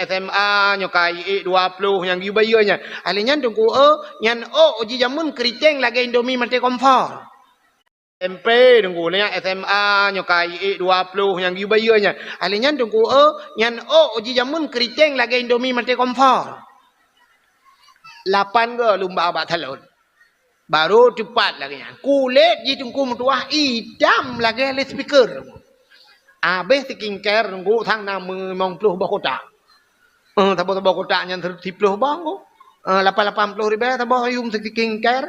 SMA nya kai 20 yang gibayanya. Alinya tunggu nyan uji jamun keriteng lagi Indomie mati kompor. SMP tunggu nya SMA nya kai 20 yang gibayanya. Alinya tunggu nyan uji jamun keriteng lagi Indomie mati kompor. 8 ke lumba abak talon. Baru cepat lagi. Kulit je tunggu mutuah idam lagi le speaker. Habis skincare tunggu thang na mong puluh bah kotak. Tabo kotak yang 30 bang ko. 80 ribu tabo yung skincare.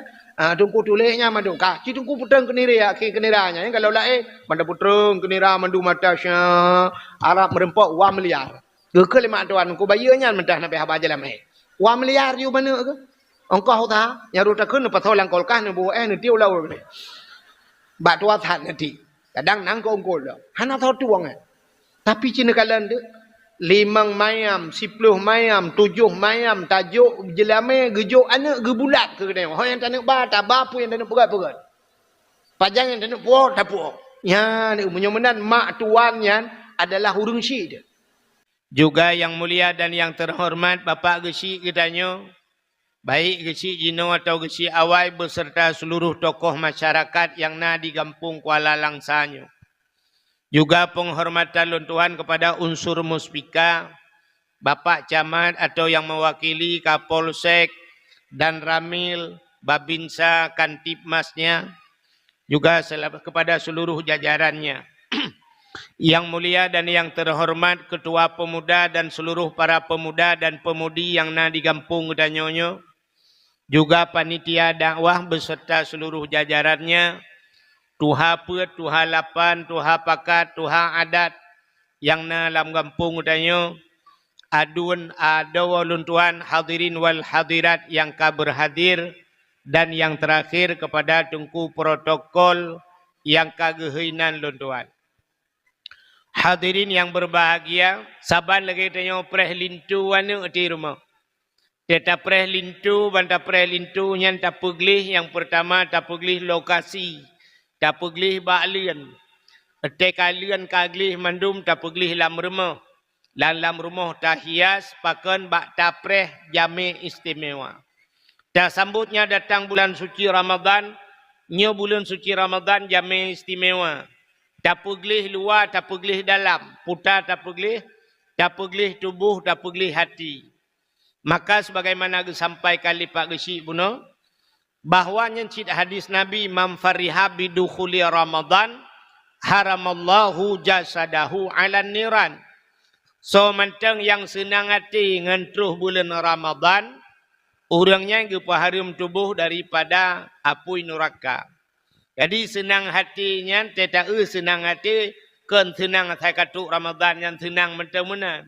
Tunggu tulisnya mandu kaki tunggu puteng kenira keniranya. Kalau lain manda puteng kenira mandu matasnya Arab merempok 1 miliar. Ke lima tuan ku bayarnya mentah nabi haba jalam 1 miliar you mana ke? Engkau tahu, yang ruta kun pas orang kolkah ni buat ni tiu lau ni. Bak tua tan nanti. Kadang nang kau ongkol dah. Hana tahu tuang eh. Tapi cina kalian tu 5 mayam, 10 mayam, 7 mayam, tajuk jelame gejuk anak gebulat ke kena. Hoi yang tak nak ba, tak ba pun yang tak nak pegat. Pajang yang tak nak puak, tak puak. Ya, ni menyomenan mak tuan yang adalah hurung syid. Juga yang mulia dan yang terhormat Bapak Gesi katanya, baik Gesi Jino atau Gesi Awai beserta seluruh tokoh masyarakat yang na di Kampung Kuala Langsanyo. Juga penghormatan luntuhan kepada unsur muspika, Bapak Camat atau yang mewakili Kapolsek dan Ramil, Babinsa, Kantipmasnya, juga kepada seluruh jajarannya. Yang mulia dan yang terhormat Ketua Pemuda dan seluruh para pemuda dan pemudi yang na di Kampung Danyonyo, juga panitia dakwah beserta seluruh jajarannya, tuha pet, tuha lapan, tuha pakat, tuha adat yang na dalam Kampung Danyo, adun adawalun Tuhan hadirin wal hadirat yang kaberhadir, dan yang terakhir kepada tungku protokol yang kagehinan luntuan. Hadirin yang berbahagia, saban lagi tanya preh lintu wana di rumah. Teta preh lintu, banta preh lintu yang tapuglih yang pertama tapuglih lokasi, tapuglih baklian. Ete kalian kaglih mandum tapuglih lam rumah. Lam rumah tahias pakan bak tapreh jami istimewa. Dan sambutnya datang bulan suci Ramadan, nyo bulan suci Ramadan jami istimewa. Tapuglih luar, tapuglih dalam, putar tapuglih tubuh, tapuglih hati. Maka sebagaimana sampai kali Pak Gesi Buno, bahawa nyencit hadis Nabi, man fariha bidukhuli Ramadan, haramallahu jasadahu ala niran. So manteng yang senang hati ngentruh bulan Ramadan, orangnya gepaharum tubuh daripada api neraka. Jadi senang hatinya, tidak senang hati, kan senang saya katuk Ramadan yang senang mentemunan.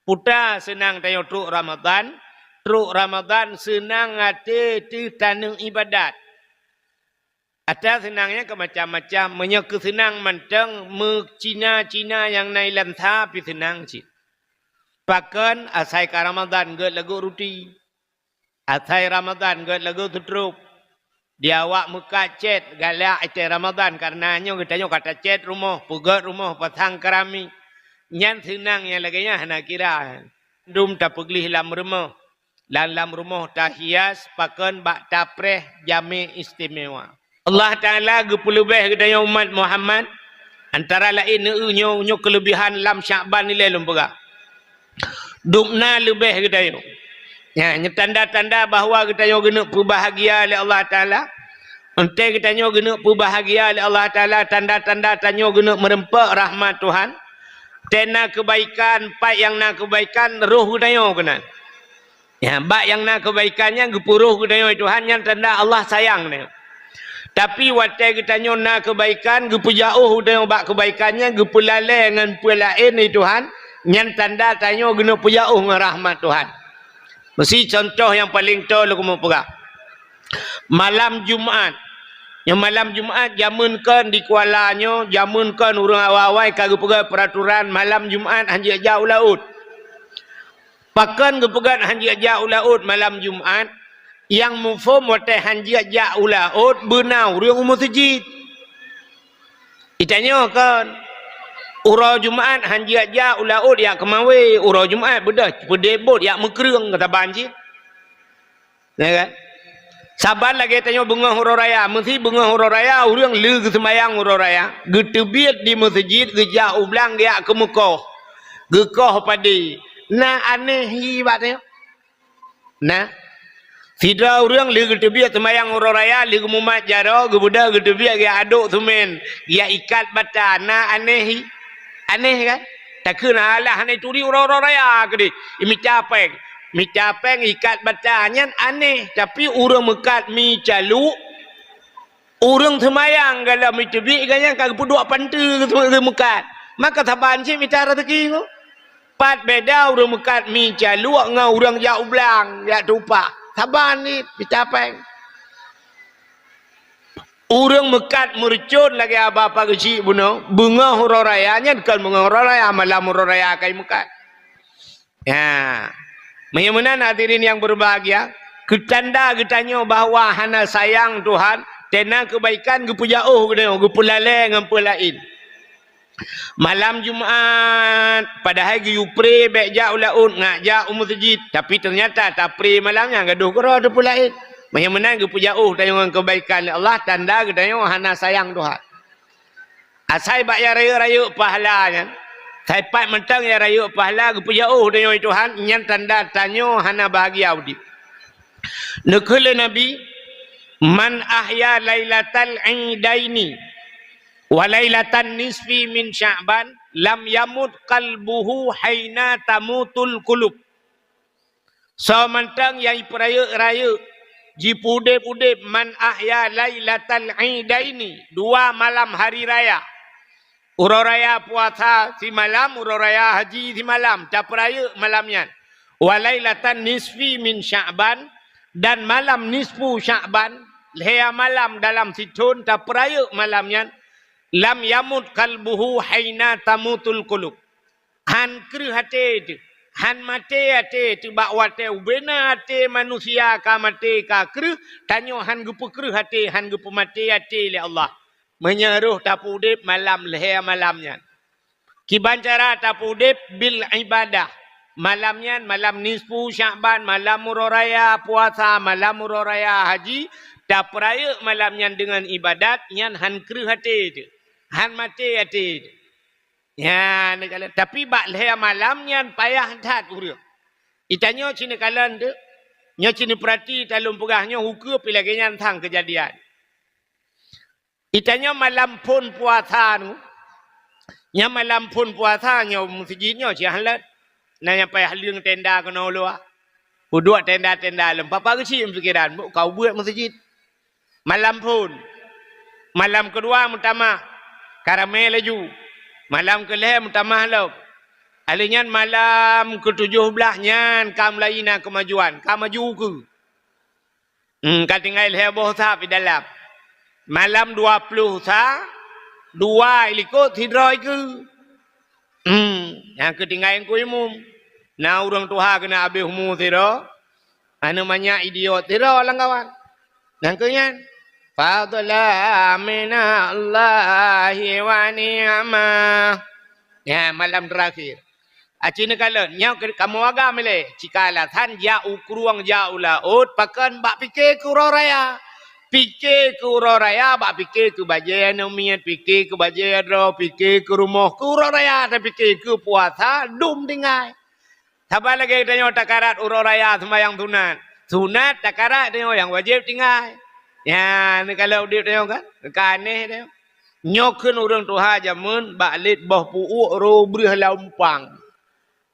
Puta senang tayo truk Ramadan senang hati di tanung ibadat. Ada senangnya ke macam-macam, menyok senang menteng, Cina-Cina yang nailan tapi senang cik. Bahkan asai ke Ramadan get lagu ruti, asai Ramadan get lagu tutruk. Dia awak muka cet galak itu Ramadan karenanya kita kata cet rumah, pugat rumah, pasang kerami. Nyan senang yang laginya nak kira. Dum tapuglih lam rumah. Lam rumah tahias pakan bak tapreh jami istimewa. Allah Ta'ala gepulubeh kita umat Muhammad. Antara lain nyo kelebihan lam Syakban nilai lumpega. Dumna lebih kita yo. Ya, ini tanda-tanda bahawa kita yang guna berbahagia oleh Allah Ta'ala. Nanti kita yang guna berbahagia oleh Allah Ta'ala. Tanda-tanda tanya guna merempak rahmat Tuhan. Tena kebaikan, pak yang nak kebaikan, roh kita yang guna. Ya, bak yang nak kebaikannya, gepuruh kita yang Tuhan yang tanda Allah sayang ni. Tapi waktu kita yang nak kebaikan, gepujauh kita yang bak kebaikannya, gepulalai dengan pulain ni Tuhan. Yang tanda tanya guna pujauh dengan rahmat Tuhan. Mesti contoh yang paling tahu lu kamu pegang. Malam Jumaat. Yang malam Jumaat jamunkan di Kualanya, jamunkan orang awal-awal kagak pegang peraturan malam Jumaat hanya jauh laut. Pakan gepegat hanya jauh laut malam Jumaat yang mufum wate hanya jauh laut benau riung masjid. Itanya kan Ura Jumaat hanjiat ja ulaud ya kemawe ura Jumaat bedah pedebot ya mekreng kata banci. Ya kan? Sabar lagi tanya bunga huru raya, mesti bunga huru raya urang lu ke sembayang huru raya. Getebiat di masjid geja ublang dia ke Mekah. Gekoh padi. Nah aneh hibat tanya. Nah Sidra orang li getebiat sembayang huru raya li ke mumat jaro gebuda getebiat dia aduk sumen. Dia ikat bata nah aneh. Aneh kan? Tak kena Allah aneh turi huru raya ke di. Imi capek. Mi capeng ikat batanya aneh tapi urang mekat mi calu urang semayang kalau mi tebi ganya kag puduk pantu ke mekat maka taban si mi cara teki ko pat beda urang mekat mi calu ngau urang ja ublang ya tupa taban ni mi capeng urang mekat mercun lagi apa kecil buno bunga huru raya nya kan bunga huru raya malam huru raya kai mekat ya. Menyemenan hadirin yang berbahagia, ketanda ketanya bahawa hana sayang Tuhan, tena kebaikan gepujauh kedeo, gepulale ngampulain. Malam Jumaat, padahal geyupre beja ulaun ngajak masjid, tapi ternyata tak pre malamnya gaduh kero depulain. Menyemenan gepujauh tanya kebaikan Allah, tanda ketanya hana sayang Tuhan. Asai bak ya raya-raya pahalanya. Saya pat mentang ya rayu pahala gepujauh dengan Tuhan yang tanda tanya hana bahagia audi. Nekele Nabi man ahya lailatal idaini wa lailatan nisfi min Sya'ban lam yamut qalbuhu haina tamutul qulub. So mentang yang peraya-raya jipudep-udep man ahya lailatal idaini dua malam hari raya. Ura raya puasa si malam, ura raya haji si malam, tak peraya malamnya. Walailatan nisfi min Sya'ban dan malam nisfu Sya'ban, lehya malam dalam situn tak peraya malamnya. Lam yamut kalbuhu haina tamutul qulub. Han kru hati tu, han mate hati tu bakwate ubena hati manusia ka mate ka kru, tanyo han gupu kru hati, han gupu mate hati le Allah. Menyeruh tapudip malam leher malamnya. Kibancara tapudip bil ibadah. Malamnya malam nisfu Sya'ban, malam muroraya puasa, malam muroraya haji. Tak peraya malamnya dengan ibadat yang han kru hati itu. Han mati hati itu. Ya, tapi bak leher malamnya payah tak urang. Itanya cina kalan tu. Nya cina perhati talung pegahnya hukum pilih tang kejadian. Itanya malam pun puasa tu. Nya malam pun puasa nya masjidnya sihalat. Nanya payah liang tenda kena luar. Duduk tenda-tenda lem. Papa kecil fikiran kau buat masjid. Malam pun. Malam kedua mutama karamel laju. Malam kelih mutama halau. Alinyan malam ke-17 nyan kam laina kemajuan. Kam maju ke. Kau tinggal heboh sah di dalam. Malam 20 sah, 2 ilikut hidroi ke. Yang ketinggalan ku imum. Nah orang tuha kena habis umur tiro. Namanya idiot tiro orang kawan. Yang kenyan. Fadla minallahi wa ni'mah. Ya malam terakhir. Acina kala nyau kamu agak mele. Cikala than jauh kuruang jauh laut. Pakan bak fikir kurang raya. Fikir ke urang raya, bak fikir ke bajian umiat, fikir ke bajian roh, fikir ke rumah ke urang raya, dan fikir ke puasa, dum tinggal. Sabar lagi tanya takarat urang raya sembahyang sunat. Sunat takarat tanya yang wajib tinggal. Ya, ni kalau dia tanya kan, kaneh tanya. Nyokun urang tuha jamun, baklit boh puuk ro brih laumpang.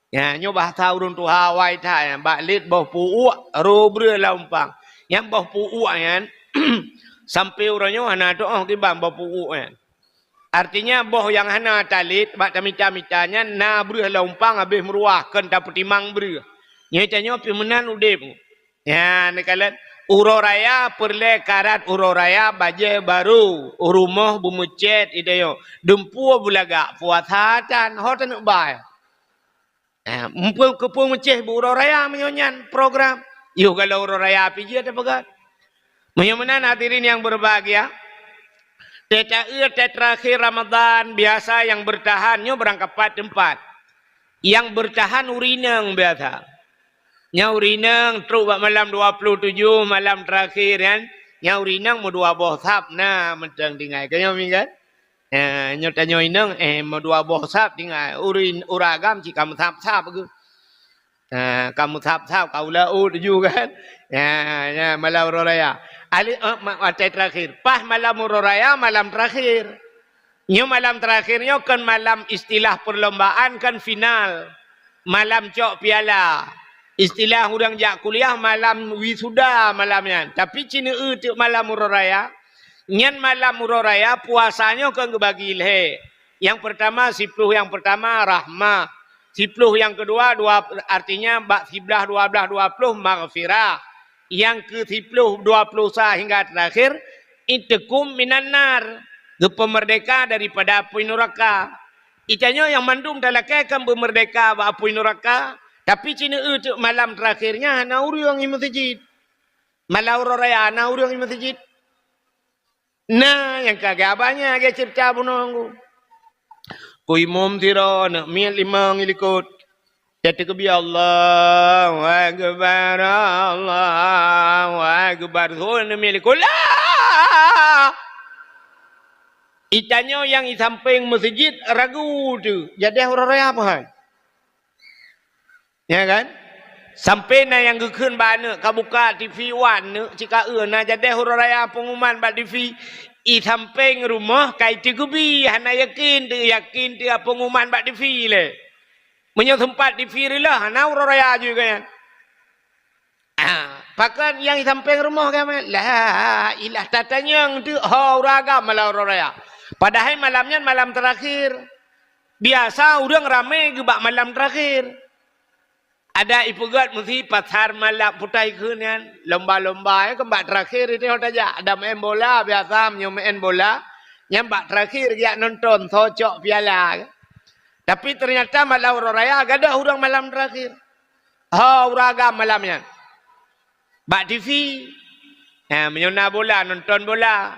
Ya, nyo bahasa urang tuha wai ta, baklit boh puuk ro brih laumpang. Yang boh puuk kan, sampai orangnya hana doa kibam bapu kan. Artinya boh yang hana talit bak tamita-mitanya na brih laumpang habis meruah kan dapat timang brih. Nyatanya pemenan udep. Ya nekalan uro raya perle karat uro raya baje baru rumah bumucet ideyo. Dempu bulaga puasa dan hotan ubay. Mumpul kepung meceh bu uro raya menyonyan program. Yo kalau uro raya piji ada pegat. Menyemenan hadirin yang berbahagia. terakhir Ramadan biasa yang bertahannya berangkat tempat. Yang bertahan urineng biasa. Nya urineng terus malam 27 malam terakhir kan. Nya urineng mau 2 boh sap nah mentang tinggal kaya kan. Nya tanya ineng mau 2 boh sap tinggal uragam ci kamu sap ke. Kamu sap kau lau tuju kan. Ya malam raya. Ali terakhir. Pas malam raya malam terakhir. Nyo malam terakhirnya kan malam istilah perlombaan kan final. Malam cok piala. Istilah orang jak kuliah malam wisuda malamnya. Tapi cina itu malam raya. Nyan malam raya puasanya kan kebagi ilhe. Yang pertama 10 yang pertama rahmah. 10 yang kedua artinya bak 11 12 20 maghfirah. Yang ke 10 20 hingga terakhir intikum minan nar. Pemerdeka daripada api neraka. Itanya yang mandung dalakkan bermerdeka ba api neraka. Tapi cina itu malam terakhirnya hana urang di masjid. Malam raya hana urang di masjid. Nah, yang kagak banyak agak cerita bunonggu. Ku imam tira nak miat 5 ngilikut. Jatuh kebi Allahu Akbar Allahu Akbar. So nak milikut lah. Itanya yang di samping masjid ragu tu. Jadi orang raya apa hai? Ya kan? Sampai na yang gekun bana kabuka TV wan ne cika na jadi orang raya pengumuman ba TV i samping rumah kai tigubi hana yakin tu pengumuman ba TV le. Menyo tempat TV lah hana orang raya juga kan. Pakan yang di samping rumah kan lah ilah tatanya tu raga malah orang raya. Padahal malamnya malam terakhir. Biasa orang ramai gebak malam terakhir. Ada ipugat mesti pasar malam putai kan. Lomba-lomba kembak terakhir itu saja. Ada main bola biasa main bola. Nyambak terakhir dia nonton socok piala. Tapi ternyata malam raya ada orang malam terakhir. Uraga malamnya. Bak TV. Menyona bola, nonton bola.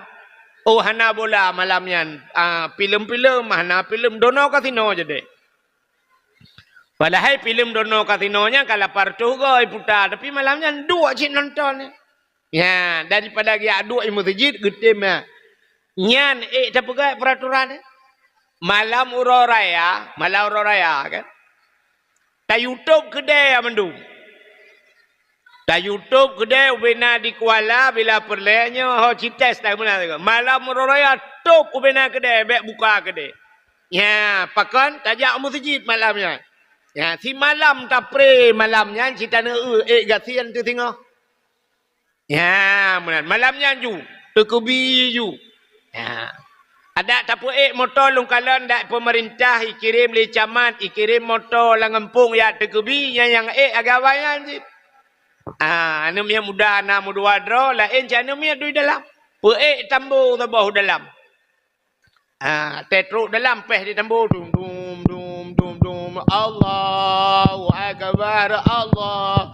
Oh hana bola malamnya. Film-film, hana film dono kasino jadi. Padahal film dono kasinonya kalau partu goi putar. Tapi malamnya dua cik nonton. Ya, daripada dia dua masjid gede mah. Nyan tapi gak peraturan. Malam raya kan. Ta YouTube gede ya mendung. Ta YouTube gede ubena di Kuala bila perlenya ho cites tak benar juga. Malam raya top ubena gede bek buka gede. Ya, pakan tajak masjid malamnya. Ya, si malam tapre malamnya cita ne gasian tu tengok. Ya, malamnya ju, tekubi ju. Ya. Ada tapu motor lungkalan dak pemerintah ikirim li camat, ikirim motor lang kampung ya tekubi yang agawayan sih. Anu mia muda na mudua dro lain janu mia dui dalam. Pe tambu tabau dalam. Tetru dalam peh di tambu dum Allahu Akbar Allah.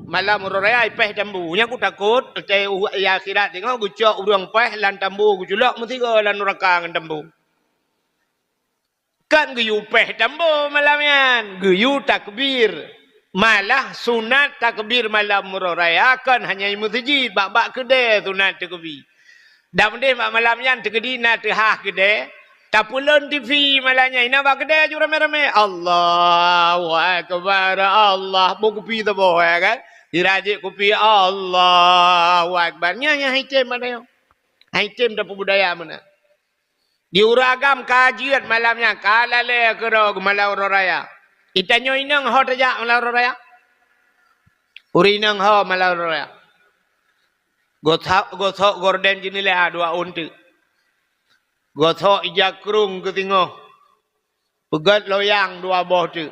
Malam raya peh tambu. Nya aku takut te ya akhirat tengok gucok urang peh lan tambu guculak mesti go lan neraka ngan tambu. Kan geyu peh tambu malamnya. Geyu takbir. Malah sunat takbir malam raya kan hanya di masjid bak kedai sunat takbir. Dak mendeh malamnya tegedi na tehah kedai. Tapulun TV malahnya ina bak kedai ju rame-rame. Allahu Akbar Allah. Mau kopi tu boh ya kan. Dirajik kopi Allahu Akbar. Nya hitem mana yo. Hitem dapat budaya mana. Diuragam kajian malamnya kalale kerog malam raya. Itanyo inang ho tajak malam raya. Urinang ho malam raya. Gosok gorden jinile dua untu. Gosok ijakrung ketingo. Pegat loyang 2 boh tu.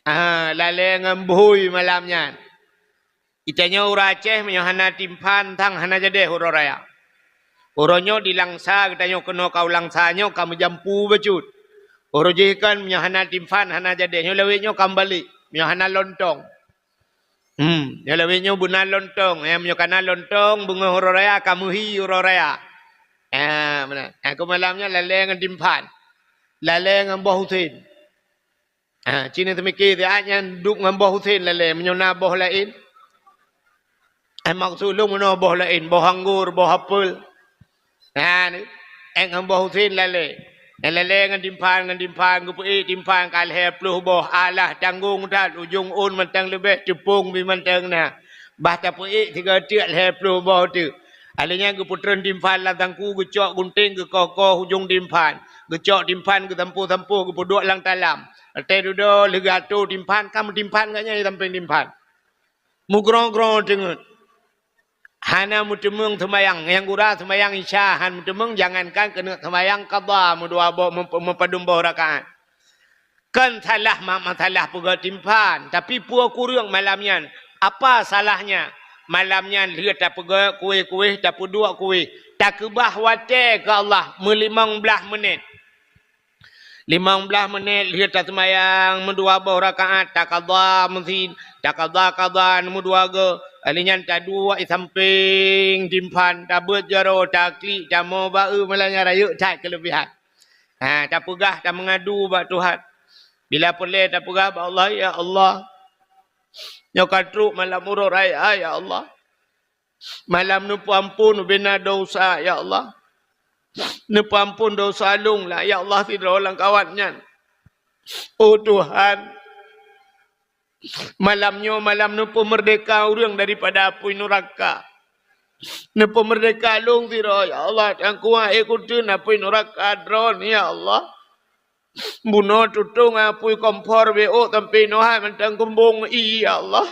Lale ngembuhui malamnya. Itanyo uraceh menyohana timpan tang hana jade huro raya. Uronyo dilangsa ketanyo keno kau langsanya kamu jampu becut. Orojikan menyohana timpan hana jade. Nyo lewinyo kembali. Menyohana lontong. Nyo lewinyo bunal lontong. Menyokana lontong bunga huro raya kamuhi huro raya. Benar. Aku malamnya lalai dengan dimpan. Lalai dengan Mbah Husin. Cina temiki dia duduk dengan Mbah Husin lalai. Menyona Mbah lain. Maksud lu mana Mbah lain. Mbah anggur, Mbah apel. Ni. Dengan Mbah Husin lalai. Lalai dengan dimpan. Gupui dimpan kalih peluh Mbah. Alah tanggung dah. Ujung un mentang lebih. Cepung bi mentang na. Bah tapui tiga tiak leh peluh Mbah tu. Alihnya ke putran dimpan lah tangku gecok gunting ke kokoh hujung dimpan. Gecok dimpan ke tampu-tampu ke puduk lang talam. Ate duduk legato dimpan kamu dimpan katnya di tamping dimpan. Mugrong-grong dengut. Hana mutemung semayang yang gura semayang isya han mutemung jangankan kena semayang qada mudua mempadum bau rakaat. Kan salah masalah pegawai dimpan tapi puak kurang malamnya. Apa salahnya? Malamnya lihat tak pergi kuih-kuih tak dua kuih. Tak kebah wate ke Allah 15 menit. 15 menit lihat tak semayang mendua bau rakaat tak qada mesti tak qada mendua ge. Alinya tak dua di samping dimpan tak berjaro tak klik tak mau bau malanya rayuk tak kelebihan. Tak pegah tak mengadu bak Tuhan. Bila boleh tak pegah bak Allah ya Allah. Yang kadruk malam urut raya, ya Allah. Malam nu ampun bina dosa, ya Allah. Nu ampun dosa lung lah, ya Allah tidak orang kawannya. Oh Tuhan. Malam nu merdeka orang daripada api neraka. Nu merdeka lung tidak, ya Allah. Yang kuat ikutin api neraka drone, ya Allah. Bunuh tutung apui kompor BO tampi nohai mentang kumbung ya Allah.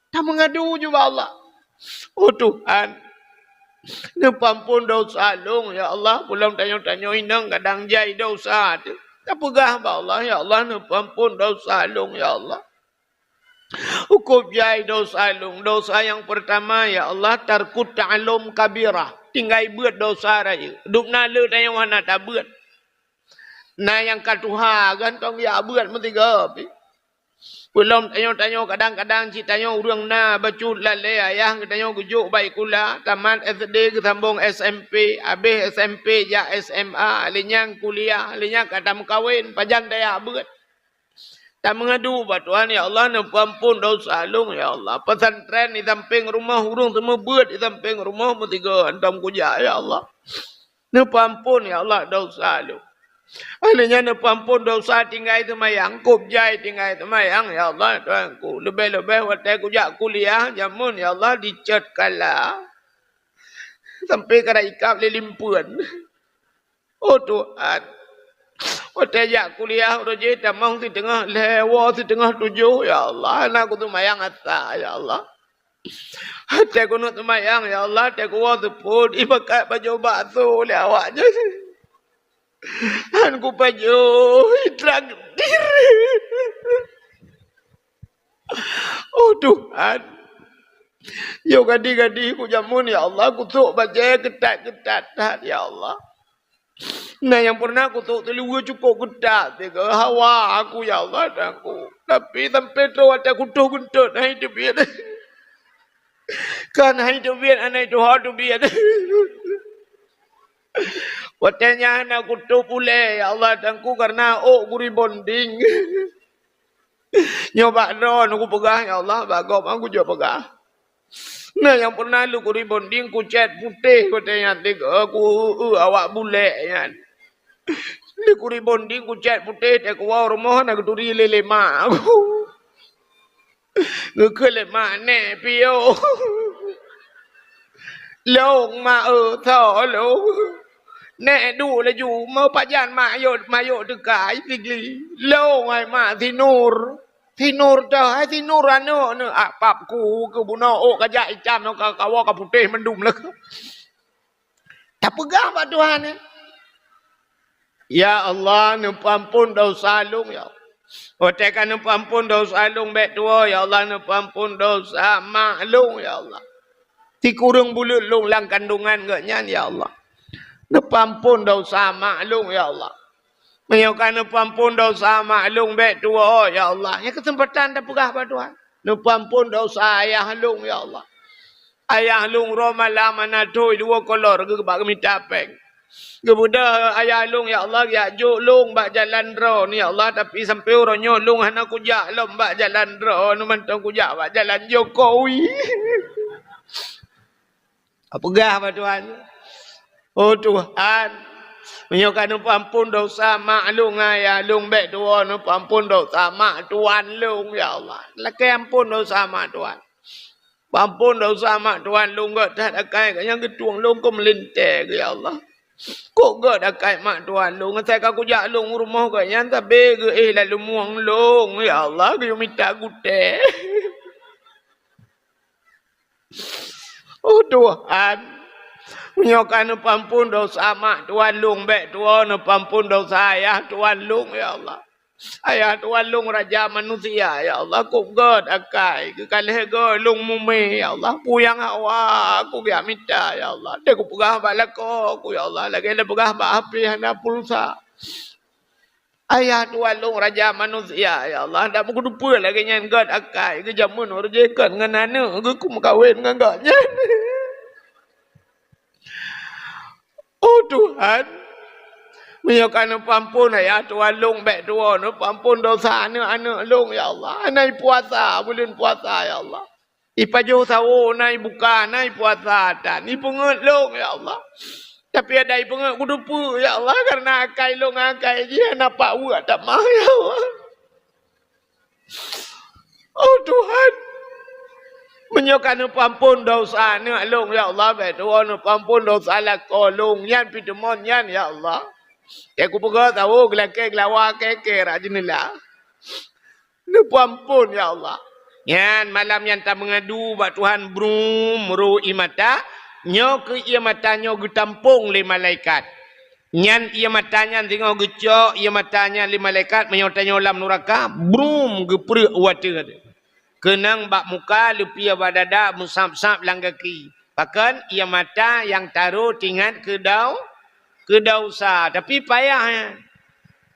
Tak mengadu juga Allah. Oh Tuhan. Nepampun dosa long ya Allah. Pulang tanyo-tanyo inang kadang jai dosa tu. Tak pegah ba Allah ya Allah nepampun dosa long ya Allah. Hukum jai dosa long. Dosa yang pertama ya Allah tarkut ta'alum kabirah. Tinggal buat dosa raya. Dukna le tanyo mana tak buat. Nah yang katuha kan tong ya buat mesti gapi. Belum tanyo kadang-kadang si tanyo urang na bacut lale ayah tanyo gujuk baik kula tamat SD ke sambung SMP habis SMP ja SMA alinya kuliah alinya kadang kawin pajan daya buat. Tak mengadu buat Tuhan ya Allah na ampun dosa lung ya Allah. Pesantren di samping rumah urang semua buat di samping rumah mesti ga antam kuja ya Allah. Na ampun ya Allah dosa lung. Alihnya nepampun dosa tinggal semayang, kubjai tinggal semayang, ya Allah Tuhanku. Lebih-lebih waktu kujak kuliah, jamun ya Allah dicat kalah. Sampai kena ikap lilimpuan. Oh Tuhan. Waktu jak kuliah, roje tamang di tengah lewa, di tengah 7, ya Allah. Anakku semayang asa, ya Allah. Waktu aku nak semayang, ya Allah. Waktu aku waktu pun, ibakat baju bakso, lewatnya. Aku baju traktir. Oh Tuhan. Yo gadi-gadi ku jamun ya Allah. Kutuk baca ketat-ketat ya Allah. Nah yang pernah kutuk telugu cukup ketat. Tiga hawa aku ya Allah. Aku. Tapi sampai tu ada kutuk kutuk. Nah itu biar. Kan itu biar. Anak itu hadu biar. Watanya anak kutu pule ya Allah tangku karena guri bonding. Nyoba ron aku pegah ya Allah bagom aku juga pegah. Nah yang pernah lu guri bonding ku cat putih katanya aku awak bule ya. Lu guri bonding ku cat putih tak wow rumah nak turi lele mak aku. Ngekele mak ne pio. Long ma tho lo. Nè đủ là dù mơ bà dàn mà dụ được cái gì lâu ngày mà thì nôr chờ hay thì nôr ra nữa bạp cụ bù nô ô cả dạy chăm nó cả vô cả phụ trê mình đùm lực tak pegang Pak Tuhan ya Allah ampun dosa lung ya Otekan ampun dosa lung bet tua ya Allah ampun dosa mak lung ya Allah ti kurung bulut lung lang kandungan gaknya ya Allah Nepampun dosa maklum ya Allah. Menyokan nepampun dosa maklum bet tua ya Allah. Yang kesempatan tak pegah Pak Tuhan. Nepampun dosa ayah lung ya Allah. Ayah lung romalah mana doi dua kolor ke bak minta peng. Kemudian ayah lung ya Allah ya juk lung bak jalan ro ni ya Allah tapi sampai oronyo lung hana kujak lom bak jalan ro nu mantong kujak bak jalan Jokowi. Apa gah apa Tuhan? Oh Tuhan, menyokan ampun dosa mak lung ayah lung bek tua nu ampun dosa mak Tuhan lung ya Allah. Laki ampun dosa mak Tuhan. Ampun dosa mak Tuhan lung gak tak akai yang ketuang lung ko melintir ke ya Allah. Kok gak akai mak Tuhan lung saya kau jak lung rumah kau yang tapi ke lalu muang lung ya Allah kau minta gute. Oh Tuhan, menyokan ampun dosa mak Tuhan lung bek Tuhan ampun dosa ayah Tuhan lung ya Allah. Ayah Tuhan lung raja manusia ya Allah kok gak akai ke kalih go lung mumi ya Allah puyang awak aku gak minta ya Allah dia ku pegah balak aku ya Allah lagi ada pegah ba api hana pulsa. Ayah Tuhan lung raja manusia ya Allah ndak mau dupa lagi nyan gak akai ke jamun rejekan ngan anu ke ku kawin ngan gak nyan. Oh Tuhan, menyokan ampun ayah Tuhan lung bek tua nu ampun dosa anak-anak lung ya Allah. Nai puasa bulan puasa ya Allah. Ipaju sawo nai buka nai puasa dan ipungut lung ya Allah. Tapi ada ipungut kudupu ya Allah karena akai lung akai dia nampak buat tak mah ya Allah. Oh Tuhan, menyokan ampun dosa anak lung ya Allah bek tua nu ampun dosa lako lung yan pitemon yan ya Allah. Ya aku pegah tahu gelake gelawa keke rajinillah. Lu ampun ya Allah. Yan malam yang tak mengadu bak Tuhan brum ru imata nyo ke ia matanya getampung le malaikat. Nyan ia matanya tengok gecok ia matanya le malaikat menyotanyo lam neraka brum geprek water. Kenang bak muka lupia badada musap-sap langgaki. Bahkan ia mata yang taruh tingkat ke dosa tapi payah.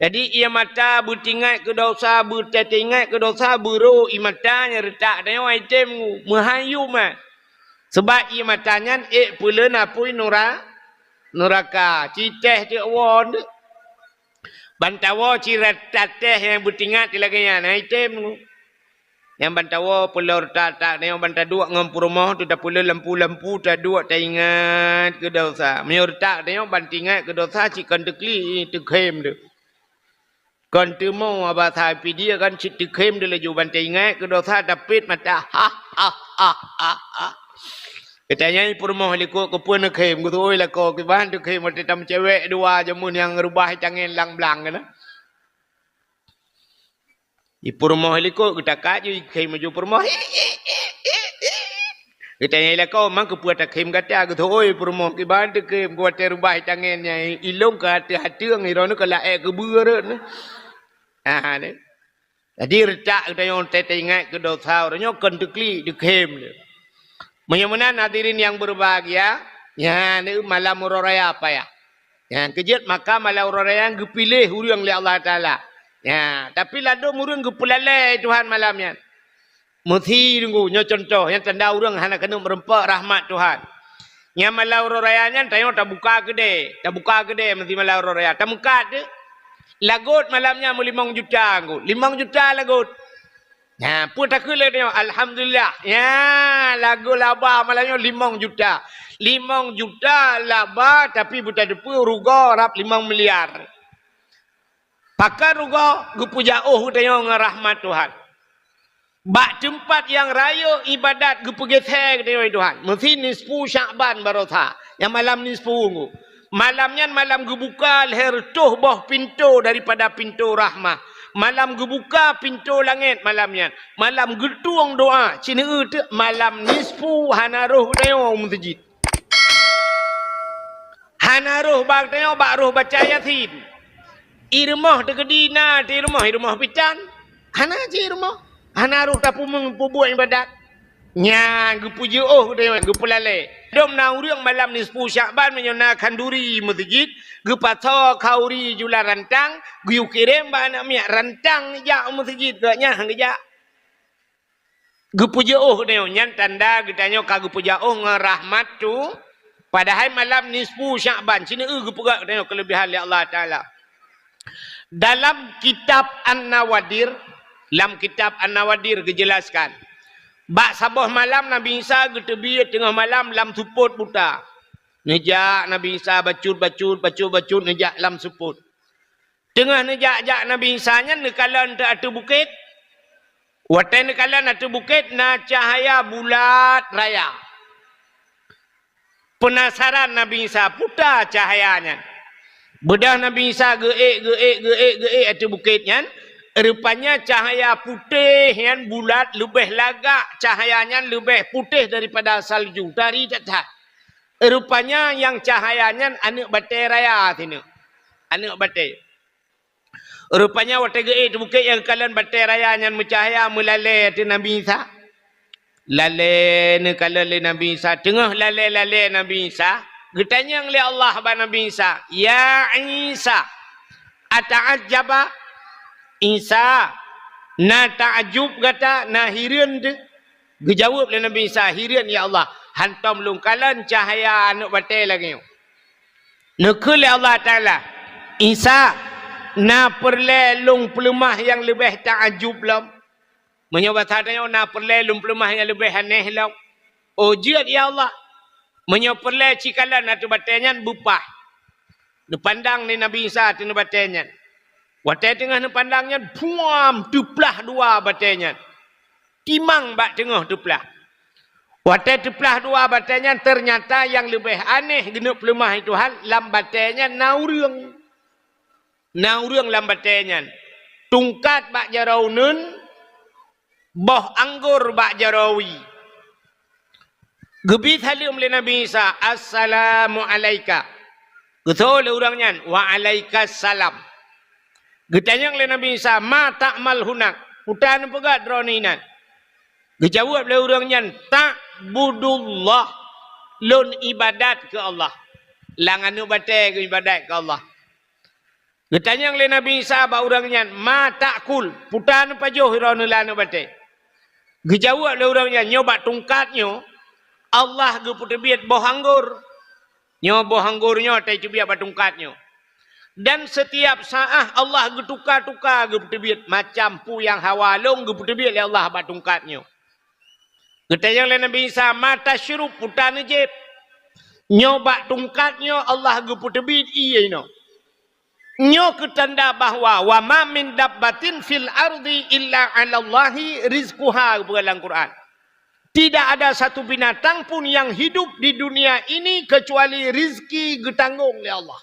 Jadi ia mata bertingat ke dosa, bertingat ke dosa, buru ia matanya retak dia item mahayu mah. Sebab ia matanya pula napui neraka. Citeh dia won. Bantawa cirat tateh yang bertingat lagi nya item. Yang bantawa pula retak dia banta dua ngam rumah tu dah pula lampu-lampu tak dua tak ingat ke dosa. Menyurtak dia bantingat ke dosa cikan tekli tekhem tu. Kan tu mau abah tapi dia kan cik tekhem dia laju bantai ingat ke dosa dapit mata ha. Katanya rumah liko ke pun tekhem ku tu oi lako ke bahan tekhem mati tam cewek dua jamun yang rubah tangan lang-blang kan. Ipu rumah liko kita kaji tekhem maju rumah. Katanya ila kau mang kepuat takim kata aku oi rumah ke bahan tekhem ku ate rubah tangannya ilong ke hati ang irono ke lae ke beureuh. Ah ni. Jadi retak kita yang ingat ke dosa orangnya kan tekli tekhem dia. Menyamanan hadirin yang berbahagia, ya ni malam raya apa ya? Yang kejut maka malam raya yang gepilih urang li Allah Taala. Ya, tapi lado murung gepulalai Tuhan malamnya. Mesti tunggu nya contoh yang tanda urang hana kena merempak rahmat Tuhan. Nya malam raya nya tayo tak buka gede mesti malam raya. Tak muka tu. Lagut malamnya mu 5 juta anggut. 5 juta lagut. Nah, pun tak kira dia alhamdulillah. Ya, lagu laba malamnya 5 juta. 5 juta laba tapi buta depu rugo rap 5 miliar. Pakar rugo gupu jauh tengok rahmat Tuhan. Bak tempat yang raya ibadat gupu gesek tengok Tuhan. Mesti nisfu Syakban barotha. Yang malam nisfu. Malamnya malam gebuka leher tuh boh pintu daripada pintu rahmah. Malam gebuka pintu langit malamnya. Malam getuang doa. Cina itu malam nisfu hanaruh tengok masjid. Hanaruh bak tengok bak ruh baca yasin. Irmah tegedina di rumah pican. Hana je rumah. Hanaruh tapu mempubuat ibadat. Nya gepuji tengok gepulale. Dom na urang malam nisfu Syakban menyona kanduri masjid, gepato kauri jula rantang, giu kirim ba anak miak rantang ja masjid gaknya hang ja. Gepuja dia nyan tanda getanyo kagak puja ngerahmat tu padahal malam nisfu Sya'ban sini gepugak dia kelebihan li Allah Taala. Dalam kitab An-Nawadir, dijelaskan. Bak sabah malam Nabi Isa getebi tengah malam lam suput buta. Nejak Nabi Isa bacut nejak lam suput. Tengah nejak Nabi Isa nya nekalan te atu bukit. Watan nekalan atu bukit na cahaya bulat raya. Penasaran Nabi Isa putar cahayanya. Bedah Nabi Isa geek atu bukitnya. Rupanya cahaya putih yang bulat lebih lagak cahayanya lebih putih daripada salju dari dekat. Rupanya yang cahayanya anak batai raya sini. Anak batai. Rupanya waktu geek bukit yang kalian batai raya yang mencahaya melalai tu Nabi Isa. Lalai ni kalau le Nabi Isa tengah lalai Nabi Isa. Getanya oleh Allah ba Nabi Isa, ya Isa, ata'ajjaba Isa, na ta'ajub kata na hirian tu. Gejawab oleh Nabi Isa, hirian ya Allah, hantam lungkalan cahaya anak batai lagi. Nekul Allah Taala, Isa, na perlelung pelemah yang lebih ta'ajub lam. Menyobat hadanya na perlelung pelemah yang lebih aneh lam. Oh jiat ya Allah. Menyoperle cikalan atau batenya bupah. Dipandang ni Nabi Isa tu batenya. Watai tengah ni pandangnya buam tuplah dua batenya. Timang bak tengah tuplah. Watai tuplah dua batenya ternyata yang lebih aneh genuk pelemah itu hal lam batenya naurung. Naurung lam batenya. Tungkat bak jaraunun, boh anggur bak jarawi. Gebit halim oleh Nabi Isa, assalamu alaika. Betul orangnya, wa alaikas salam. Getanya oleh Nabi Isa, ma ta'mal hunak. Putan pegat droninan. Gejawab oleh orangnya, ta'budullah. Lun ibadat ke Allah. Langanu batai ke ibadat ke Allah. Getanya oleh Nabi Isa, ba orangnya, ma ta'kul. Putan pajuh hiranulanu batai. Gejawab oleh orangnya, nyobat tungkatnya. Allah ge putebiat boh anggur. Nyo boh anggurnya tai cubiat batungkatnya. Dan setiap saat Allah ge tukar-tukar ge putebiat macam pu yang hawalung ge putebiat le Allah batungkatnya. Getayang le Nabi Isa mata syurup putan jeb. Nyo bat tungkatnya Allah ge putebiat iyeino. Nyo ketanda bahwa wa ma min dabbatin fil ardi illa 'ala Allahi rizquha dalam Quran. Tidak ada satu binatang pun yang hidup di dunia ini kecuali rizki getanggung oleh Allah.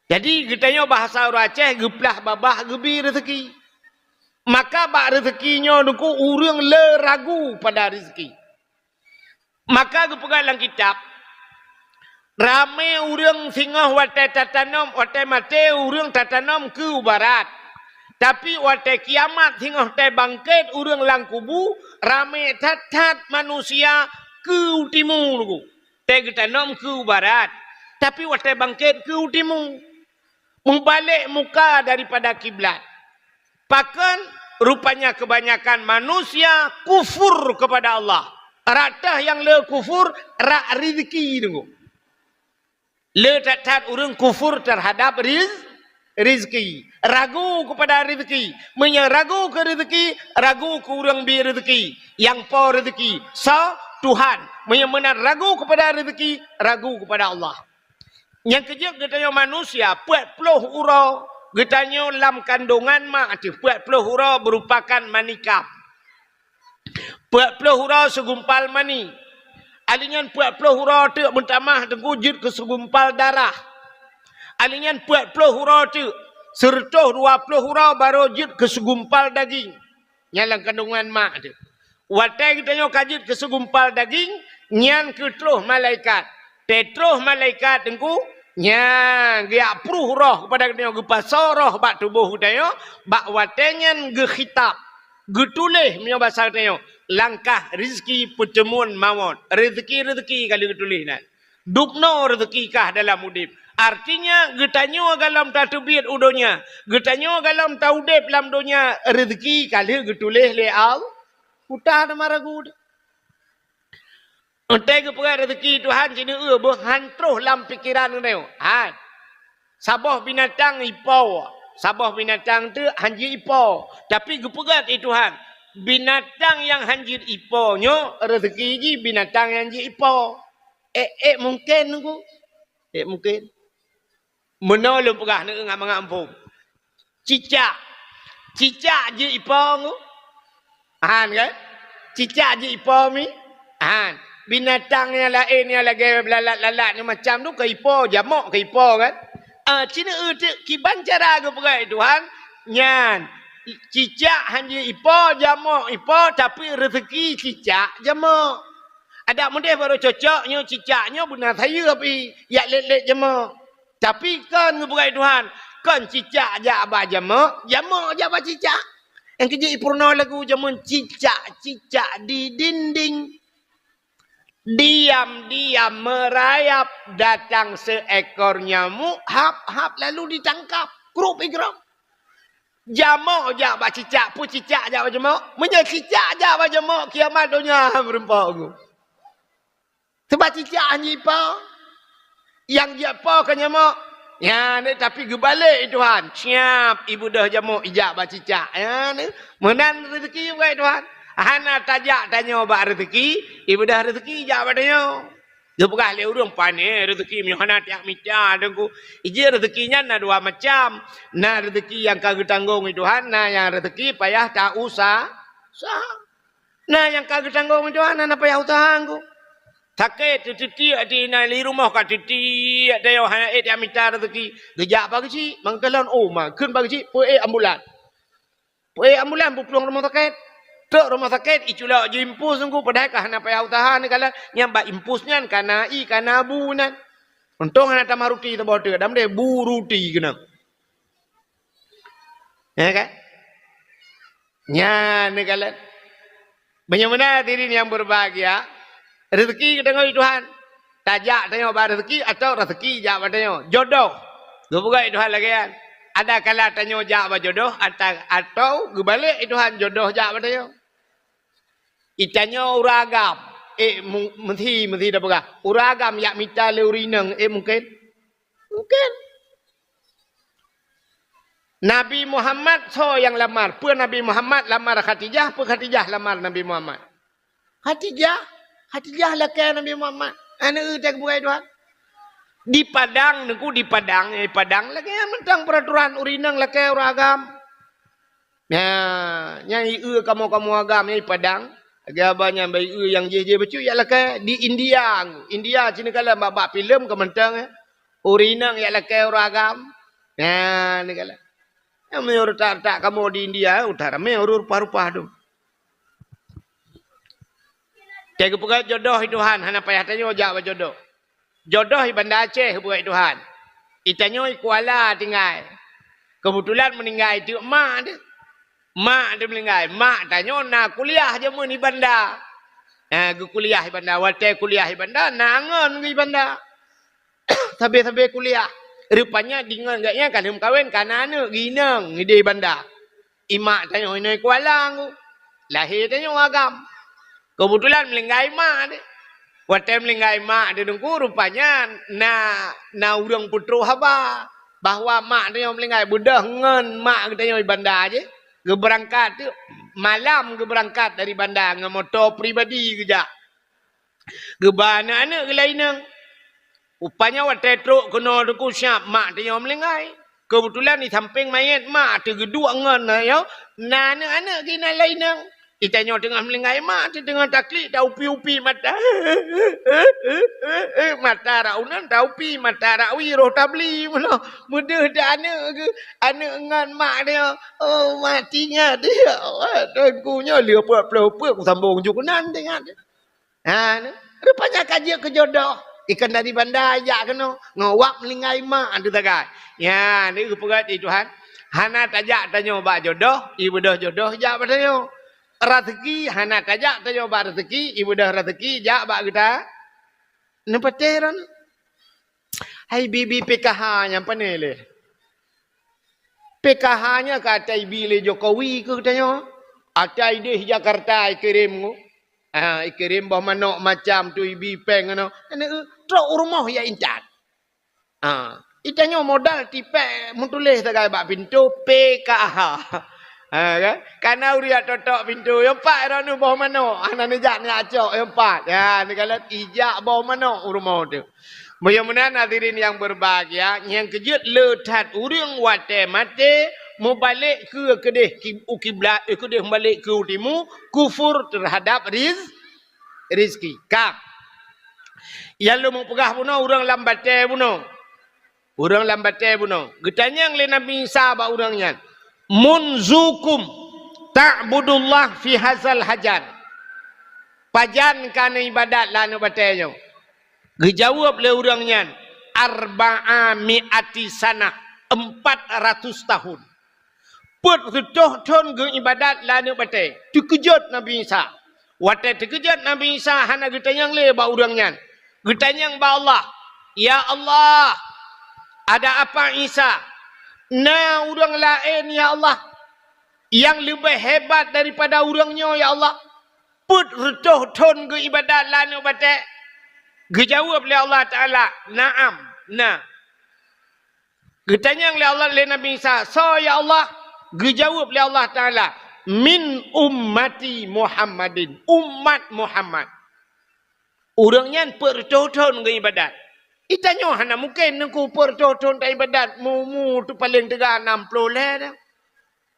Jadi getanya bahasa orang Aceh geplah babah gebi rezeki. Maka bak rezekinya nuku urang le ragu pada rezeki. Maka gepegang dalam kitab ramai urang singah watai tatanom watai mate urang tatanom ke barat. Tapi waktu kiamat hingga waktu bangkit urang lang kubu ramai tat manusia ke timur lugu. Te getanam ke barat. Tapi waktu bangkit ke timur. Membalik muka daripada kiblat. Bahkan rupanya kebanyakan manusia kufur kepada Allah. Ratah yang le kufur rak rezeki lugu. Le tat urang kufur terhadap rezeki. Ragu kepada rezeki. Ragu ke rezeki, ragu ke orang bi rezeki. Yang po rezeki. So, Tuhan. Benar ragu kepada rezeki, ragu kepada Allah. Yang kejap katanya manusia, 40 hurau. Katanya dalam kandungan mak. 40 hurau merupakan manikam. 40 hurau segumpal mani. Alingan 40 hurau tu mentamah tengkujud ke segumpal darah. Alingan 40 hurau tu serta 20 hurau baru jid ke segumpal daging. Nyalang kandungan mak tu. Watai kita nyo kajid ke segumpal daging, nyan ke teluh malaikat. Tetruh malaikat tengku, nyan dia pruh roh kepada kita nyo gepasa roh bak tubuh kita nyo, bak watai nyan ge khitab. Getulih punya bahasa kita nyo. Langkah rezeki pertemuan maut. Rezeki kali getulih nak. Dupno rezeki kah dalam udip. Artinya getanyo galam tatubit udonya. Getanyo galam taudep lam donya rezeki kali getulih le Utah ada maragu. Entai ke perai rezeki Tuhan sini berhantroh dalam pikiran ni. Han. Sabah binatang ipau. Sabah binatang tu hanji ipau. Tapi gepegat Tuhan. Binatang yang hanjir ipaunya rezeki ji binatang yang hanjir ipau. Mungkin aku. Mungkin. Menolong pegah nak ngam ngampung. Cicak. Cicak je ipau aku. Han kan? Cicak je ipau mi. Han. Binatang yang lain yang lagi lalat-lalat ni macam tu ke ipau, jamak ke ipau kan? Cina kiban cara ke perai Tuhan. Nyan. Cicak hanya ipau, jamak ipau tapi rezeki cicak jamak. Ada mudah baru cocoknya cicaknya benar saya tapi yak let-let jamak. Tapi kan ke perai Tuhan. Kan cicak je abah jamak je abah cicak. Yang kerja ipurna lagu jamun cicak-cicak di dinding. Diam-diam merayap datang seekor nyamuk. Hap-hap lalu ditangkap. Grup-grup. Jamak je abah cicak pun cicak je abah jamak. Menye cicak je abah jamak kiamat dunia berempak aku. Sebab cicak hanya ipau. Yang dia ipau kan nyamak. Ya ni tapi gebalik Tuhan. Siap ibu dah jamak ijak abah cicak. Ya ni menan rezeki juga Tuhan. Hana tajak tanya abah rezeki. Ibu dah rezeki ijak abah tanya. Dia bukan le urang panen rezeki mi hana tiak mita dengku. Ije rezekinya na dua macam. Na rezeki yang kagak tanggung Tuhan, na yang rezeki payah tak usah. Nah yang kagak tanggung Tuhan, na payah usaha aku. Sakit titi di nali rumah kat titi ada yang hana dia minta rezeki. Gejak pagi si mangkalan mak keun pagi si pue ambulan. Pue ambulan pulang rumah sakit. Tok rumah sakit itulah jimpus sungguh padahal kah hana payah usaha ni kala nyamba impusnya kana kana bu nan. Untung hana tamaruti tu bodoh dam de bu ruti kena. Ya kan? Nya ni kala. Bagaimana diri yang berbahagia? Rezeki tengok Tuhan. Tajak tengok bar rezeki atau rezeki jak tengok jodoh. Gua buka Tuhan lagi kan. Ada kala tengok jak jodoh atau gebalik Tuhan jodoh jak tengok. Itanya uragam. Menti dah buka. Uragam yak mita leurinang mungkin. Mungkin. Nabi Muhammad so yang lamar. Pun Nabi Muhammad lamar Khadijah, pun Khadijah lamar Nabi Muhammad. Khadijah lakai Nabi Muhammad. Anak tak bukai Tuhan. Di Padang, nengku di Padang. Padang lagi yang mentang peraturan urinang lakai uragam. Ya, yang kamu agam yang Padang. Lagi abangnya bayi yang je becu ya lakai di India. India sini kala babak filem ke mentang urinang ya lakai uragam. Ya, ni kala. Yang menurut tak kamu di India utara menurut rupa-rupa tu. Dia bukan jodoh Tuhan, hana payah tanya jak jodoh. Jodoh di Banda Aceh bukan Tuhan. Itanya di Kuala tinggal. Kebetulan meninggal itu mak dia. Mak dia meninggal. Mak tanya nak kuliah je mun di Banda. Kuliah di Banda, watai kuliah di Banda, nangon di Banda. Sampai kuliah. Rupanya dengan gaknya kan kawin kanana ginang di Banda. Imak tanya ini Kuala aku. Lahir tanya agam. Kebetulan melinggai mak dia. Waktu melinggai mak dia dengku rupanya na urang putru haba. Bahawa mak dia melinggai budak ngen mak kita yang di bandar aje. Geberangkat tu malam geberangkat dari bandar dengan motor pribadi kerja. Gebana anak ke lainang. Rupanya waktu truk kena dengku siap mak dia yang melinggai. Kebetulan di samping mayat mak tu gedua ngen ya. Na anak-anak kena lainang. Itanya tengah melingkai mak tu tengah taklid dah upi-upi mata. Mata raunan dah upi mata rawi roh tabli mana. Mudah dah anak ngan mak dia. Oh matinya dia. Tuankunya dia apa-apa aku sambung jukunan tengah dia. Rupanya kaji ke jodoh. Ikan dari bandar ajak kena ngawak melingkai mak tu tak. Ya ni kepegat Tuhan. Hana tajak tanya bak jodoh, ibu dah jodoh jak tanya. Rezeki hana tajak tanya bak rezeki, ibu dah rezeki jak bak kita. Nepateran. Hai bibi PKH yang panele. PKH-nya kata ibu le Jokowi ke tanya. Ada ide Jakarta kirim ku. Kirim bah manok macam tu ibi peng no. Truk rumah ya incat. Itanya modal tipe mutulis tagai bak pintu PKH. Kan? Karena uriak totok pintu yang pak ranu bah manok. Anak ni jak ni acok yang pak. Ya, ni kalau ijak bah manok rumah tu. Mudah-mudahan hadirin yang berbahagia, yang kejut letat urang wate mate mau balik ke kedih kiblat kedih balik ke utimu kufur terhadap rizki. Kak. Yang lu mau pegah puno urang lambate puno. Urang lambate puno. Getanya yang le Nabi Isa ba urangnya. Munzukum ta'budullah fi hazal hajar. Pajan kana ibadat lanu batenyo. Dijawab le urangnya 400 sana 400 tahun. Put gedoh ton ge ibadat lanu bate. Tukejut Nabi Isa. Wate tukejut Nabi Isa hana getanyang le ba urangnya. Getanyang ba Allah. Ya Allah. Ada apa Isa? Na urang lain ya Allah. Yang lebih hebat daripada urangnya ya Allah. Put gedoh ton ge ibadat lanu bate. Dijawab oleh Allah Ta'ala, na'am, nah. Ditanya oleh Allah oleh Nabi Isa, so ya Allah, dijawab oleh Allah Ta'ala, min ummati Muhammadin, umat Muhammad. Orangnya pertoton ke ibadat. Itanya, hana mungkin aku pertoton ke ibadat, mu tu paling tegak 60 leh dah.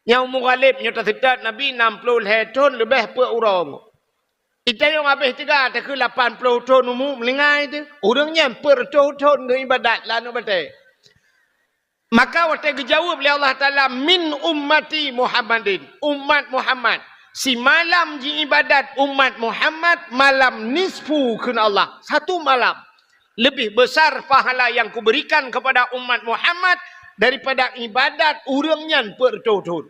Yang mughalib, nyata sedat Nabi 60 leh ton lebih per orang. Kita yang habis tiga, tak ke 80 ton umum melingai tu. Orangnya perton ke ibadat lah nak baca. Maka waktu dijawab oleh Allah Ta'ala, min ummati Muhammadin. Umat Muhammad. Si malam ji ibadat umat Muhammad, malam nisfu kun Allah. Satu malam. Lebih besar pahala yang kuberikan kepada umat Muhammad daripada ibadat orangnya perton.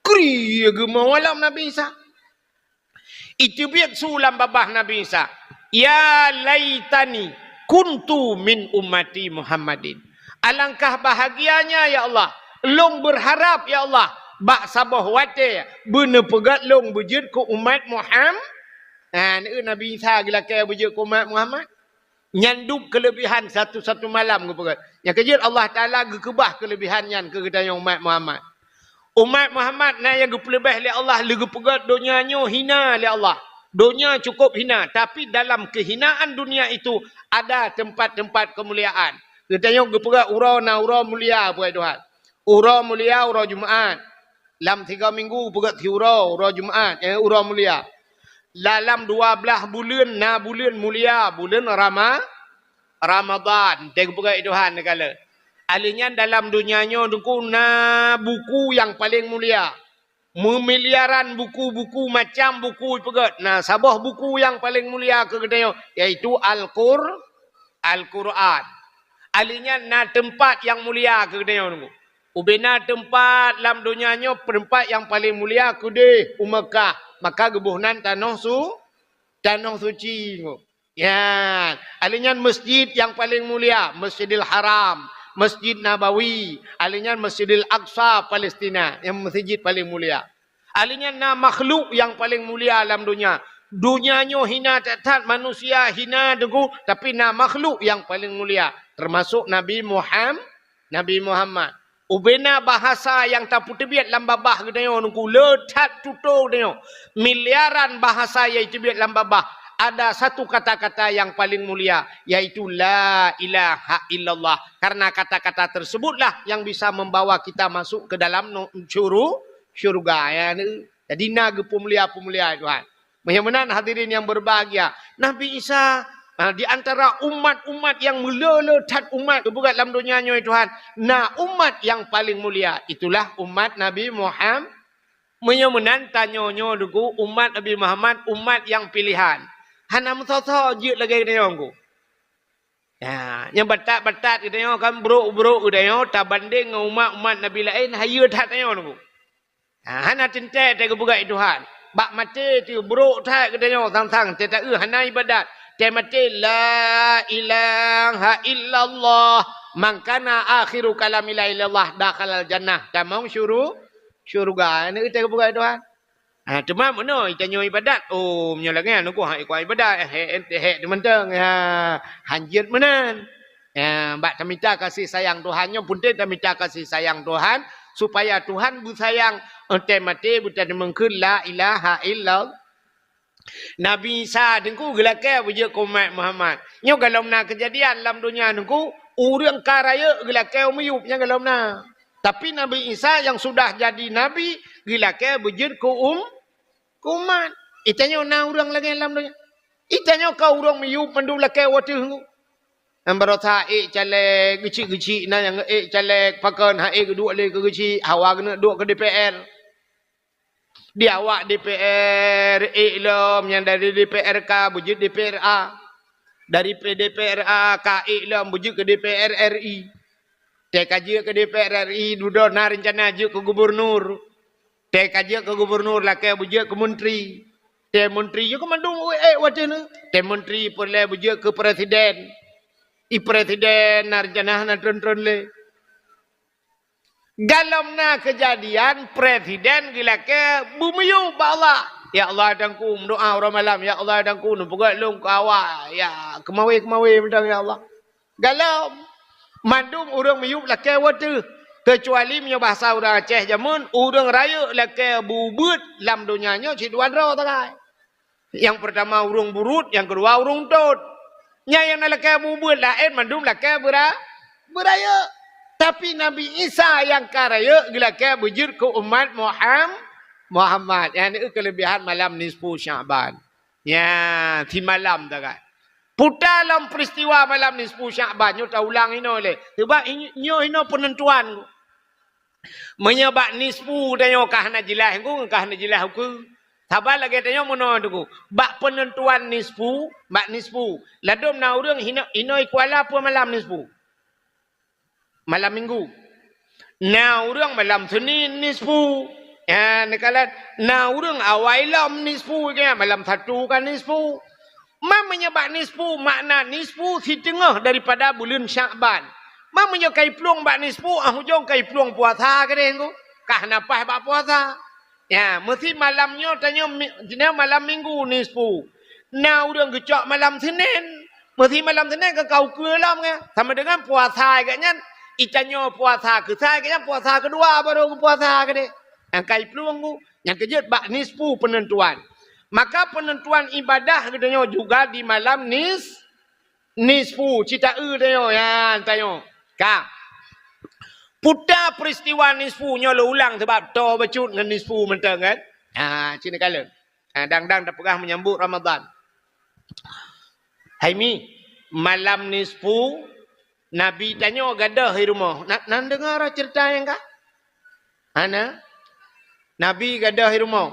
Kriya gemau malam Nabi Isa. Itu biar sulam babah Nabi Isa. Ya laitani kuntu min ummati Muhammadin. Alangkah bahagianya ya Allah. Long berharap ya Allah. Bak sabah wate. Benar pegat long berjud ke umat Muhammad. Nabi Isa gila kaya berjud ke umat Muhammad. Nyanduk kelebihan satu-satu malam. Yang kejut Allah Ta'ala kebah kelebihannya ke kedaya umat Muhammad. Umat Muhammad na yang gepelebih oleh Allah lagi pegat dunianya hina oleh Allah. Dunia cukup hina, tapi dalam kehinaan dunia itu ada tempat-tempat kemuliaan. Katanya gepegat urau na urau mulia buat Tuhan. Urau mulia urau Jumaat. Dalam 3 minggu pegat urau Jumaat, urau mulia. Dalam 12 bulan na bulan mulia, bulan Ramadan. Tengok pegat Tuhan negala. Alinya dalam dunianya na buku yang paling mulia. Memiliaran buku-buku macam buku pegat. Nah, sabah buku yang paling mulia ke kedai yaitu Al-Quran. Alinya na tempat yang mulia ke kedai nunggu. Ubena tempat dalam dunianya tempat yang paling mulia ke de Mekah. Maka gebuhnan tanah suci. Ya, alinya masjid yang paling mulia, Masjidil Haram. Masjid Nabawi, alinya Masjidil Aqsa Palestina, yang masjid paling mulia. Alinya na makhluk yang paling mulia dalam dunia. Dunianya hina tak manusia hina degu, tapi na makhluk yang paling mulia, termasuk Nabi Muhammad. Ubena bahasa yang tak putih dalam babah gedenya nunggu letat tutup gedenya. Miliaran bahasa yang itu dalam babah. Ada satu kata-kata yang paling mulia, yaitu La ilaha illallah. Karena kata-kata tersebutlah yang bisa membawa kita masuk ke dalam syurga. Ya. Jadi naga pemulia-pemulia Tuhan. Mudah-mudahan hadirin yang berbahagia. Nabi Isa di antara umat-umat yang meleletat umat bukan dalam dunianya Tuhan. Nah umat yang paling mulia itulah umat Nabi Muhammad. Mudah-mudahan tanya-nya dulu umat Nabi Muhammad, umat yang pilihan. Hana mutata je lagi dia orang. Ya, yang batat-batat dia kan bro-bro dia tak banding dengan umat-umat Nabi lain hayu tak dia orang. Hana tentai tak buka Tuhan. Bak mati tu bro tak dia tang-tang tak hana ibadat. Dia mati la ilaha illallah man kana akhiru kalami la ilallah dakhalal jannah. Tamang syurga. Ini kita buka Tuhan. Cuma mana itanyo ibadat. Oh, menyolang kan aku hak ikut ibadat. Hek teman-teman hanjit menan. Mbak minta kasih sayang Tuhannya pun dia minta kasih sayang Tuhan supaya Tuhan bersayang ente mati bukan mengkul la ilaha illallah. Nabi Isa dengku gelake beje umat Muhammad. Nyo kalau na kejadian dalam dunia dengku urang karaya gelake umyupnya kalau na. Tapi Nabi Isa yang sudah jadi nabi gelake beje umat. Itanya na urang lagi dalam dunia. Itanya kau urang miyup mendu lake watu. Ambaro tha cale geci-geci na yang cale pakan ha kedua le ke geci hawa kena duk ke DPR. Dia awak DPR iklam yang dari DPRK wujud DPRA. Dari DPRA ka iklam wujud ke DPR RI. Tek kaji ke DPR RI duduk na rencana je ke gubernur. Tek kaji ke gubernur lah ke wujud ke menteri. Tek menteri je ke mandung wajah Tek menteri boleh wujud ke presiden. Presiden na rencana na tron-tron le. Galam na kejadian presiden gila ke bumiyu ba Allah. Ya Allah dangku doa orang malam. Ya Allah dangku nupugat long ke awak. Ya kemawi mentang ya Allah. Galam. Mandum urang miyup lake watu. Kecuali punya bahasa orang Aceh jamun. Urang raya lake bubut. Lam dunianya ciduan roh takai. Yang pertama urang burut. Yang kedua urang tot. Yang lake bubut lain mandum lake beraya. Tapi Nabi Isa yang karaya gelake bujur ke umat Muhammad. Yang ini kelebihan malam nisfu Sya'ban. Ya, di malam tak kan. Putar dalam peristiwa malam nisfu Sya'ban. Nyo tak ulang ini oleh. Sebab nyo ini penentuan. Menyebab nisfu dan nyo kahna jelas. Kahna jelas aku. Sabar lagi tanya mana tu. Bak penentuan nisfu. Bak nisfu. Ladum na urang hino ikuala apa malam nisfu. Malam minggu. Na urang malam Senin nisfu. Ya, nekalat. Na urang awailam nisfu ke malam satu kan nisfu. Menyebab nisfu makna nisfu si tengah daripada bulan Sya'ban. Menyebab kai pluang bak nisfu hujung kai pluang puasa ke dengku. Kah napah bak puasa. Ya, mesti malamnya tanya malam minggu nisfu. Na urang gecok malam Senin. Mesti malam Senin ke kau kelam ke. Sama dengan puasa agaknya. Ikannya puasa ke saya kaya puasa kedua baru puasa ke dia. Yang kai peluang ku, yang kejut bak nisfu penentuan. Maka penentuan ibadah katanya juga di malam nisfu cita katanya ya tanya. Ka. Putar peristiwa nisfu nya lo ulang sebab to bacut dengan nisfu mentang kan. Cina kala. Dang-dang dah pegah menyambut Ramadan. Hai mi, malam nisfu Nabi tanya gadah di rumah. Nak dengar cerita yang kah? Ana? Nabi gadah di rumah.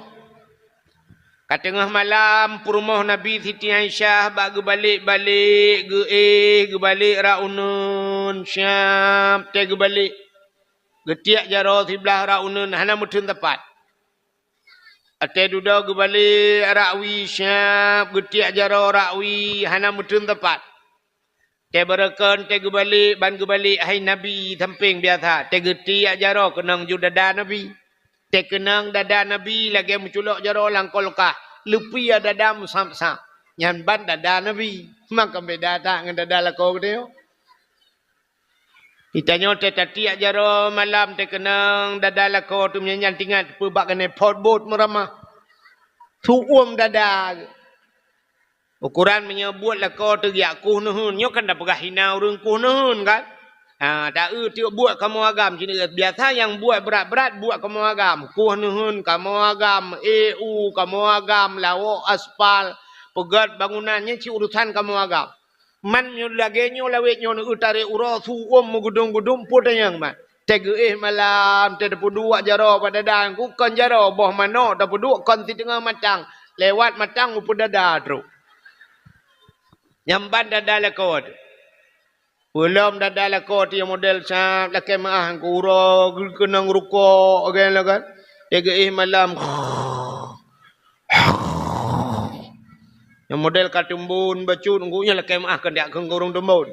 Kat tengah malam rumah Nabi Siti Aisyah bak balik-balik ge balik raunun Syam te ge balik. Getiak jaro sebelah raunun hana mutun tepat. Ate duda ge balik Rawi Syam getiak jaro Rawi hana mutun tepat. Te berakan, te gebalik, ban gebalik, hai Nabi samping biasa. Te geti ajaro, kenang ju dada Nabi. Te kenang dada Nabi, lagi menculok jaro langkolkah. Lupi dada musam-sam. Nyan ban dada Nabi. Maka beda tak dengan dada lakau dia. Ditanya te tati ajaro malam, te kenang dada lakau tu menyanyan tingkat. Pebak kena potbot meramah. Tuum dada. Ukuran menyebut lah kau teriak kuh nuhun. Nyo kan dah pegah hina orang kuh nuhun kan. Tak tiuk buat kamu agam. Biasa yang buat berat-berat buat kamu agam. Kuh nuhun kamu agam. EU kamu agam. Lawak aspal. Pegat bangunannya ci urusan kamu agam. Man nyo lagi nyo lawik nyo utari ura suum gudung-gudung pun yang man. Tege malam. Te dapat dua jaro pada dan. Kukan jaro. Boh mana dapat dua kon si tengah matang. Lewat matang upun dada teruk. Nyamban dada lakot. Belum dada lakot yang model sah lakai maah kura kenang rukuk kan kan. Tega malam. Yang model katumbun bacut nggunya lakai maah kan dia kengurung tumbun.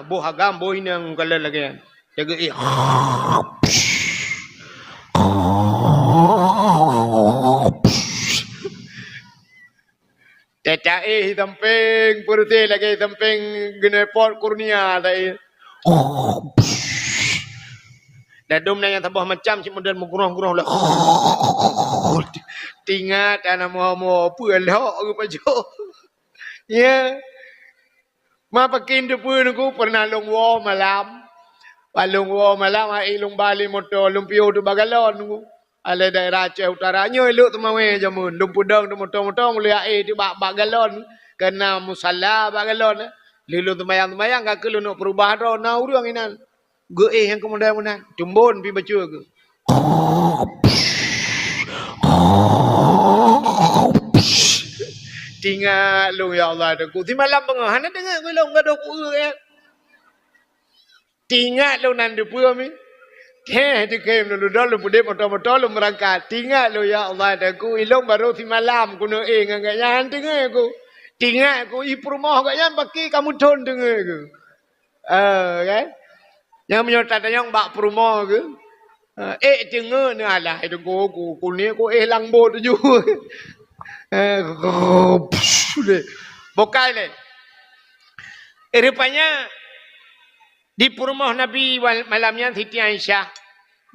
Buh agam buh nang kala lagi. Tega Teta tamping purti lagi tamping gene pot kurnia tai. Dadum na yang tambah macam si model mengurang-urang lah. Tingat anak mau pelak ke pajo. Ya. Ma pakin tu pun aku pernah longwo malam. Palongwo malam ai long bali motor lumpio tu bagalon aku. Ala daerah Aceh Utara nyo elok tu mawe jamun lumpudang tu motor-motor mulai ai tu bagalon kena musalla bagalon. Lilu tumayang ka lu nak perubahan ro na urang inan. Ge yang kemudian jumbon pi baca ke. Tinggal lu ya Allah aku. Ti malam pengahan dengar ku long gadoh ku ya. Tinggal lu nan de pua mi. Ke tu ke lu dah lu bude motor-motor lu merangkat. Tinggal lu ya Allah aku ilong baru ti malam ku no ngak yan dengar aku. Tinggal aku i rumah gak yan baki kamu ton dengar aku. Kan? Yang menyertai yang bak rumah ke. Dengar ni alah itu ku ni ku lang bot tu. Bokai le. Rupanya di rumah Nabi malamnya Siti Aisyah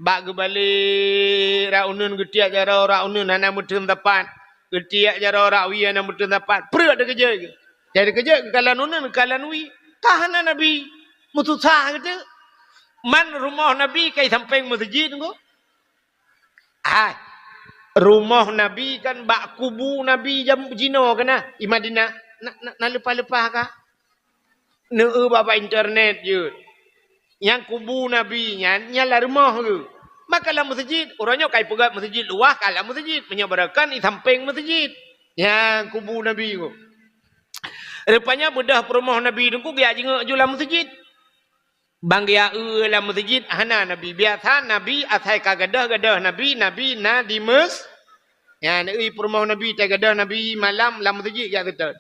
bak gebalik raunun getiak jara raunun ana mutun tapat getiak jara rawi ana mutun tapat prek ada kerja ke jadi kerja kalan unun kalan wi tahan Nabi mutusah gitu man rumah Nabi kai samping masjid tu rumah Nabi kan bak kubu Nabi jam jino kana di Madinah nak lepas-lepas kah neu bapa internet je yang kubu Nabi nyala rumah tu maka dalam masjid orangnya kai pegat masjid luah kalah masjid menyabarakan di samping masjid yang kubu Nabi tu rupanya bedah rumah Nabi tu ku dia jengak jual masjid bang dia dalam masjid hana Nabi biasa Nabi asai kagadah Nabi na di mes ya ni rumah Nabi tak gadah Nabi malam dalam masjid ya betul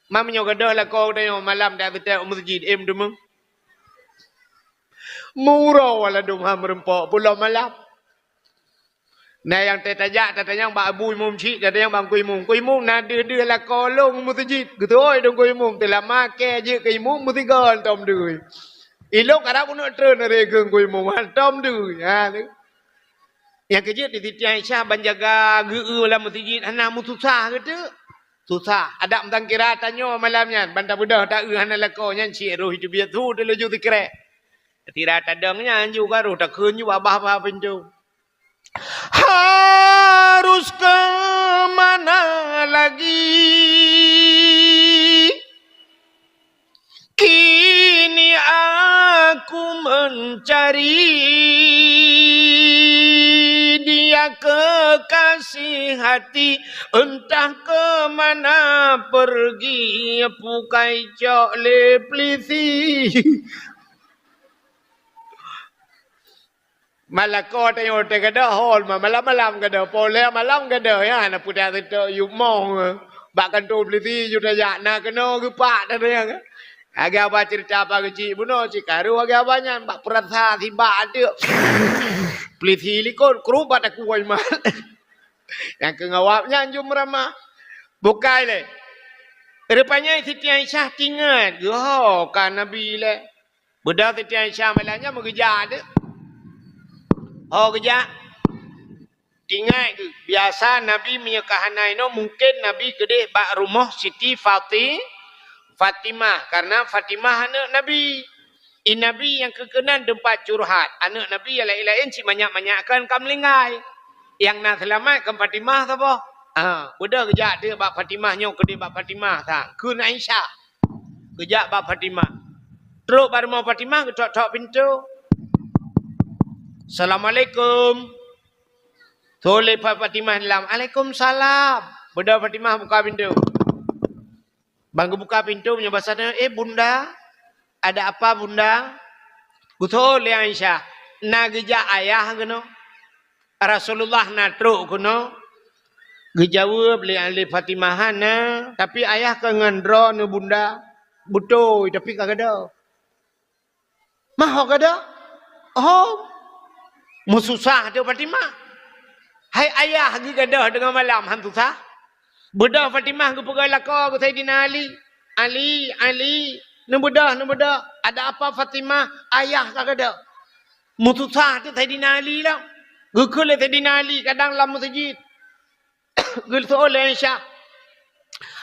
mamnya gadah lah kau tengok malam dah betul masjid demeng murah wala dumha merempok pulau malam. Nah yang tetajak yang bak abu imum cik yang bang kuimum nah dia lah kolong masjid gitu oi dong kuimum telah make je ke imum mesti gon tom deui. Ilok arab nak tren regeng kuimum tom deui ha tu. Yang kerja di Siti Aisyah banjaga geu lah masjid ana mutusah gitu. Susah. Ada mentang kira tanya malamnya banda budah tak hana lako nyan cik roh hidup dia tu dia laju dikira. Tidak tadangnya anju garuh tak kunyu abah-abah pintu. Harus ke mana lagi? Kini aku mencari dia kekasih hati. Entah ke mana pergi pukai cok le plisi. Malako tayo te kada hol malam kada pole malam kada ya na puda te yu mong bakan to pliti yu ya na keno ke pak dah yang aga apa cerita apa kecil buno cikaru aga banyak bak perasa tiba ada pliti likon krubat aku wai mal yang ke ngawapnya anjum ramah bukai le rupanya Siti Aisyah tinggal yo kan Nabi le budak Siti Aisyah malanya mengejar dia. Oh kerja tinggal ke biasa Nabi menyekahanai no mungkin Nabi kedeh bak rumah Siti Fatimah karena Fatimah anak Nabi Nabi yang kekenan tempat curhat anak Nabi yang lain-lain si banyak-banyakkan kamlingai yang nak selamat ke Fatimah apa budak kerja dia bak Fatimah nyok kedeh bak Fatimah tak kun Aisyah kerja bak Fatimah teruk bar rumah Fatimah ketok-tok pintu. Assalamualaikum. Toleh Fatimah dalam. Waalaikumsalam. Budak Fatimah buka pintu. Bang buka pintu punya bahasa dia, bunda. Ada apa bunda? Betul ya Aisyah. Na geja ayah kena. Rasulullah na truk kena. Gejawa beli ahli Fatimah na. Tapi ayah ke ngandro ne bunda. Betul tapi kagak ada. Mah kagak ada? Oh. Mususah tu Fatimah. Hai ayah lagi gadah dengan malam han susah. Bedah Fatimah ke pergi laka ke Sayyidina Ali. Ali. Ni bedah. Ada apa Fatimah? Ayah tak ada. Mutusah tu Sayyidina Ali lah. Gukul Sayyidina Ali kadang dalam masjid. Gul oleh Aisyah.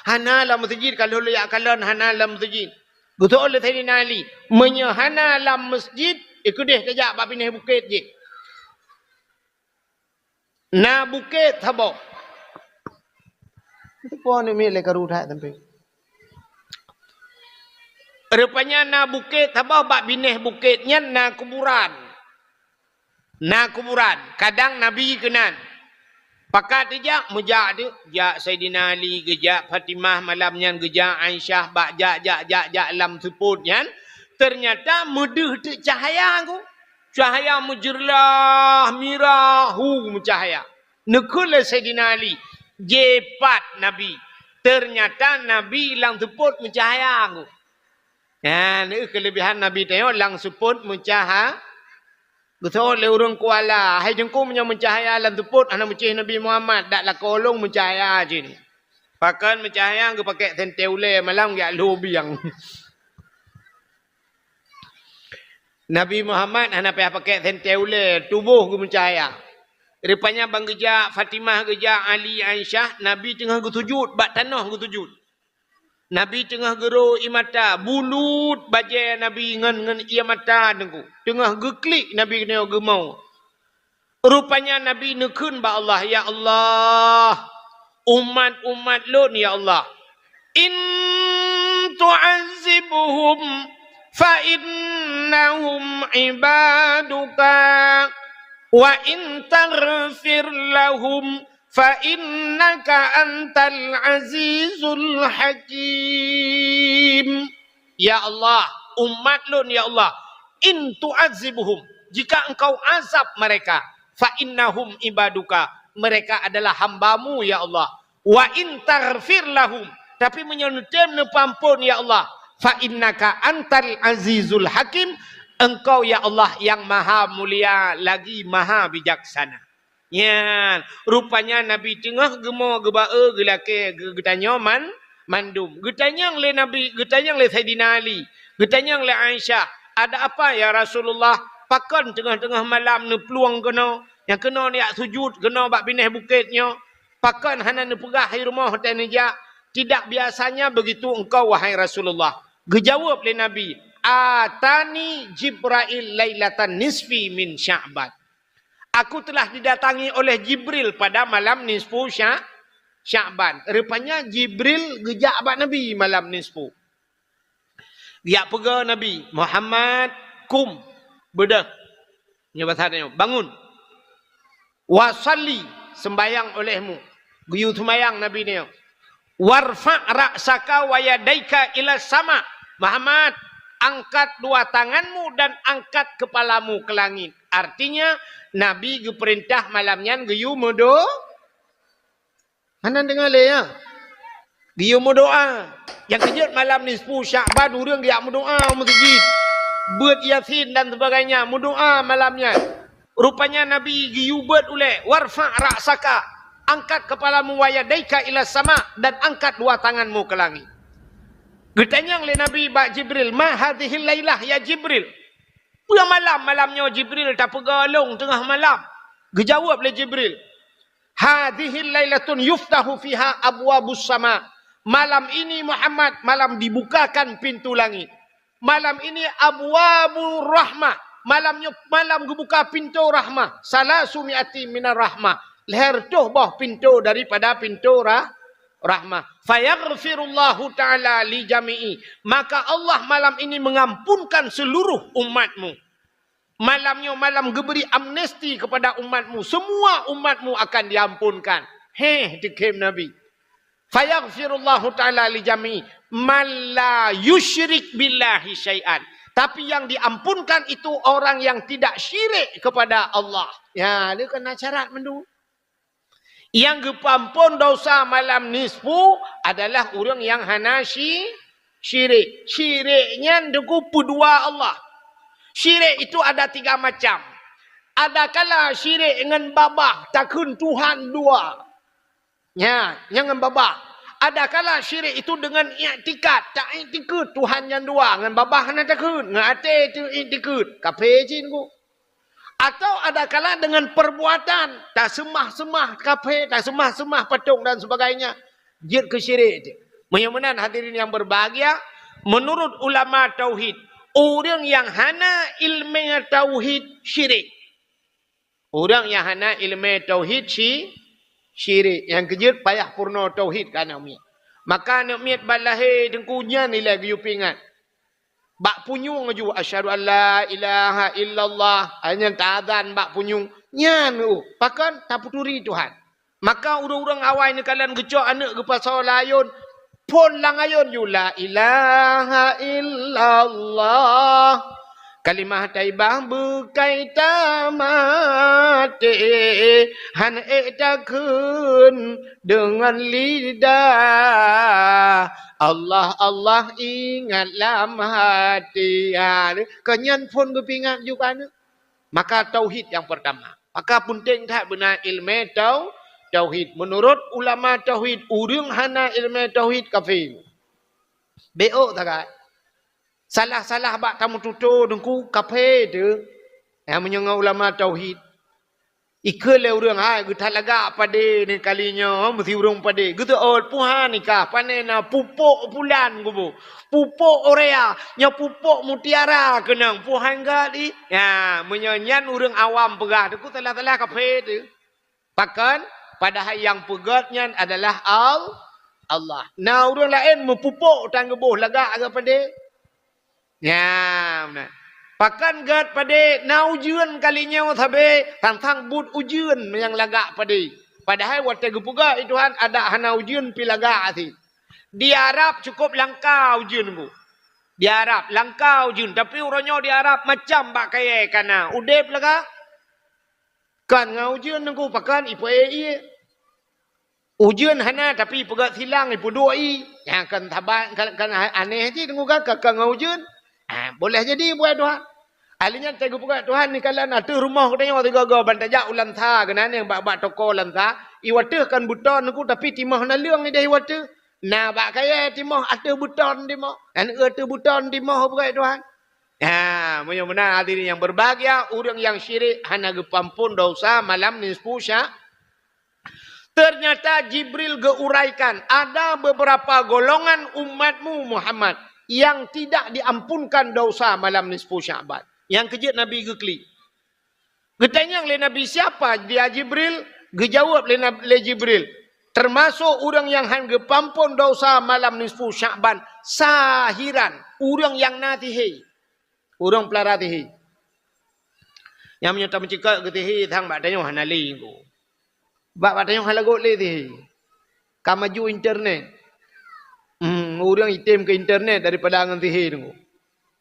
Hana dalam masjid kalau lu yak kalan hana dalam masjid. Gul oleh Sayyidina Ali. Menyahana dalam masjid. Ikut deh kejap bab pindah bukit je. Na bukit thabok. Apa ni milik karudah sampai. Rupanya na bukit tabah bak bineh bukitnya na kuburan. Na kuburan. Kadang Nabi kenan. Pakat dia mujak dia. Jak Sayyidina Ali gejak Fatimah malamnya gejak Aisyah bak jak lam seputnya. Ternyata mudah tu cahaya aku. Cahaya mujirlah mirah cahaya. Nekul Sayyidina Ali. Jepat Nabi. Ternyata Nabi lang seput mencahaya aku. Ya, ini kelebihan Nabi tengok lang seput mencahaya. Betul le urang kuala. Hai jengku punya mencahaya lang seput ana mencih Nabi Muhammad dak la kolong mencahaya je ni. Pakan mencahaya aku pakai tenteule malam ya lobiang. Nabi Muhammad ana pakai tenteule tubuh ku mencahaya. Rupanya bang gejak Fatimah gejak Ali Aisyah Nabi tengah sujud bak tanah sujud. Nabi tengah geru imata bulut bajai Nabi ngan ia mata dengku. Tengah geklik Nabi kena gemau. Rupanya Nabi nekun ba Allah ya Allah. Umat lu ni ya Allah. In tu'azibuhum fa innahum ibaduka. Wa in taghfir lahum fa innaka antal azizul hakim. Ya Allah, umat lu ya Allah, in tu'azibuhum, jika engkau azab mereka, fa innahum ibaduka, mereka adalah hambamu ya Allah. Wa in taghfir lahum, tapi menyenutem nepampun ya Allah, fa innaka antal azizul hakim, engkau ya Allah yang maha mulia lagi maha bijaksana. Ya, rupanya Nabi tengah gemo gebae gelake getanya mandum. Getanya le Nabi, getanya le Sayyidina Ali, getanya le Aisyah. Ada apa ya Rasulullah? Pakan tengah-tengah malam ne peluang kena, yang kena ni sujud, kena bak bineh bukitnya. Pakan hana ne pegah hai rumah hotel ni ja. Tidak biasanya begitu engkau wahai Rasulullah. Gejawab le Nabi, Atani Jibril lailatan nisfi min Sya'ban. Aku telah didatangi oleh Jibril pada malam nisfu Sya'ban. Rupanya Jibril gejak abad Nabi malam nisfu. Dia pergi Nabi Muhammad kum bedah. Nya bahasanya bangun. Wasalli sembayang olehmu. Guyu sembayang Nabi ni. Warfa' ra'saka wa yadaika ila sama. Muhammad, angkat dua tanganmu dan angkat kepalamu ke langit. Artinya Nabi diperintah malamnya giyu modo. Hanan dengar le ya. Giyu doa. Yang kejut malam ni 10 Sya'ban urang dia doa masjid. Buat Yasin dan sebagainya, doa malamnya. Rupanya Nabi giyu buat ule warfa' ra'saka, angkat kepalamu wa yadaika ila sama dan angkat dua tanganmu ke langit. Getanyang le Nabi bak Jibril, ma hadhil lailah ya Jibril. Pulang malamnya Jibril tak pegalong tengah malam. Gejawab le Jibril. Hadhil lailatun yuftahu fiha abwabus sama. Malam ini Muhammad, malam dibukakan pintu langit. Malam ini abwabur rahmah. Malam dibuka pintu rahmah. Salasumiati minar rahmah. Leher tuh bah pintu daripada pintu rahmah. Fayaghfirullahu ta'ala li jami'i. Maka Allah malam ini mengampunkan seluruh umatmu. Malamnya malam diberi amnesti kepada umatmu. Semua umatmu akan diampunkan. Dikim Nabi. Fayaghfirullahu ta'ala li jami'i. Man la yusyrik billahi syai'an. Tapi yang diampunkan itu orang yang tidak syirik kepada Allah. Ya, dia kena syarat mendu. Yang gepampun dosa malam nisfu adalah orang yang hana syirik. Syiriknya dekupu dua Allah. Syirik itu ada 3 macam. Ada kala syirik dengan babah takun Tuhan dua. Ya, jangan babah. Ada kala syirik itu dengan i'tikad, tak i'tikad Tuhan yang dua, dengan babah nak takut, dengan hati itu i'tikad. Kafir jin ku. Atau ada kala dengan perbuatan, tak semah-semah kafir, tak semah-semah patung dan sebagainya. Jid ke syirik itu. Mudah-mudahan hadirin yang berbahagia, menurut ulama tauhid, orang yang hana ilmu tauhid syirik. Orang yang hana ilmu tauhid syirik. Yang kejut payah purna tauhid kan anak miat. Maka anak miat balahir dengkunya nilai giyupingat. Bak punyung aju asyhadu an la ilaha illallah. Hanya ta'adzan bak punyung. Nyanu. Pakan tak puturi Tuhan. Maka orang-orang awal ni kalian gecok anak ke pasal layun. Pun lang ayun yu la ilaha illallah. Kalimah taibah bukai tamate. Han takun dengan lidah. Allah Allah ingatlah hati. Kenyan pun kepingat juga. Maka tauhid yang pertama. Maka penting tak benar ilmu tauhid. Menurut ulama tauhid, orang hana ilmu tauhid kafir. Beok tak? Salah-salah bak kamu tutur dengku kafir tu. Yang menyengah ulama tauhid. Ikut le orang hai kita lagak pada ni kalinya mesti urung pada. Gitu puhan nikah panena pupuk bulan gubu. Pupuk orea, nya pupuk mutiara kenang puhan gali. Ya, menyanyian orang awam pegah tu telah-telah kafir tu. Bahkan padahal yang pegatnya adalah Allah. Nah orang lain mempupuk tanggebuh lagak kepada. Ya, benar. Pakan gat pada naujuan kalinya sabe tantang bud ujian yang lagak pada. Padahal waktu gepuga itu ada hana ujian pi lagak ati. Di Arab cukup langka ujian ku. Di Arab langka ujian tapi orangnya di Arab macam bak kaya kana udep laga. Kan ngaujian nengku pakan ipu ei. Ujian hana tapi pegat silang ipu doi. Yang kan taban kan aneh je nengku kan ngaujian. Boleh jadi buat Tuhan. Alinya tegu pukat Tuhan ni kalau nak tu rumah katanya waktu gagal bantajak ulan tha kenan yang bak toko ulan tha. Iwata kan buton aku tapi timah na leung ni dah iwata. Nah bak kaya timah ada buton timah. Dan ada buton timah pukat Tuhan. Ya, mudah-mudahan hadirin yang berbahagia, orang yang syirik hana gepampun dosa malam nisfu syak. Ternyata Jibril geuraikan ada beberapa golongan umatmu Muhammad yang tidak diampunkan dosa malam nisfu Sya'ban. Yang kejut Nabi gekli. Getanya oleh Nabi siapa? Dia Jibril. Gejawab oleh Jibril. Termasuk orang yang hangge pampun dosa malam nisfu Sya'ban. Sahiran. Orang yang natihi. Orang pelaratihi. Yang menyata mencikak ketihi. Thang bakdanya hanali. Bakdanya halagot letihi. Kamaju internet. Orang item ke internet daripada angan tihir tu.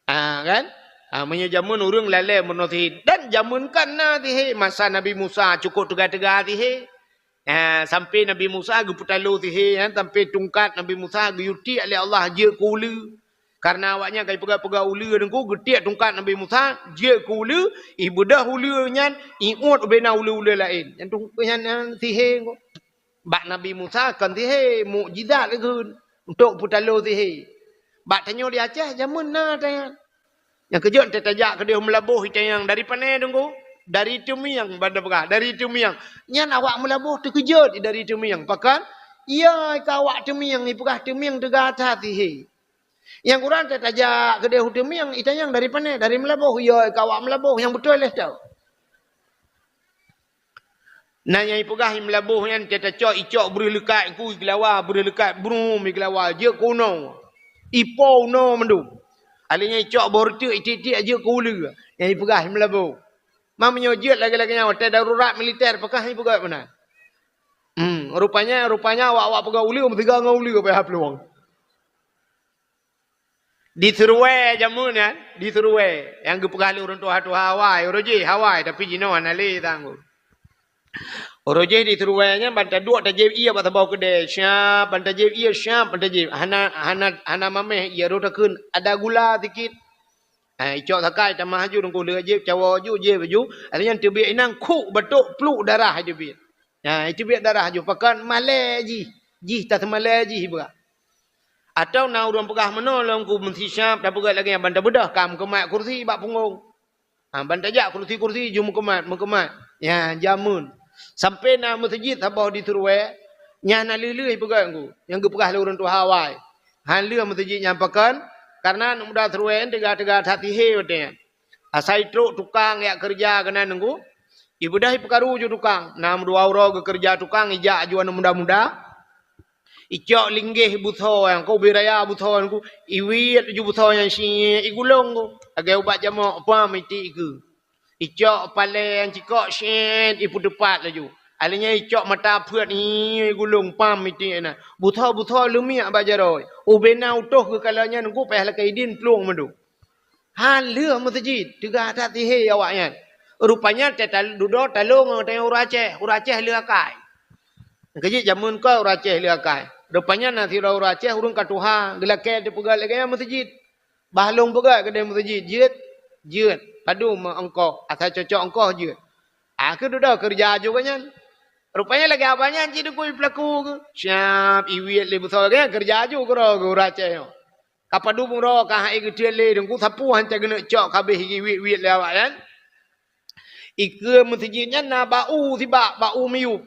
Kan? Menyajamun orang lalai menotihir. Dan jamun kan na tihir. Masa Nabi Musa cukup tegak-tegak tihir. Sampai Nabi Musa geputalu tihir. Sampai tungkat Nabi Musa geyuti oleh Allah je kula. Karena awaknya kai pegang-pegang ula dengku getiak tungkat Nabi Musa je kula. Ibedah ula nyan. Iut bena ula-ula lain. Yang tungkat tihir. Bak Nabi Musa kan tihir. Mukjizat lagi. Untuk putalu sihir. Bak tanya di Aceh, jamun na tanya. Yang kejut, tajak ke dia melabuh yang dari panai tunggu. Dari Tumiang, pada pegah. Dari Tumiang. Nyan awak melabuh terkejut dari Tumiang. Pakan, ya awak Tumiang, ipukah Tumiang tegak atas sihir. Yang kurang tajak ke dia Tumiang, itanyang dari panai, dari melabuh. Ya awak melabuh, yang betul lah tahu. Nanya ipugah melabuh yang kita cok icok beri lekat ku iglawa beri lekat brum iglawa je kuno. Ipo no mendu. Alinya icok bortu titik aja kula. Yang ipugah melabuh. Mamanya jet lagi-lagi hotel darurat militer pakah ipugah mana? Rupanya awak pegah uli tiga ngau uli apa peluang. Di Terue jamun kan? Di Terue yang gepegah orang tua Hawaii, roje Hawaii tapi jino anale tangguh. Orojeh di teruainya banta dua tajib ia bata bau kedai syap banta tajib ia syap banta tajib hana mameh ia rotakun ada gula dikit icok sakai tamah haju dengku le jib cawa ju je baju artinya tebik inang ku betuk peluk darah haju bit Ya, itu biar darah ju pakan malaji. Ji tak malaji berak. Atau na urang pegah menolong ku mesti syap dah pegat lagi yang bantai bedah kam kemat kursi bak punggung. Bantai jak kursi-kursi jum kemat. Ya, jamun. Sampai na masjid habah di Turwe, nya na lilih pegat ku. Yang ku pegah le urang tu Hawai. Han leu masjid nyampakan karena mudah Turwe tega-tega hati he katanya. Asai truk tukang ya kerja kena nunggu. Ibu dah pekaru ju tukang. Nam dua orang ke kerja tukang ijak ajuan muda-muda. Icok linggih butho yang kau biraya butho yang ku iwit ju butho yang si igulong ku agai ubat jamak apa miti ke icok pale yang cikok syen ipu depat laju alinya icok mata phuat ni igulong pam miti na butho lumia bajaroi ubena utuh ke kalanya nunggu peh la kaidin pluang mendu han leu masjid juga tak tihe awaknya rupanya tetal dudo talung teng Aceh leu akai kaji jamun ko Aceh leu akai rupanya nanti orang Aceh urung katuha gelake de pegal lagi masjid bahlong pegal ke de masjid jeut padu engkau asal cocok engkau jeut aku dah kerja juga nyan rupanya lagi apanya cik ku pelaku ke siap iwit le betul ke kerja juga ke orang Aceh kapadu pun ro ka hai ke le dengku sapu hancak kena cok kabeh iwit le awak kan ike masjidnya na bau bau miup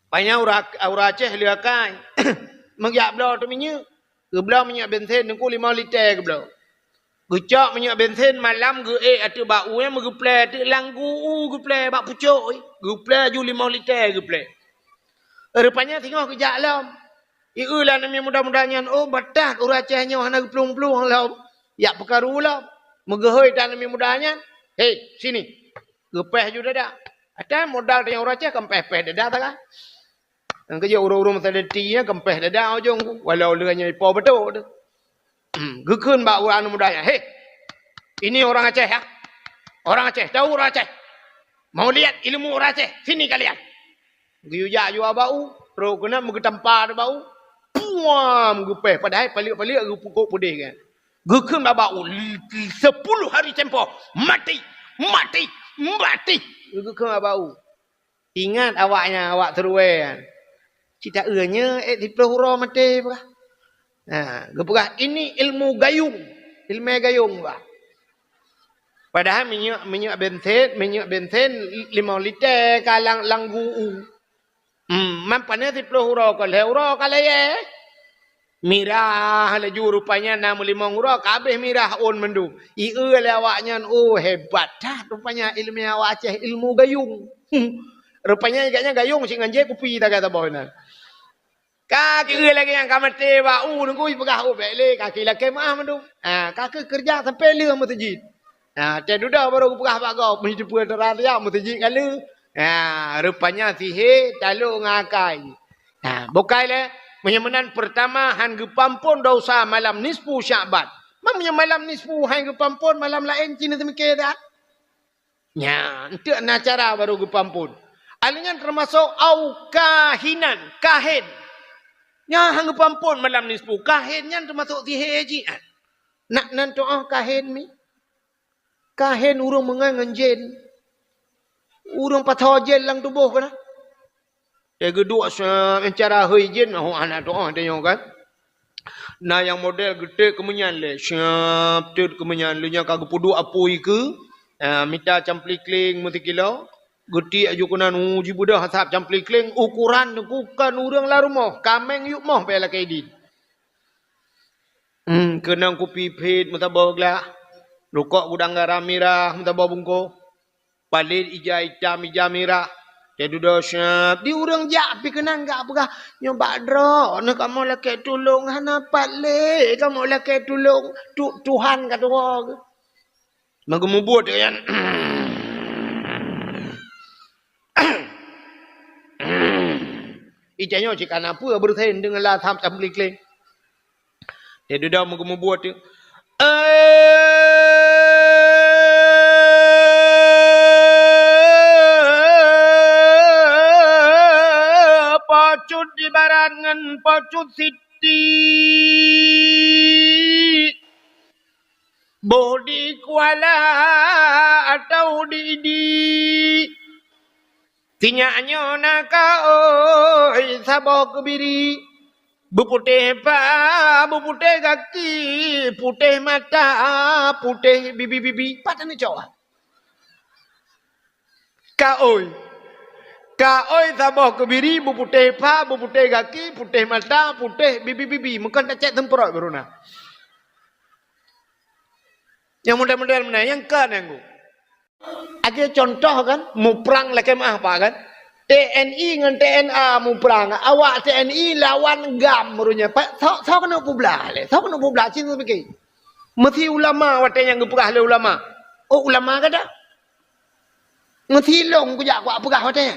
banyak orang Aceh liakai. Mengiap belau tu minyak. Belau minyak bensin nengku 5 liter ke belau. Gecak minyak bensin malam ge atu bau yang megeple tu langgu geple bak pucuk. Geple ju 5 liter geple. Rupanya tengok kejak lam. Iulah nama mudah-mudahnya oh batat orang Aceh nya hana pelung-pelung lam. Ya perkaru lam. Megehoi dan nama mudahnya. Hei sini. Gepeh ju dadak. Ada modal yang orang Aceh kempeh-peh dadak tak ah? Ang kerja urung-urung tadatinya kempeh dadak ujung walau leunya ipo betul tu. Gekeun bak urang mudanya. Hei. Ini orang Aceh ya. Orang Aceh, tahu orang Aceh. Mau lihat ilmu orang Aceh? Sini kalian. Guyuja ju bau, ro kena megetampa bau. Puam gepeh padahal palik-palik pukuk pudih kan. Gekeun bau 10 hari tempoh mati. Gekeun bau. Ingat awaknya awak terwe kan. Cita enya di peluru mati bah. Nah, gepegah ini ilmu gayung bah. Padahal minyak bensin 5 liter kalang langgu. Mampane di peluru ka leuro kalaye. Mirah laju rupanya 65 euro kabeh mirah on mendu. Ieu le awaknya oh hebat dah rupanya ilmu awak Aceh ilmu gayung. Rupanya agaknya gayung sing nganje kupi tak kata bohna. Kaki lagi yang kamate bau nunggu pegah bele kaki laki mah mendu. Kaki kerja sampai le masjid. Teduda baru pegah bagau mesti puan teraya masjid kali. Rupanya sihe talu ngakai. Bukai le menyamanan pertama han gepampun dosa malam nisfu Syaban. Mamnya malam nisfu han gepampun malam lain cina semikir dah. Nya, itu cara baru gepampun. Alingan termasuk au kahinan, kahin. Nya hang pampun malam nisfu. Kahinnya termasuk tihe haji. Nak nanto kahin mi. Kahin urang menganjen. Urang pathojen lang tubuh kana. Dia geduk cara hijin anak doa dia kan. Nah yang model gede kemenyan le. Siap tu kemenyan le nya kagak pudu apoi ke. Minta camplikling muti kilo. Geti aju kunan uji budak hasap camplikling ukuran bukan urang la rumah kameng yuk moh pela kaidin. Kenang kopi pit muta bogla. Rukok gudang garam merah muta bungko. Palit ija hitam ija merah. Dia duduk siap. Di urang jak pi kenang gak pegah. Nyoba dro. Nak kamu laki tolong hana pale. Kamu laki tolong. Tuhan kata orang. Maka membuat dia kan. Ijanya jika apa bersaing dengan lah tham camplikling. Dia duduk membuat dia. Pacut di barangan pacut siti. Bodi kuala atau di. Tinyaknya naka oi sabok kebiri. Berputih pa, berputih kaki, putih mata, putih bibi-bibi. Patah ni cowok. Kaoi sabok kebiri, berputih pa, berputih kaki, putih mata, putih bibi-bibi. Mungkin tak cek temperot baru nak. Yang mudah-mudahan mana? Yang kan yang ku. Ada contoh kan, mu perang lagi apa kan? TNI dengan TNA mu perang. Awak TNI lawan GAM merunya. Sao kena publah le. Sao kena publah cinta fikir. Mesti ulama wate yang geperah le ulama. Oh ulama kada. Mesti long ku jak ku perah wate.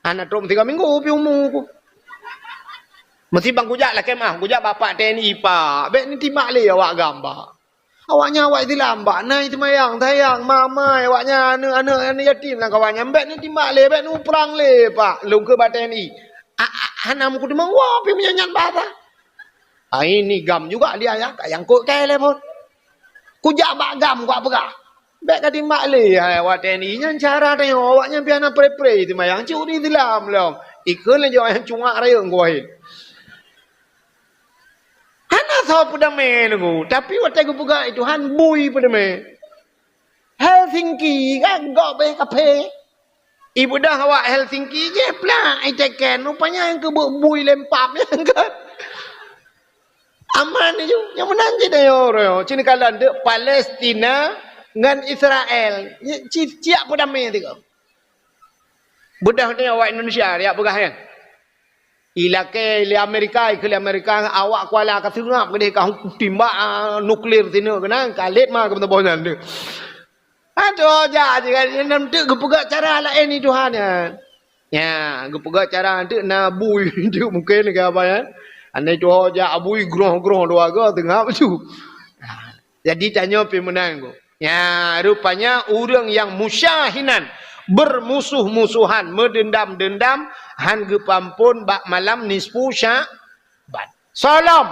Anak trom 3 minggu pi umur ku. Mesti bang ku jak lah kemah. Ku jak bapak TNI pak. Bek ni timak le awak GAM pak. Awaknya awak itu lambat, naik semayang, tayang, mama, awaknya anak yatim lah kawannya. Mbak ni timbak le, mbak ni perang le, pak. Lu ke baten ni. Hanam ku demang, wah, pergi menyanyian bahasa. Ini gam juga dia ya, yang kok kaya le pun. Ku jak bak gam, ku apa? Mbak ka timbak le, awak TNI, nyan cara tengok, awaknya piana pre-pre semayang, curi dilam lom. Ikut le jauh yang cungak raya kuahin. Hana saw pada me nunggu, tapi waktu aku buka itu han bui pada me. Helsinki kan gak be kafe. Ibu dah awak Helsinki je pula, itekan rupanya yang ke bui lempap yang kan. Aman je, yang menang je dah yo. Cina kalan de Palestina dengan Israel. Ciak pada me tu. Budak ni awak Indonesia dia begah kan. Ila ke Amerika awak kuala ka singap ke ka timbak nuklear sini kena kalit mah ke bosan tu. Aduh ja je kan nam tu gepegak cara lain ni Tuhan ya. Ya, gepegak cara tu na bui tu mungkin ke apa ya. Andai tu ja abui groh-groh dua ke tengah tu. Jadi tanya pi menang ku. Ya, rupanya orang yang musyahinan bermusuh-musuhan, mendendam-dendam, han gepampun bak malam nisfu Syaban. Salam.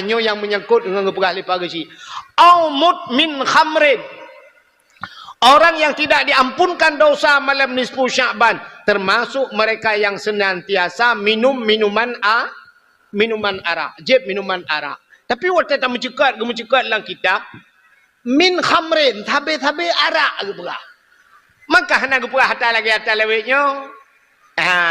Nyo yang menyangkut dengan geperah lipa gesi. Au mudmin khamrin. Orang yang tidak diampunkan dosa malam nisfu Syaban, termasuk mereka yang senantiasa minum minuman arak, jeb minuman arak. Tapi waktu tak mencekat dalam kitab min khamrin, tabe-tabe arak geperah. Maka hendak gepurah hatta lewetnya.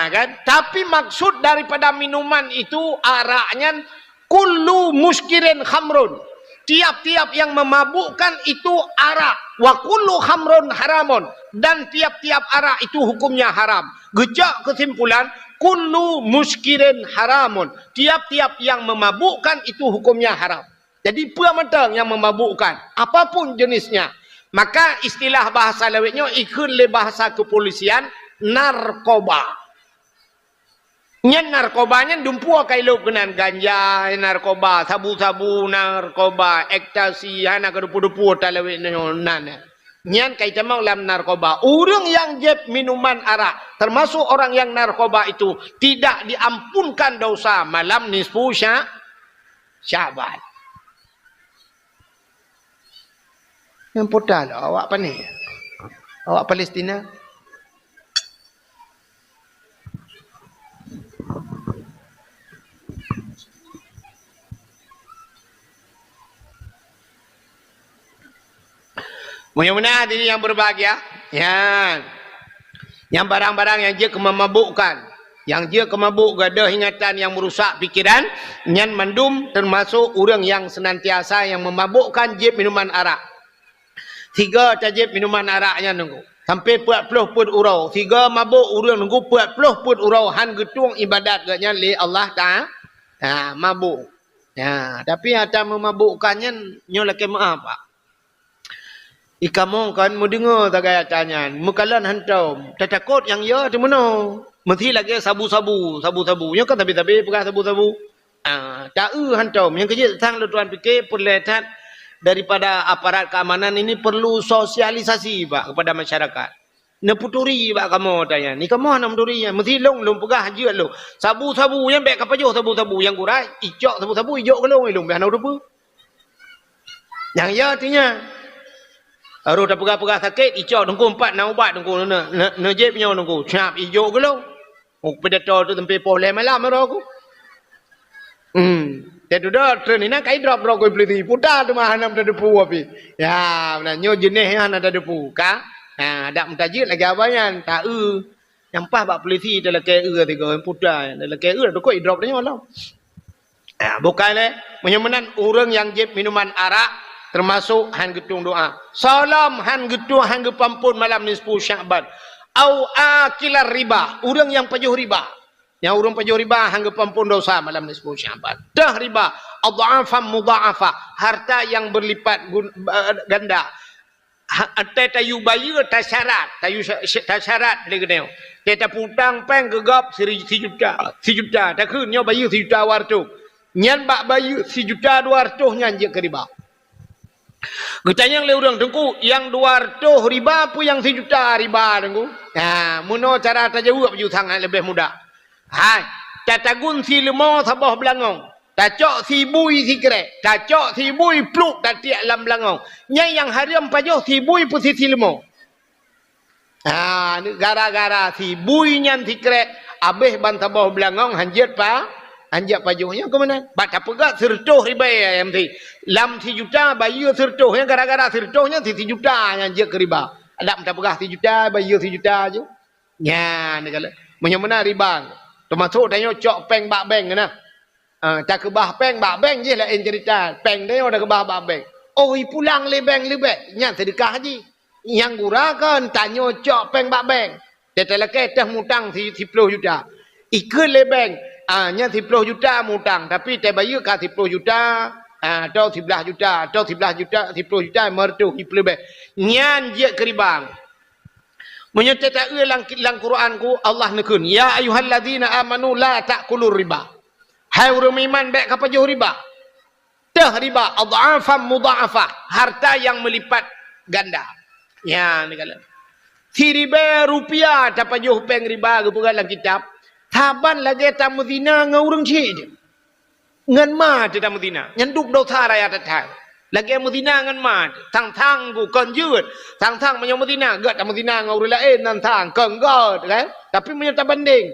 Kan? Tapi maksud daripada minuman itu araknya kullu muskirin khamrun. Tiap-tiap yang memabukkan itu arak. Wa kullu khamrun haramun. Dan tiap-tiap arak itu hukumnya haram. Gejak kesimpulan kullu muskirin haramun. Tiap-tiap yang memabukkan itu hukumnya haram. Jadi puamatang yang memabukkan apapun jenisnya. Maka istilah bahasa lewetnya ikut le bahasa kepolisian narkoba. Nyen narkobanya dumpu kai lo kenan ganja narkoba, sabu-sabu narkoba, ekstasi hana kedupu-dupu ta lewetnya nan. Nyen kai camang lam narkoba. Orang yang jeb minuman arak, termasuk orang yang narkoba itu tidak diampunkan dosa malam nisfu Syaban. Yang podal awak apa ni? Awak Palestina? Mudah-mudahan diri yang berbahagia. Ya. Yang barang-barang yang dia memabukkan, yang dia kemabuk gadah ingatan yang merusak pikiran, nyan mandum termasuk orang yang senantiasa yang memabukkan jeb minuman arak. 3 tajib minuman araknya nunggu. Sampai 40 pun urau. 3 mabuk orang nunggu 40 pun urau. Han getung ibadat gaknya li Allah Ta'ala. Mabuk. Ya, tapi ada memabukkannya nyo laki maaf pak. Ikamong kan mau dengar tak gaya tanya. Mukalan hantau. Tak takut yang ya di mana? Mesti lagi sabu-sabu. Nyo kan tapi bukan sabu-sabu. Tak hantau. Yang kerja tang lu tuan fikir perletat daripada aparat keamanan ini perlu sosialisasi pak kepada masyarakat. Neputuri pak kamu tanya. Ni kamu nak puturi ya. Mesti long pegah je lo. Sabu-sabu yang baik apa jo sabu-sabu yang kurai. Ijok sabu-sabu ijok ke long ilung. Biar nak apa? Yang ya artinya Aru dah pegah-pegah sakit, icok dengku 4 na ubat dengku na jeb nyo dengku. Snap ijo gelo. Oh pedato tu tempe pole malam ro aku. Tetu dah tren ina kai drop ro ko pliti. Puta tu mah hanam ta depu api. Ya, benar nyo jenis yang ada depu ka. Ha, dak mentajid lagi abayan ta nyampah bak polisi dalam ke tiga puta dalam ke tu koi drop dia lah. Bukan menyemenan orang yang jeb minuman arak termasuk han getung doa. Salam han getung han gepampun malam nisfu Syaban. Au akilar riba, orang yang pajuh riba. Yang orang pajuh riba han gepampun dosa malam nisfu Syaban. Dah riba, adha'afan mudha'afa, harta yang berlipat ganda. Tayu bayu tasyarat, tasyarat lagi dia. Kita putang peng gegap 1 juta, 1 juta. Tak kunyo bayu 1 juta wartu. Nyan bak bayu 1 juta 200 nyan je ke riba. Getanya le urang dengku yang 200 riba apa yang 1 juta riba dengku. Ha, muno cara tajawab ju tangan lebih mudah. Hai, tatagun si lemo sabah belangong. Tacok si bui si krek. Tacok si bui pluk tatiak lam belangong. Nyai yang haram pajoh si bui posisi lemo. Ha, gara-gara si bui nyan si krek abeh ban sabah belangong hanjat anjak pajuhnya ke mana? Baca pegat sertuh riba yang ti. Lam 1 juta bayu sertuh yang gara-gara sertuhnya 1 juta yang je ke riba. Ada minta pegah 1 juta bayu 1 juta je. Ya, ni kala. Menyemena riba. Termasuk tanya cok peng bak bank kena. Tak kebah peng bak bank je lah en cerita. Peng dia dah kebah bak bank. Oh, pulang le bank lebih. Nya sedekah haji. Yang gurakan tanya cok peng bak bank. Dia teleke dah mutang 10 juta. Ikut le bank. Nya 10 juta mutang tapi te bayu ka 10 juta atau 11 juta atau 11 juta 10 juta mertu lebih nyan je keribang menyata tak lang Quran ku Allah nekun ya ayyuhallazina amanu la ta'kulur riba hai orang iman baik ka pajuh riba tah riba adha'afan mudha'afa harta yang melipat ganda ya ni kala si riba rupiah ta pajuh peng riba ku dalam kitab Taban lagi tamu zina ngau orang cik. Ngan ma tamu zina. Nyanduk dosa raya tatang. Lagi tamu zina ngan ma. Tang ku kon jut. Tang menyamu zina. Gak tamu zina ngau orang lain nantang. Kon gak kan. Tapi menyata banding.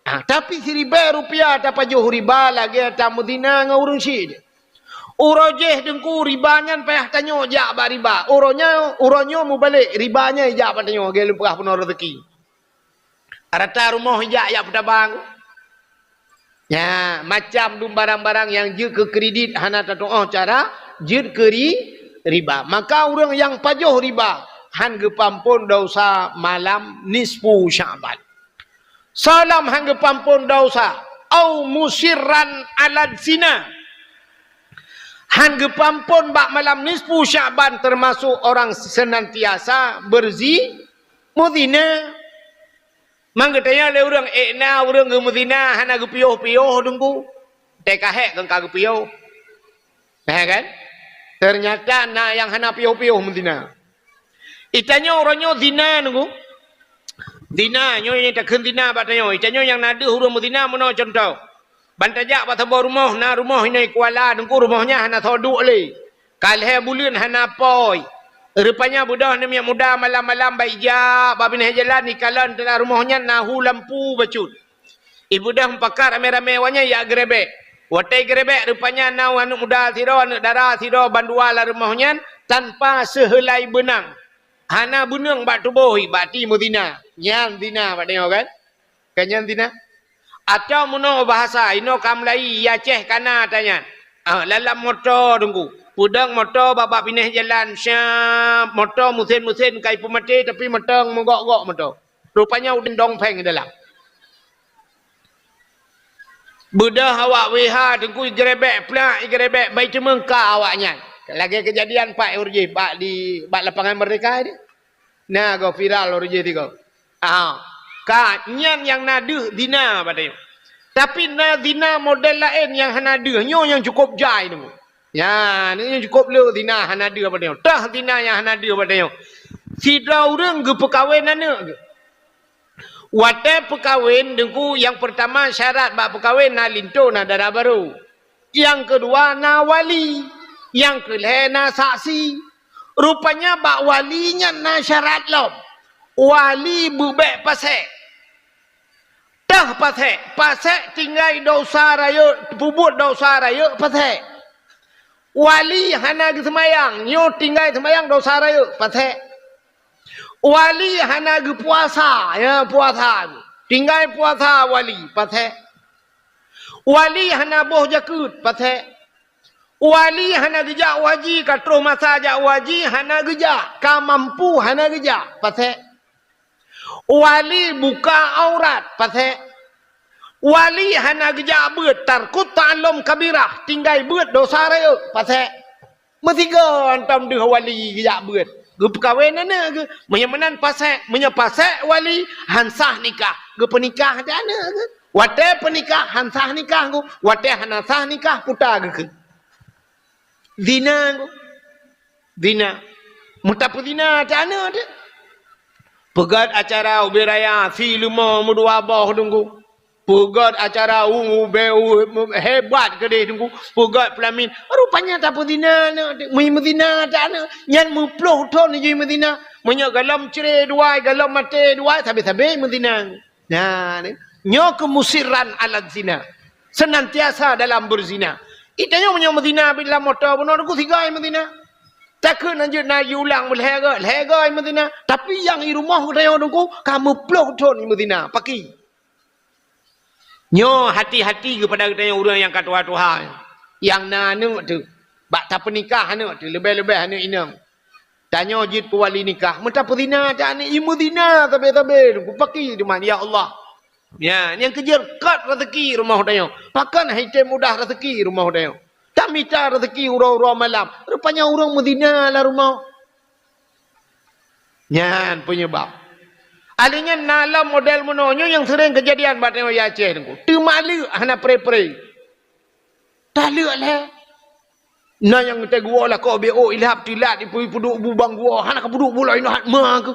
Tapi si riba rupiah dapat jauh riba lagi tamu zina ngau orang cik. Urojeh dengku ribanya payah tanya jak ba riba. Uronyo mu balik ribanya jak ba tanya ge lumpah penuh rezeki. Rata rumah hijak ya pedabang. Ya, macam dum barang-barang yang je ke kredit hana tatoh cara je ke riba. Maka orang yang pajuh riba han gepampun dosa malam nisfu Syaban. Salam han gepampun dosa au musirran alad zina. Han gepampun bak malam nisfu Syaban termasuk orang senantiasa muzina. Mangga tanya le orang orang ke Medina hana ke piyoh dengku. Tekahek kan ka piyoh. Kan? Ternyata yang hana piyoh Medina. Itanya orangnya zina dengku. Zina nyo yang tak zina batanya. Itanya yang nada orang Medina mana contoh. Bantajak bat rumah rumah ini Kuala dengku rumahnya hana thoduk le. Kalhe bulan hana poi. Rupanya budak ni yang muda malam-malam baik jap babin jalan ni kalan dalam rumahnya nahu lampu bacut. Ibu dah pakar rame-rame wanya ya grebek. Watai grebek rupanya nau anak muda siro anak dara siro bandua la rumahnya tanpa sehelai benang. Hana benang bak tubuhi bati mudina. Nyan dina bak tengok kan? Kanyan dina. Atau muno bahasa ino kamlai ya ceh kana tanya. Lalam motor tunggu. Pudang motor babak pindah jalan syam motor musin kai pemati tapi meteng menggok-gok motor. Rupanya udah dongpeng dalam. Budah awak WH tengku gerebek pelak gerebek baik cuma kau awaknya. Lagi kejadian Pak Urji Pak di lapangan Merdeka ni. Nah go viral Urji tu go. Nyan yang nadu dina padanya. Tapi dina model lain yang nadu nyo yang cukup jai tu. Ya, ni cukup le dina hanada apa dia. Tah dina yang hanada apa dia. Sida urang ke perkahwin anak ke. Wate perkahwin dengku yang pertama syarat bak perkahwin na linto na darah baru. Yang kedua na wali. Yang kelima na saksi. Rupanya bak walinya na syarat lom. Wali bubek pasek. Dah pasek. Pasek tinggal dosa raya. Pubut dosa raya pasek. Wali hana ke semayang. Nyo tinggal semayang dosa raya pasek. Wali hana ke puasa. Ya puasa. Tinggal puasa wali pasek. Wali hana boh jakut pasek. Wali hana gejak waji katro masa jak waji hana gejak. Ka mampu hana gejak pasek. Wali buka aurat pasek. Wali hana gejak beut tarkut ta'allum kabirah tinggal beut dosa raya pasek. Metiga antam deh wali gejak beut. Ge perkahwinan ke menyamanan pasek, menyapasek wali hansah nikah. Ge penikah jana ke. Wate penikah hansah nikah ku, wate hanasah nikah puta ke. Zina ku. Zina. Mutap zina jana de. Pegat acara ubi raya si lima mudua boh tunggu. Pegat acara hebat ke dia tunggu. Pegat pelamin. Rupanya tak apa zina nak. Medina jana. Nyan muploh ton je Medina. Menyak galam cerai dua, galam mati dua, sabi-sabi Medina. Nah, ni. Nyo kemusiran alat zina. Senantiasa dalam berzina. Itanya punya Medina bila motor pun aku tiga Medina. Takkan aja nak ulang lega Medina. Tapi yang di rumah saya aku kamu plok ton Medina pakai. Nyo hati-hati kepada kita orang yang kata Tuhan. Yang nanu tu. Bak tak pernikah anu tu lebih-lebih anu inam. Tanya jid wali nikah. Mentap zina tak ni Medina tabe-tabe aku pakai di mana ya Allah. Ya, yang kejar kat rezeki rumah dayo. Pakan haitem mudah rezeki rumah dayo. Tak minta rezeki urang-urang malam. Rupanya orang Medina lah rumah. Nyan penyebab. Alinya nala model menonyo yang sering kejadian bat dayo ya Aceh tu. Tu malu hana pre-pre. Tak lek lah. Na yang te gua lah kau BO ilhap tilat ipu duduk bubang gua hana ka duduk pula ina hat ma ke.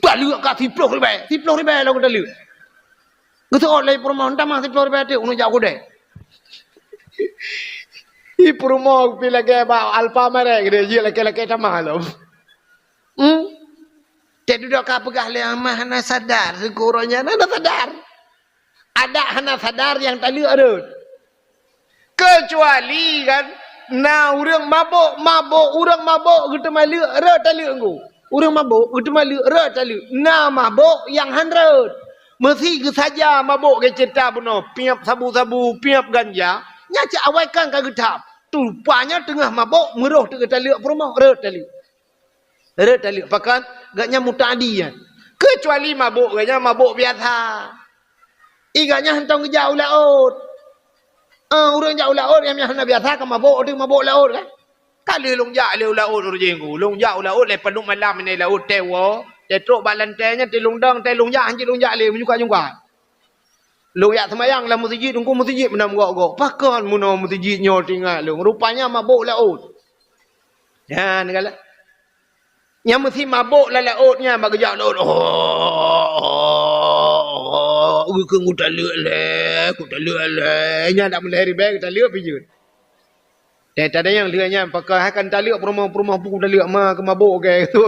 Tak lek ka 10 ribu. 10 ribu lah kita lek. Gitu oleh permohon tamah 10 ribu tu unu jauh deh. I permohon pila ke ba alfa mare gede je laki-laki tamah lo. Tak duduk ka pegah le amah hana sadar sekurangnya hana sadar. Ada hana sadar yang tak lek ada. Kecuali kan na urang mabuk urang mabuk kita malu re tak lek ngku. Urang mabuk kita malu re tak lek. Na mabuk yang 100. Mesti ke saja mabuk ke cerita benar. Piap sabu-sabu, piap ganja. Nyaca awaikan ke getap. Rupanya tengah mabuk, meruh tu kita lihat perumah. Red tali. Red tali. Pakan, gaknya mutadi. Kecuali mabuk, gaknya mabuk biasa. Igaknya hentang jauh laut. Orang jauh laut yang hanya biasa kan mabuk tu mabuk laut kan. Kali longjak laut urjengku. Longjak laut lepas lu malam ni laut tewa. Tetruk bak lantainya telung dang telung jak hanjit longjak le menyuka-nyuka. Longjak semayang lah masjid tunggu masjid menam gok-gok. Pakan muno masjid nyo tinggal lu. Rupanya mabuk laut. Ya negala. Yang mesti mabuk lah lautnya bak gejak laut. Ke ngutak le. Nya tak boleh ribet kita lihat pijut. Tak ada yang lihatnya pakai akan taliak perumah-perumah pun taliak ma ke mabuk ke tu.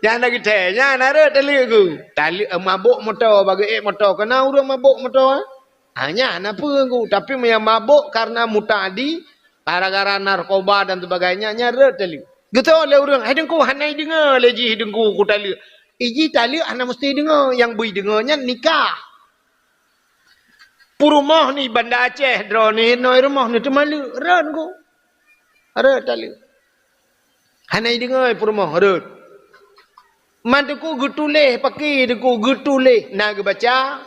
Yang nak kita, yang ada taliak ku. Taliak mabuk motor bagi motor. Kena orang mabuk motor. Hanya apa ku. Tapi yang mabuk karena mutadi, gara-gara narkoba dan sebagainya, nyara taliak. Gitu oleh orang, hidungku hanai dengar leji hidungku ku taliak. Iji taliak hana mesti dengar. Yang bui dengarnya nikah. Purumah ni Banda Aceh, drone ni noi rumah ni temalu, ran ku. Ada taliak. Hanai dengar purumah, ada. Mantuku getuleh pakai deku getuleh nak baca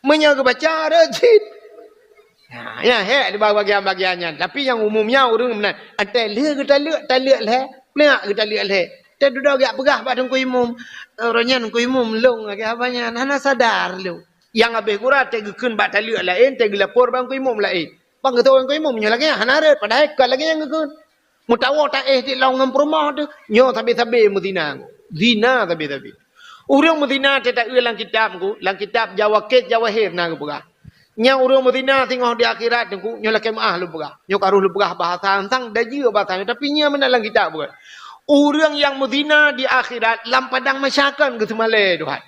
menya baca rajin ya he di bagian-bagiannya tapi yang umumnya orang benar taliak ke taliak leh nak ke taliak leh tak duduk agak pegah pada ku imum orangnya ku imum long agak apanya hana sadar lu yang habis kurat tegekeun bak taliak lain tege lapor bang ku imum lain bang ketua ku imum nya lagi hana re padahal kat lagi yang gekeun mutawa tak di long ngam rumah tu nyo sabi-sabi Medina zina tapi. Orang Medina tak ulang kitab ku, lang kitab Jawa Ket Jawa Hir na ku pegah. Nya orang Medina tengok di akhirat ku, nyo lakai maah lu pegah. Nyo karuh lu pegah bahasa sang daji bahasa tapi nya mana lang kitab pegah. Orang yang berzina di akhirat dalam padang masyarakat ke semale Tuhan.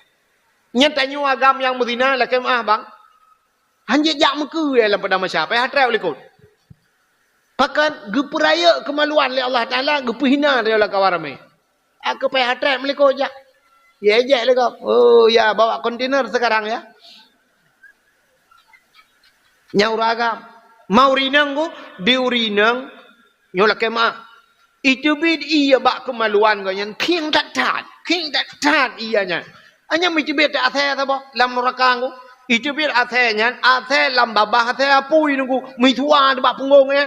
Nyatanya agam yang berzina lah kemah bang. Hanya jak muka dalam padang masyarakat. Payah try boleh kot. Pakan geperaya kemaluan oleh Allah Taala, gepehina dia lah kawan ramai. Aku payah try boleh kot jak. Ya je lah kau. Oh ya bawa kontainer sekarang ya. Nyau agam. Mau rinang ko, diurinang nyola kemah. Itu bid iya bak kemaluan kau yang king tak tat ianya. Hanya mesti bid tak athe apa lam neraka ko. Itu bid athenya, athe lam babah athe apui nunggu mitua bak punggung ya.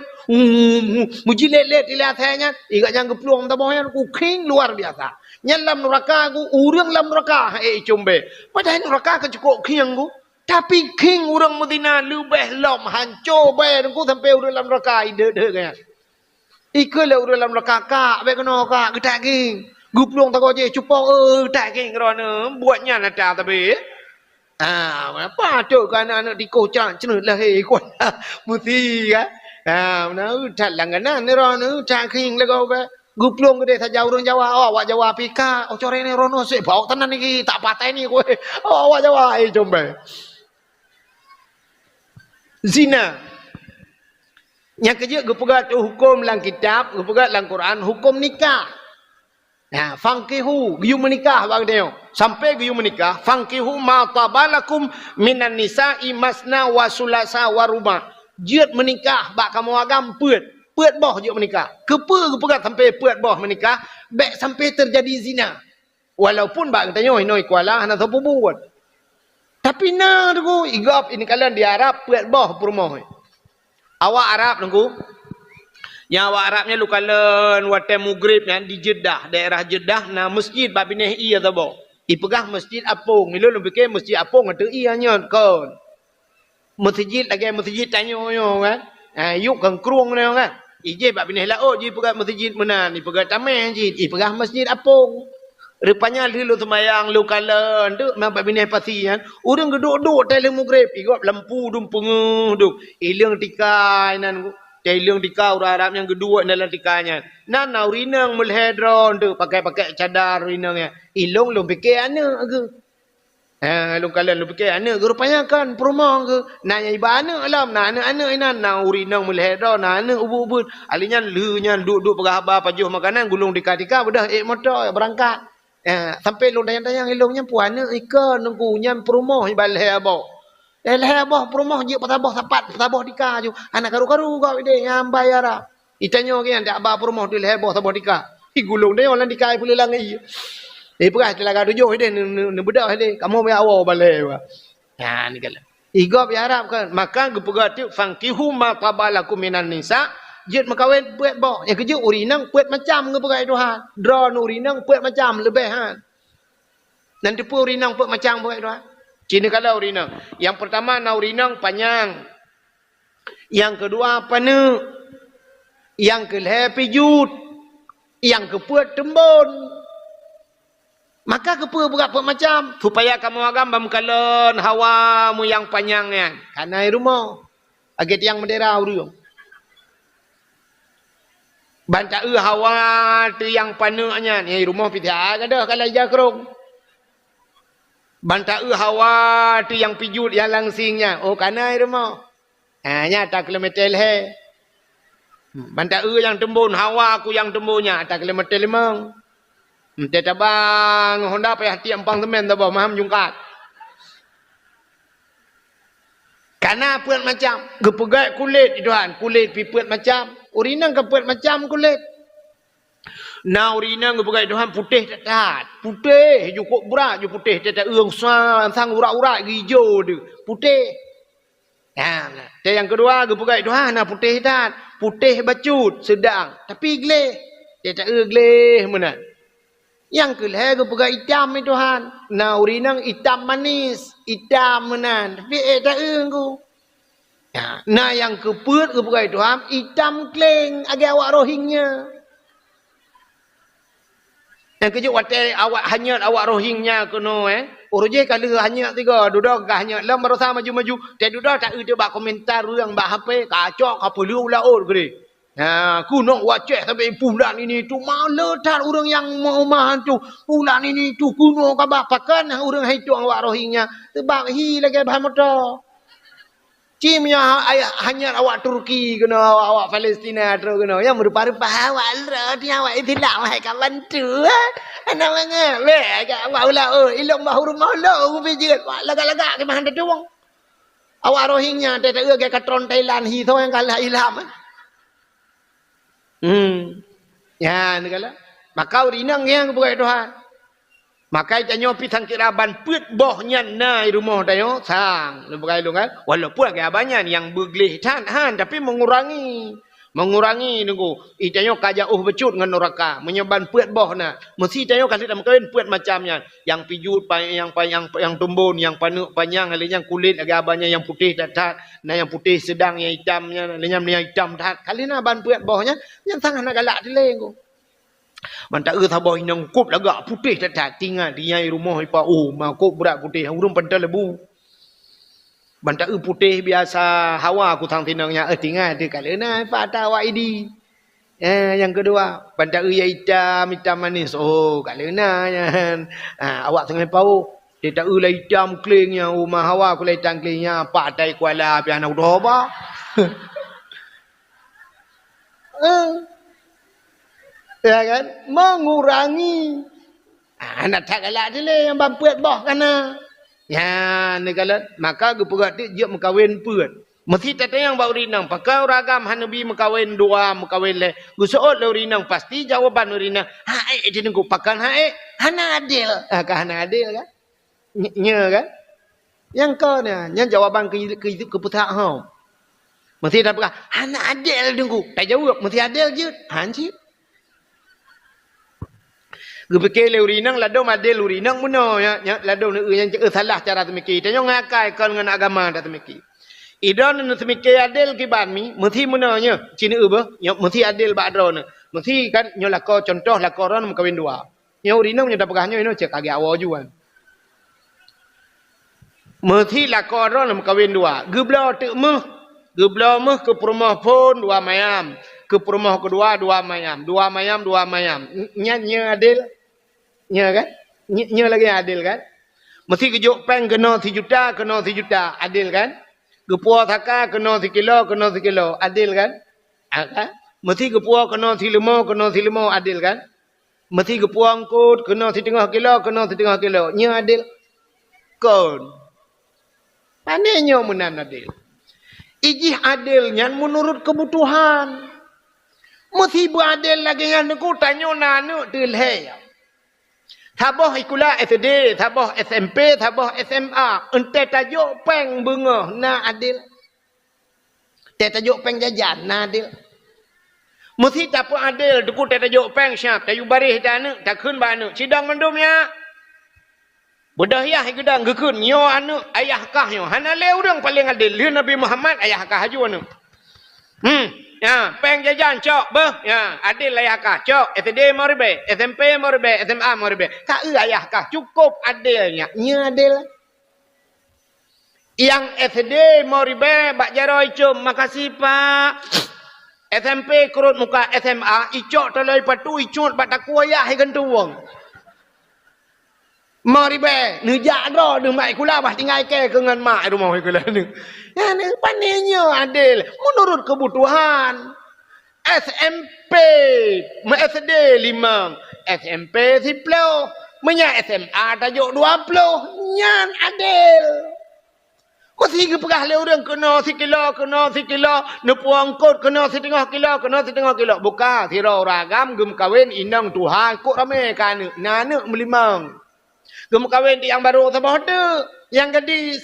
Muji let ile athenya, iga yang gepluang ta boh ku king luar biasa. Nya lam neraka ko urang lam neraka cumbe. Padahal neraka ke cukup king ko. Tapi king urang Madinah lebih lom hancur bae nunggu sampai urang lam neraka ide kan. Ikalah urang dalam kakak, baik kena kak, getak king. Guplung tak kau je, cupok, getak king kerana buatnya nada tapi. Apa tu kan anak dikocak cenut lah kuat mesti kan. Mana utat langganan ni rono, utat king lah kau be. Guplung gede saja urang Jawa, awak Jawa pika, core ni rono sih, bawa tenan ni tak patah ni kowe. Awak Jawa jombe. Zina. Yang kerja gepegat hukum dalam kitab, gepegat dalam Quran, hukum nikah. Nah, fankihu, giyu menikah bang dia. Sampai giyu menikah, fankihu ma tabalakum minan nisa'i masna wa sulasa wa ruba. Jiat menikah bak kamu agam peut boh jiat menikah. Kepa gepegat sampai peut boh menikah, baik sampai terjadi zina. Walaupun bak tanya noi kuala hana siapa buat. Tapi nah tu igap ini kalian di Arab peut boh perumah. Awak Arab nunggu. Yang awak Arabnya lu kalen wate Maghrib yang di Jeddah, daerah Jeddah na masjid bab bineh iya tabo. Ipegah masjid apung, milu lu fikir masjid apung ada ianya kon. Masjid lagi masjid tanyo yo kan. Yuk kan kruang ni kan. Ije bab bineh laut je pegah masjid menan, ipegah tameh je, ipegah masjid apung. Rupanya lu semayang lu kalen tu bab bineh pasian, urang geduk-duk tele Maghrib, igap lampu dum penguh duk. Ilang tikai nan Tailing tika orang Arab yang kedua dalam tikanya. Nana urinang melhedron tu pakai cadar urinangnya. Ilong lu fikir anak ke? Lu kalian lu fikir anak ke? Rupanya kan perumah ke? Nanya iba anak alam. Nah anak-anak ini na urinang melhedron. Nah anak ubud-ubud. Alinya lunya duduk pegahaba pajuh makanan gulung tika-tika bedah motor berangkat. Sampai lu tanya-tanya ilongnya puan anak ikan nunggunya perumah ibalai abang. Leher boh perumah je patabah sapat patabah tika ju anak karu-karu kau ide yang bayar itanya ke ndak ba perumah tu leher boh tabah tika gulung dia orang dikai pula langai perah telaga tujuh ide ne bedak ide kamu mai awal balai wa ni kala igop ya Arab kan maka gepegat fankihu ma tabalakum minan nisa jet makawin puet boh yang kerja urinang puet macam gepegat Tuhan drone urinang puet macam lebihan nanti pu urinang puet macam puet Tuhan. Cina kalau urinang. Yang pertama na urinang panjang. Yang kedua pana. Yang kelih pijut. Yang kepuat tembun. Maka kepuat berapa macam. Supaya kamu agam bamkalan hawamu yang panjangnya. Karena rumah. Agak yang mendera uriung. Bantak hawa tu yang panaknya. Ni rumah pita ada kalau jakrong. Bantak hawa tu yang pijut yang langsingnya. Oh karena rumah. Nyata kilometer he. Bantak yang tembun hawa aku yang tembunnya. Tak kilometer limang. Tetabang Honda payah tiap empang temen tak maham jungkat. Karena puat macam. Gepegat kulit Tuhan. Kulit pipuat macam. Urinang kepuat macam kulit. Nah urinang gepegat Tuhan putih tak. Putih. Cukup berat je putih. Tak sang urat-urat hijau tu. Putih. Yang kedua gepegat Tuhan. Nah putih tak. Putih bacut. Sedang. Tapi gelih. Dia tak gelih mana. Yang kelih gepegat hitam ni Tuhan. Nah urinang hitam manis. Hitam menan. Tapi tak ku. Nah yang keput gepegat Tuhan. Hitam keleng. Agak awak rohingnya. Yang kejut watai awak hanyat awak rohingnya kena Uruj kalau hanyat tiga. Duduk ke hanyat. Lam berusaha maju-maju. Tak duduk tak ada bak komentar yang bak HP. Kacok kapuluh laut ke Aku nak waceh sampai bulan ini tu malah tar orang yang mau tu bulan ini tu kuno kabah pakan orang hitung awak Rohingya sebab hi lagi bahan motor. Cimnya hanya awak Turki kena awak Palestina terus kena yang berupa-rupa awak dia awak Islam hai kawan tu ana mangga le awak ulah ilmu bahuru mahlo ubijit lagak-lagak ke bahan tu wong. Awak Rohingya tak ke katron Thailand hi tu yang kalah Islam. Ya, negala. Maka urinang yang bukan Tuhan. Maka janyo pisang kiraban put bohnya nai rumah tayo sang. Lu bukan lu kan? Walaupun agak banyak yang beglih han tapi mengurangi nunggu. Itanyo kaja becut dengan neraka, menyeban put boh na. Mesti tayo kasih dalam kawin put macamnya. Yang pijut yang tumbun, yang panuk panjang, yang kulit agak banyak yang putih tat, nah yang putih sedang yang hitamnya, yang hitam tat. Kali na ban put bohnya yang sangat nak galak dileng. Mantak thabah inang kup lagak putih tat tinggal dia rumah ipa makop berat putih urung pental lebu. Bantak putih biasa hawa aku tang tinangnya tinggal dia kalena pada awak idi. Yang kedua bantak ya hitam manis. Kalena yan. Awak tengah pau dia tak hitam klingnya rumah hawa aku hitam klingnya patai kuala pian udah ba. Ya kan mengurangi nak tak galak dia yang bampuat bah kana. Ya, negala maka gepegat dia mengkawin puat. Mesti tata yang bau rinang pakai ragam hanabi mengkawin dua mengkawin le. Gusoot le rinang pasti jawaban rinang. Dia nunggu pakan hana adil. Ka hana adil kan? Nya kan? Yang kau ni, yang jawaban ke putak hau. Mesti dah pakai hana adil nunggu. Tak jawab mesti adil je. Hancip. Gepeke le urinang lado madel urinang muno ya lado yang salah cara temiki tanyo ngakai kon dengan agama dak temiki idon nu temiki adil kiban mi mesti muno nya cini ube nya mesti adil ba adron mesti kan nyo lako contoh lako ron kawin dua nya urinang nya dapagah nya ino cek age awo juan mesti lako ron kawin dua geblo te meh ke rumah pun dua mayam ke rumah kedua dua mayam nya adil nya kan nya lagi adil kan mesti kejuk peng kena 1 juta adil kan gepua thaka kena 1 kilo adil kan mesti gepua kena 5 adil kan mesti gepua angkut kena 1/2 kilo nya adil kon panenyo menan adil ijih adilnya menurut kebutuhan mesti beradil lagi yang aku tanya nanu dilhe Thaboh ikula SD, thaboh SMP, thaboh SMA. Ente tajuk peng bunga na adil. Te tajuk peng jajan na adil. Mesti tak pun adil. Duku te tajuk peng syap. Tayu barih dan anu. Tak kun ba anu. Sidang mendumnya. Bedah yah gedang gekun. Nyo anu. Ayah kah nyo. Hana le urang paling adil. Liu Nabi Muhammad ayah kah haju anu. Ya, peng jajan cok beh. Ya, adil ayah kah cok. SD moribe, SMP moribe, SMA moribe. Ka ayah kah cukup adilnya. Nya adil. Yang SD moribe bak jaroi cum makasih Pak. SMP kurut muka SMA icok toloi patu icut bak takua ayah ikan tuwang. Moribe nejak ro de mai kula bah tinggal ke dengan mak rumah kula ni. Ya ni panenya adil menurut kebutuhan. SMP, SD 5, SMP 10, menya SMA tajuk 20, nyan adil. Mesti gepegah le orang kena 1 kilo, nepuang kot kena 1/2 kilo, buka tiro ragam gem kawin inang Tuhan kok rame kan nanu melimang. Gem kawin di yang baru sabah tu, yang gadis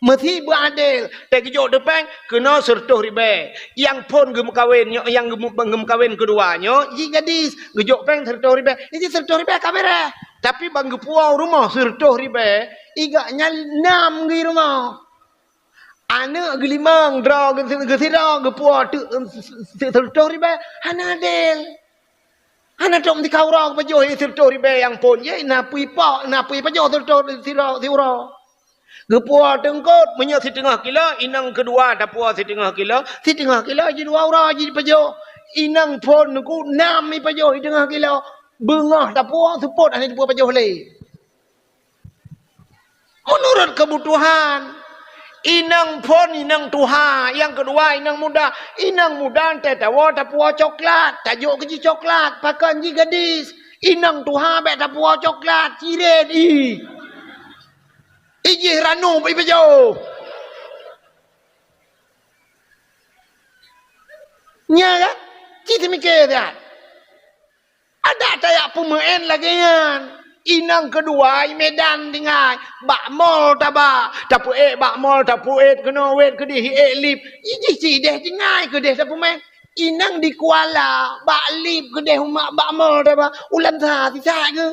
mesti beradil. Tak kejut depan kena 100 ribu. Yang pun gem kawin yang gem kawin keduanya, ji gadis kejut peng 100 ribu. Ini 100 ribu kamera. Tapi bang gepuau rumah 100 ribu, igaknya 6 di rumah. Anak gelimang draw gesira gepuau 100 ribu. Hana adil. Hana tom di kaurang pajoh 100 ribu yang pun ye napui pajoh 100 sira. Gepua tengkot menyo 1/2 kilo, inang kedua dapua 1/2 kilo, 1/2 kilo jadi 2 orang jadi pajo. inang pon ku nam mi pajoh tengah kilau bengah dapur support ani dapur pajoh le. Menurut kebutuhan. Inang pon, inang tuha. Yang kedua, inang muda. Inang muda, tetawa tapua coklat. Tajuk kecil coklat. Pakan ji gadis. Inang tuha, bet tapua coklat. Ciret, Ijih ranu, pergi jauh. Nya kan? Kita mikir kan? Ada tayak pemain lagi kan? Inang kedua Medan tinggal bak mall taba tapu bak mall tapu kena wait ke dia lip iji si deh tinggal ke dia tapu main inang di Kuala bak lip ke dia mak bak mall taba ulan sa tidak ke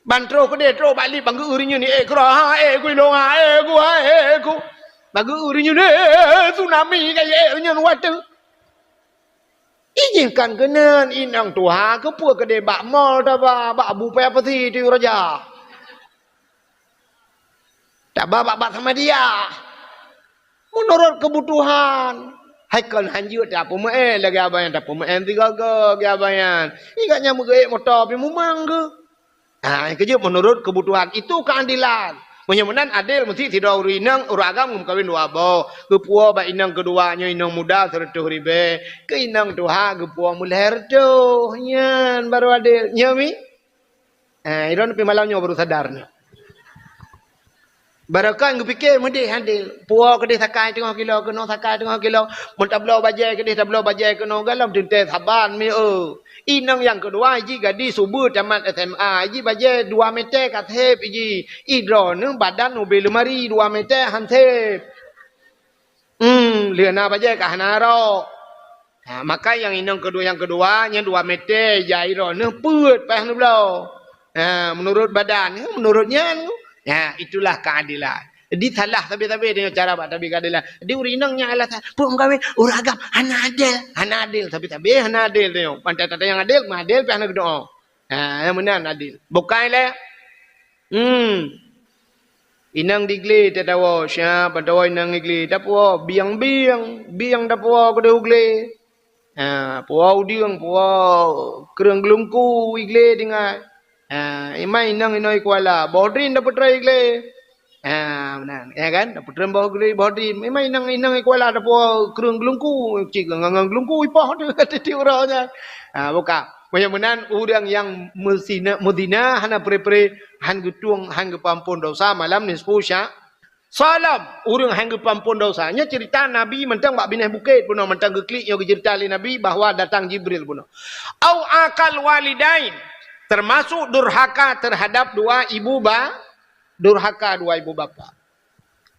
bantro ke dia tro bak lip bangku urinya ni kro ha ku long ha ku bangku urinya ni tsunami kayak nya watu. Izinkan kenan inang tuha ke puak ke dia bak mall taba bak bupai apa sih tu raja. Tak bak sama dia. Menurut kebutuhan. Haikal hanjut tak pemain lagi abayan tak pemain tiga ke abayan. Ingatnya muka motor pi mumang ke. Kerja menurut kebutuhan itu keadilan. Menyemenan adil mesti tidak urinang uragam kawin dua bo. Kepua ba inang keduanya inang muda sertuh ribe. Ke inang tuha kepua mulher tu. Nyan baru adil. Nyami. Iron pi malamnya baru sadar ni. Barakan kupikir mendih adil. Puak ke dia sakai tengah kilo kena sakai tengah kilo. Mun tablau bajai ke dia tablau bajai kena galam tente saban mi Inang yang kedua iji gadis subuh tamat SMA. Iji bajai 2 meter katep iji. Idro ni badan mobil lemari 2 meter hantep. Liana bajai kah naro. Maka yang inang kedua yang 2 meter jairo ni put pah ni belau. Menurut badan menurutnya itulah keadilan. Di salah tapi dengan cara buat tapi keadilan. Di urinangnya alasan pun kawin uragam hanadil tapi hanadil tu. Pantai yang adil mahadil pe anak doa. Yang mana adil. Bukan le. Inang digli tetawa sya padawa inang digli dapuo biang dapuo ke ugle. Puau diang puau kereng gelungku igle dengan imai inang inoi kuala bodrin dapat try igle. Benar. Ya kan? Dapat rembau gede bodrin. Memang inang kuala dapat kereng gelungku, cik ngang gelungku ipah tu kata dia orangnya. Buka. Menan orang yang Medina hana pre han gutung han gepampun dosa malam ni sepusya. Salam orang han gepampun dosanya cerita Nabi mentang bak binah bukit puno mentang geklik yo cerita li Nabi bahawa datang Jibril puno. Au akal walidain termasuk durhaka terhadap dua ibu bapa.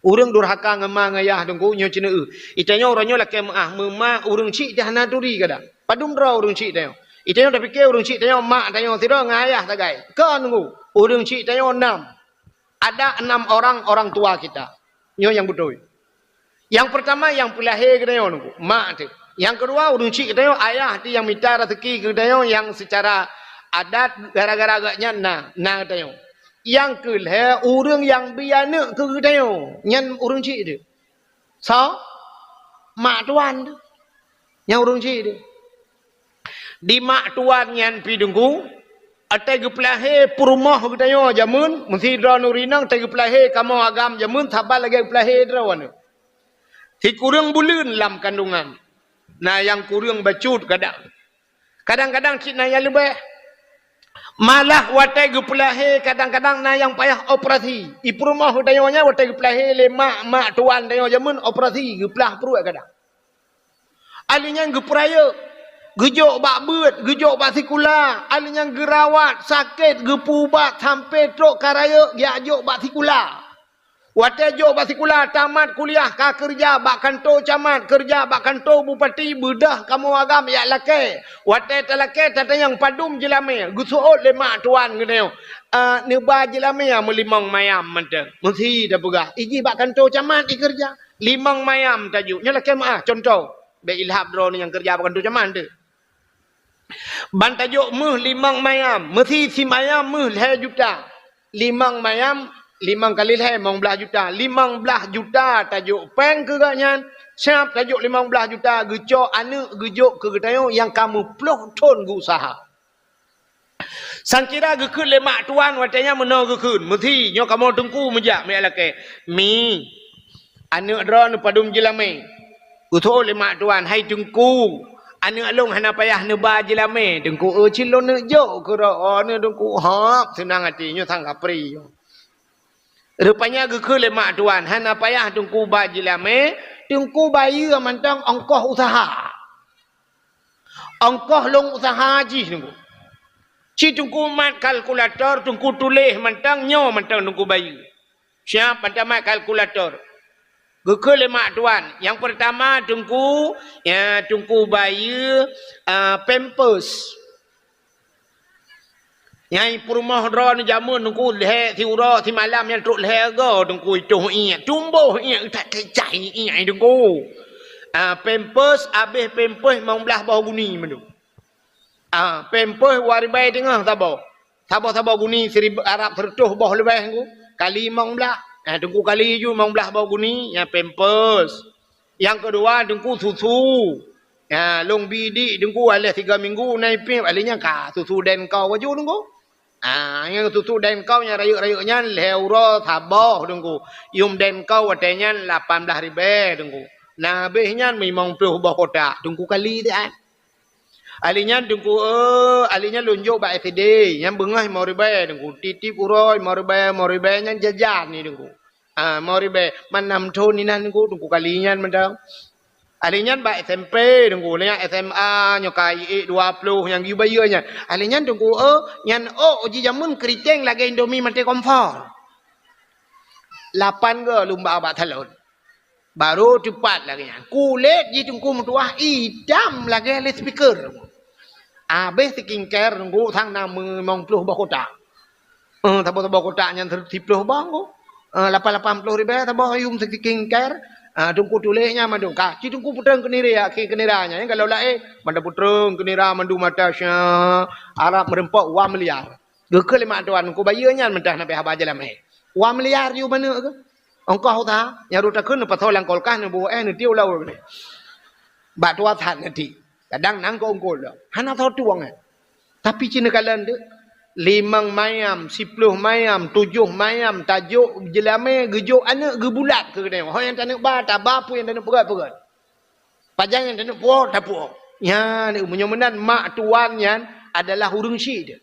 Urang durhaka ngemang ayah dengku nyo cina itanya orangnya laki mema urang cik dah naduri kada. Padum dra urang cik tayo. Itanya dah fikir urang cik tayo mak tayo tidak ngayah tagai. Kan dengku urang cik tayo 6. Ada 6 orang tua kita. Nyo yang betul. Yang pertama yang pelahir kita yo dengku mak tu. Yang kedua urang cik tayo ayah tu yang minta rezeki kita yo yang secara adat gara-gara agaknya nah tayo. Yang kelih orang yang biana ke dia nyan orang cik dia. So mak tuan tu. Yang orang cik dia. Di mak tuan nyan pi dengku atai gepelahe perumah ke dia jamun mesti dra nurinang tai gepelahe kamu agam jamun sabar lagi gepelahe drawan. Si kurang bulan dalam kandungan. Nah yang kurang bacut kadang-kadang cik naya lebih malah watai gepelahe kadang-kadang na yang payah operasi. Ipu rumah dayanya watai gepelahe le mak tuan dayo jamun operasi gepelah perut kadang. Alinya gepraya gejok bak beut, gejok bak sikula, alinya gerawat, sakit, gepubat sampai trok karaya dia jok bak sikula. Watai jok bak sikula tamat kuliah ka kerja bak kantor camat, kerja bak kantor bupati bedah kamu agam ya laki. Watai talaki tata yang padum jelame, gusuot lemak tuan gede. Neba jelame ya melimang mayam mentang. Mesti dah pegah. Iji bak kantor camat di kerja. Limang mayam tajuknya laki maah contoh. Be ilham drone yang kerja bak kantor camat tu. Bantajuk meh limang mayam, mesti si mayam meh 2 juta. Limang mayam 5 kali leh 15 juta. 15 juta tajuk peng ke ganyan. Siap tajuk 15 juta gecok anak gejuk ke getayo yang kamu ploh ton gu usaha. Sang kira ge kun le mak tuan watanya meno ge kun. Muthi nyo kamu tungku menjak me alake. Mi anak dron padum jelame. Utho le mak tuan hai tungku. Anak long hana payah neba jelame. Tungku cilon ne jo ke ro ne tungku hap senang hati nyo sang kapri. Rupanya ge kun le mak tuan hana payah tungku ba jelame. Tungku bayi mantang ongkoh usaha. Ongkoh long usaha ji tungku. Ci tungku mat kalkulator, tungku tulis mantang nyo mantang tungku bayi. Siap mantang mat kalkulator. Gekul mak tuan. Yang pertama tungku bayi pampers. Yang perumah ron jamun tungku leh tiura ti malam yang truk leh go tungku itu ingat tumbuh ingat tak kecai ingat tungku pampers habis pampers mau belah bau guni mendu pampers waribai tengah tabo guni seribu Arab tertuh bau lebih tungku kali mau belah tungku kali ju mau belah bau guni ya pampers yang kedua tungku susu long bidik tungku alih 3 minggu naik pin alihnya ka susu den kau waju tungku yang susu den kau nya rayuk-rayuknya leuro thaboh tunggu. Yum den kau watenya 18.000 tunggu. Nah behnya 50 bah kotak tunggu kali dia. Alinya tunggu alinya lunjuk ba FD yang bengah 5.000 tunggu. Titip uroi 5.000 nya jajan ni tunggu. 5.000 manam thon ni nan tunggu kalinya mendang. Alinya ba SMP tunggu nya SMA nyokai 20 yang gibayanya. Alinya tunggu nyan uji jamun keriteng lagi Indomie mate komfor. 8 ke lumba abak talon. Baru cepat lagi nya. Kulit ji tunggu mutuah idam lagi le speaker. Habis skincare tunggu thang 60 bah kotak. Tabo kotak nyan 30 bang ko. 80.000 tabo yum skincare. Tungku tulisnya mandu kaki tungku putreng kenira keniranya yang kalau lae manda putreng kenira mandu mata sya Arab merempok 1 miliar. Gekel mak tuan ku bayanya mentah nabe haba jalam 1 miliar you mana ke? Engkau ta yang ruta kun pa tholang kolkah ne bu ne tiu lau ni. Ba tua than nanti. Kadang nang ko ongkol. Hana tho tuang. Tapi cina kalan de 5 mayam, 10 mayam, 7 mayam, tajuk jelame gejuk anak gebulat ke dia. Hoi yang tanak ba tabah pun yang tanak perat. Pajang yang tanak puak tak puak. Ya, ni menyomenan mak tuan yang adalah hurung syid.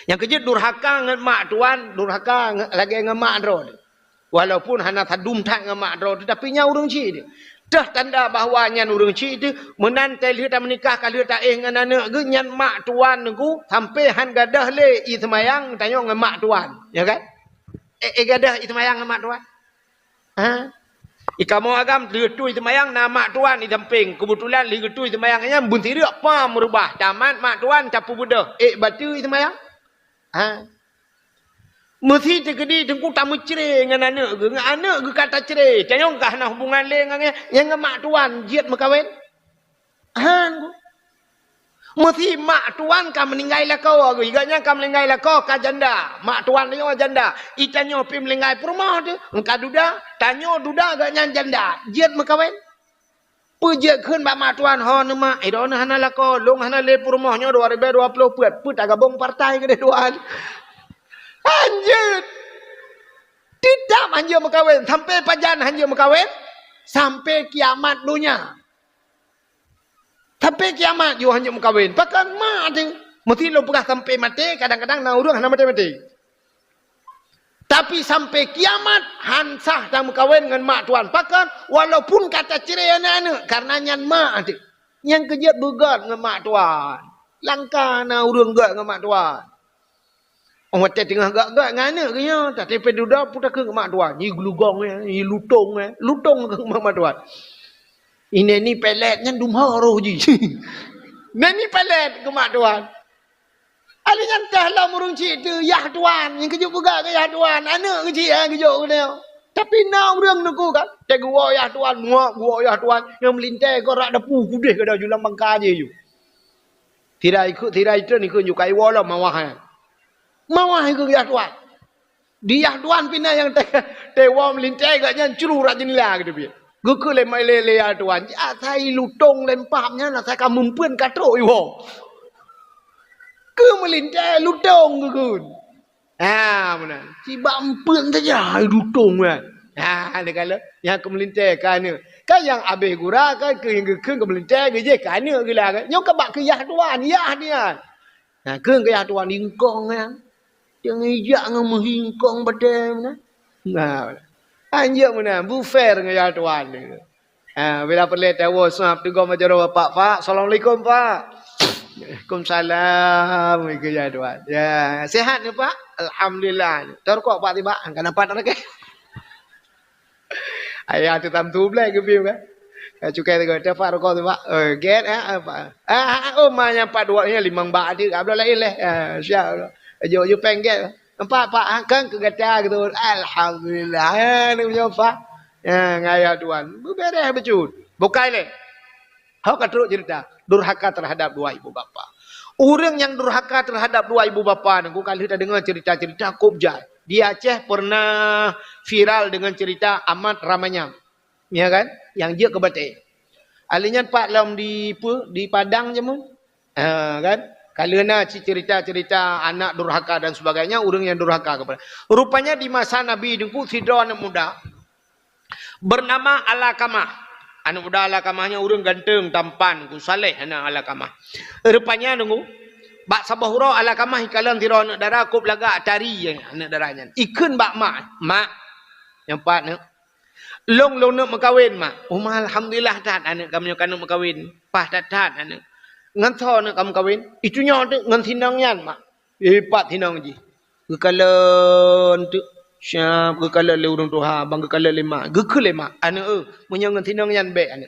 Yang kejut durhaka dengan mak tuan, durhaka lagi dengan mak drod. Walaupun hana tadum tak dengan mak drod, tapi nya hurung syid. Dah tanda bahawa nyan urang cik tu menantai lihat menikah kali tak dengan anak ge nyan mak tuan ngu sampai han gadah le i semayang tanya dengan mak tuan ya kan gadah i semayang dengan mak tuan kamu agam lihatui semayang nama mak tuan di samping kebetulan lihatui semayangnya bunti dia apa merubah tamat mak tuan capu budah batu i semayang mesti tegedi tengku tamu cerai dengan anak ge kata cerai tanyong kah na hubungan le dengan yang mak tuan jiat makawin mesti mak tuan ka meninggal lah kau iganya ka meninggal lah kau ka janda mak tuan nyo janda itanyo pi meninggal rumah tu engka duda tanyo duda agaknya janda jiat makawin pujiat keun ba mak tuan ho ne mak ai don hana lah kau long hana le rumahnya 2020 put agabong partai ke duan Anjir. Tidak anjir makawin. Sampai pajan anjir makawin. Sampai kiamat dunia. Sampai kiamat you anjir makawin. Pakan mati. Mesti lo pernah sampai mati. Kadang-kadang nak urung hana mati-mati. Tapi sampai kiamat. Hansah tak makawin dengan mak tuan. Pakan walaupun kata cerai anak-anak. Karena nyan mak. Yang kejut begat dengan mak tuan. Langkah nak urung begat dengan mak tuan. Orang tengah gak-gak ngana ke nya tak tepe duda putar ke mak tuan ni glugong ni lutong ke mak tuan ini ni peletnya dumha roh ji ni pelet ke mak tuan ada yang tahlah murung cik tu yah tuan yang kejuk pegak ke yah tuan anak kecil kejuk ke dia tapi nak urang nuku kan tek gua yah tuan muak gua yah tuan yang melintai kau rak depu kudih ke dah julang bangka je you tidak ikut ni kun jukai wala mawah mawah ke ya tuan. Dia tuan pina yang tewa melintai agaknya curur aja nila gitu biar. Guku le mai le ya tuan. Ya saya lutong lempapnya nak saya kamu pun katro iwo. Ke melintai lutong guku. Mana? Ciba empun saja lutong kan. Ada kalau yang ke melintai kan ni. Kan yang abih gura kan ke yang ke melintai ke je kan ni gila kan. Yang kebak ke yah tuan, yah dia. Nah, ke yah tuan ingkong kan. Yang ijak dengan menghingkong badan mana? Nah, anjak mana? Buffet dengan ya tuan ni. Bila perlu tahu sahab tu gom ajar Pak. Assalamualaikum Pak. Waalaikumsalam ke ya tuan. Ya, sihat ni Pak? Alhamdulillah. Terkok Pak tiba, kan nampak tak ke? Ayah tu tam tu belai ke biu kan? Cukai tu kata Pak rokok tu Pak. Get apa? Mahnya Pak dua ni 5 baht dia. Abang lain leh. Siap. Jo penggel. Nampak Pak kan kegata gitu. Alhamdulillah. Ni punya Pak. Ngaya tuan. Beres becut. Bukai le. Hau katruk cerita. Durhaka terhadap dua ibu bapa. Orang yang durhaka terhadap dua ibu bapa ni. Kalau kita dengar cerita-cerita Kubjai. Di Aceh pernah viral dengan cerita Ahmad Ramanyam. Ya kan? Yang dia ke Batik. Alinya Pak Lam di Padang je mun. Kan? Kerana cerita-cerita anak durhaka dan sebagainya, orang yang durhaka kepada. Rupanya di masa Nabi dengku sidra anak muda bernama Alakamah. Anak muda Alakamahnya orang ganteng, tampan, ku saleh anak Alakamah. Rupanya dengku bak sabahura Alakamah ikalan tira anak dara kop lagak tari anak daranya. Ikun bak mak yang pat nak long nak makawin mak. Alhamdulillah tat anak kami kan nak makawin. Pah tat anak. Ngan thon nak kamu kawin, itunya tu ngan tinang yan mak. Pat tinang ji. Kekalan tu siap kekalan le urang tuha, bang kekalan le mak. Gekul le mak. Ana punya ngan tinang yan be ana.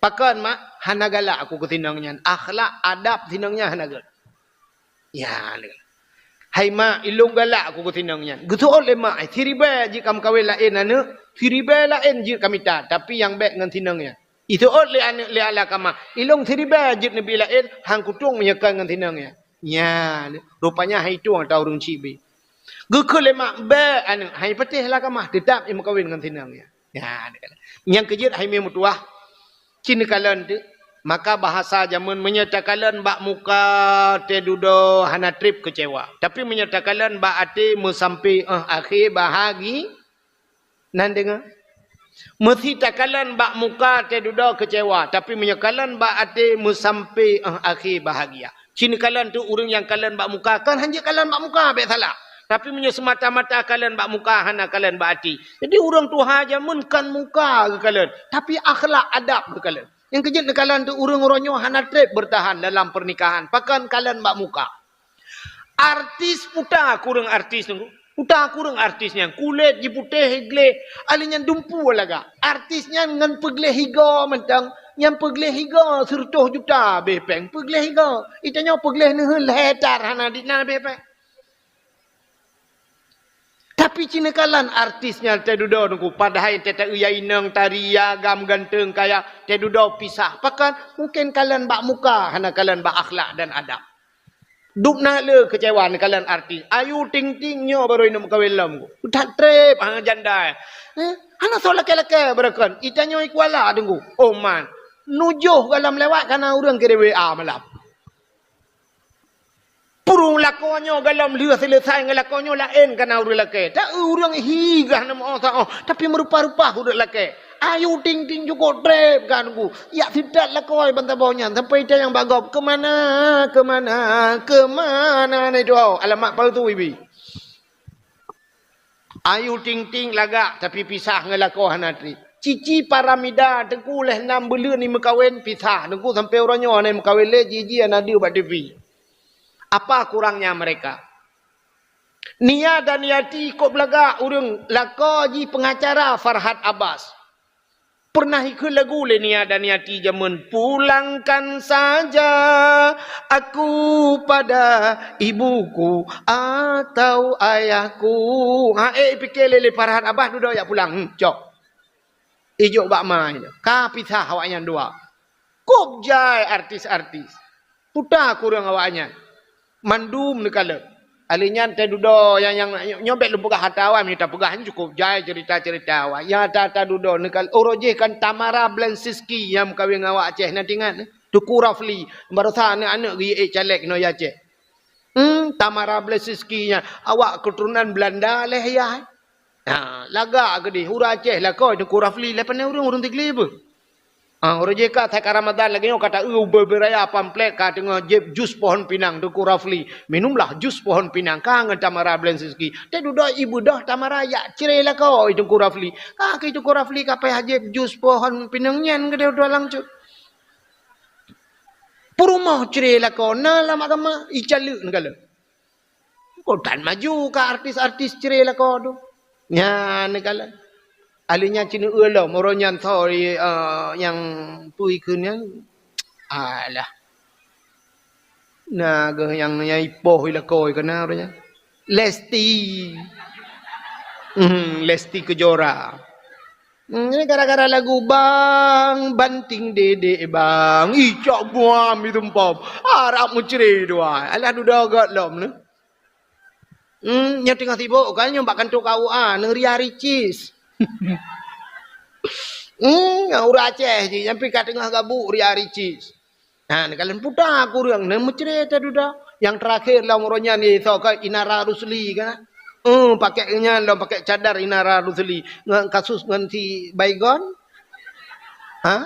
Pakan mak hanagala aku ke tinang yan. Akhlak adab tinangnya hanagal. Ya le. Hai mak ilung galak aku ke tinang yan. Getul le mak, thiriba ji kamu kawin lain ana, thiriba lain ji kami ta, tapi yang be ngan tinangnya. Itu le anak le Alakamah. Ilong thiriba jid Nabi lain hang kutung menyekan dengan tinangnya. Ya, rupanya hai tu orang tahu orang cibi. Gekul le mak be anak hai patih Alakamah tetap yang kawin dengan tinangnya. Ya, yang kejut hai memutuah. Cina kalan tu maka bahasa zaman menyatakan bak muka te dudo hana trip kecewa. Tapi menyatakan bak ate musampi akhir bahagi nan dengar mesti takalan bak muka te duda kecewa tapi menyakalan bak ate musampai akhir bahagia. Cina kalan tu orang yang kalan bak muka kan hanya kalan bak muka be salah. Tapi menye semata-mata kalan bak muka hana kalan bak ati. Jadi orang tu haja mun kan muka ke kalan tapi akhlak adab ke kalan. Yang kejut kalan tu orang ronyo hana trip bertahan dalam pernikahan. Pakan kalan bak muka. Artis puta kurang artis tu. Udah kurang artisnya kulit je putih higle alinya dumpu laga artisnya ngan pegle higa mentang yang pegle higa 100 juta bepeng pegle higa itanya pegle ne letar hana dina bepeng tapi cina kalan artisnya tedudo nunggu padahal teta uyainang tariya gam ganteng kaya tedudo pisah pakan mungkin kalian bak muka hana kalian bak akhlak dan adab. Duk nak le kecewa ni kalian artis. Ayu ting-tingnya baru nak kawin lam. Tak trip janda. Hana so laki-laki berakan. Itanya ikuala tunggu. Oh man. Nujuh dalam lewat karena orang kira WA malam. Purung lakonyo dalam lihat selesai ngelakonyo lain karena orang laki. Tak orang higah nama orang. Tapi merupa-rupa orang laki. Ayu ting-ting juga trip kan ku. Ya tidak lakoi bantabaunya. Sampai dia yang bagop. Kemana ni tu. Alamat palsu ibi. Ayu ting-ting lagak. Tapi pisah ngelakau hanatri. Cici paramida. Tengku leh 6 bulan ni mekawin pisah. Tengku sampai orangnya ni mekawin le. Jiji anadio buat TV. Apa kurangnya mereka? Nia dan Yati ikut belagak. Urang lakau ji pengacara Farhad Abbas. Pernah ikut lagu le Nia dan Yati zaman pulangkan saja aku pada ibuku atau ayahku. Fikir lele Farhad Abbas duduk ya pulang. Cok. Ijuk bak mai. Ka pisah awaknya dua. Kubjai artis-artis. Putar kurang awaknya. Mandum ni kala. Alinya teh dudo yang nyobek lu pegah hatawa minta pegahan cukup jaya cerita-cerita awak. Ya tata dudo nekal oroje kan Tamara Blensiski yang kawin awak Aceh nanti kan. Tuku Rafli baru anak-anak gi calek no ya Aceh. Tamara Blensiski nya awak keturunan Belanda leh ya. Ha, laga gede hura Aceh lah kau tuku Rafli lepas ni urung tigli apa? Orang jeka tak Ramadan lagi orang kata beraya pamflet kata tengah jus pohon pinang tu Rafli minumlah jus pohon pinang kangen Tamara Blensiski teh duda ibu dah Tamara ya cerai lah kau itu Rafli itu Rafli kapai hajib jus pohon pinangnya ke dia udah langsung purumah cerai lah kau nah lama kama icalu negala kau tan maju ke artis-artis cerai lah kau tu nya negala alinya cina ulam moronyan sorry yang pui kunnya alah naga yang ipoh ila koi kana orangnya Lesti Lesti Kejora ini gara-gara lagu bang banting dede bang icak buam itu pom harap muceri dua alah duda gat lom ne nya tengah tiba kan nyombakan tu kau ngeria ricis orang Aceh je sampai kat tengah gabuk ria ricis. Nah, kalian putar aku yang nama cerita duda. Yang terakhir lah orangnya ni so ke Inara Rusli kan. Pakainya lah pakai cadar Inara Rusli. Kasus dengan si Baygon. Ha?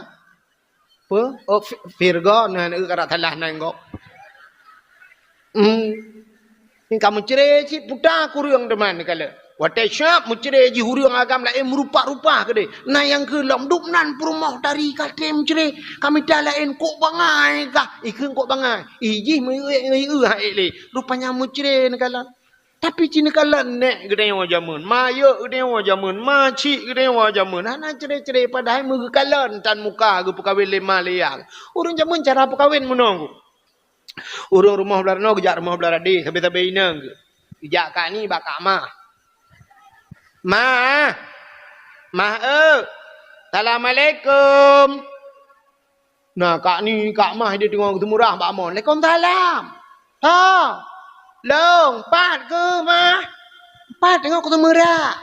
Apa? Oh, Virgon nah kara salah nengok. Kamu cerita putar aku yang deman kala. Watai syap menceri ji huriang agam lain merupa-rupa ke dia. Nah yang ke lam dup nan perumah dari kate menceri. Kami dah lain kok bangai kah. Ikan kok bangai. Iji le. Rupanya menceri nekalan. Tapi cina kalan nek gede yang wajamun. Maya gede yang wajamun. Macik gede yang wajamun. Hana ceri-ceri padahal muka kalan tan muka ke pekawin lima liang. Urang jamun cara pekawin menunggu. Urang rumah belar no kejak rumah belar ade. Sampai-sampai inang. Kejak kak ni bakak mah. Ma, Assalamualaikum. Nah, kak ni, kak mah dia tengok ketemu rah, Pak Amon. Waalaikumsalam. Ha, long, pat ke, mah? Pat tengok ketemu rah.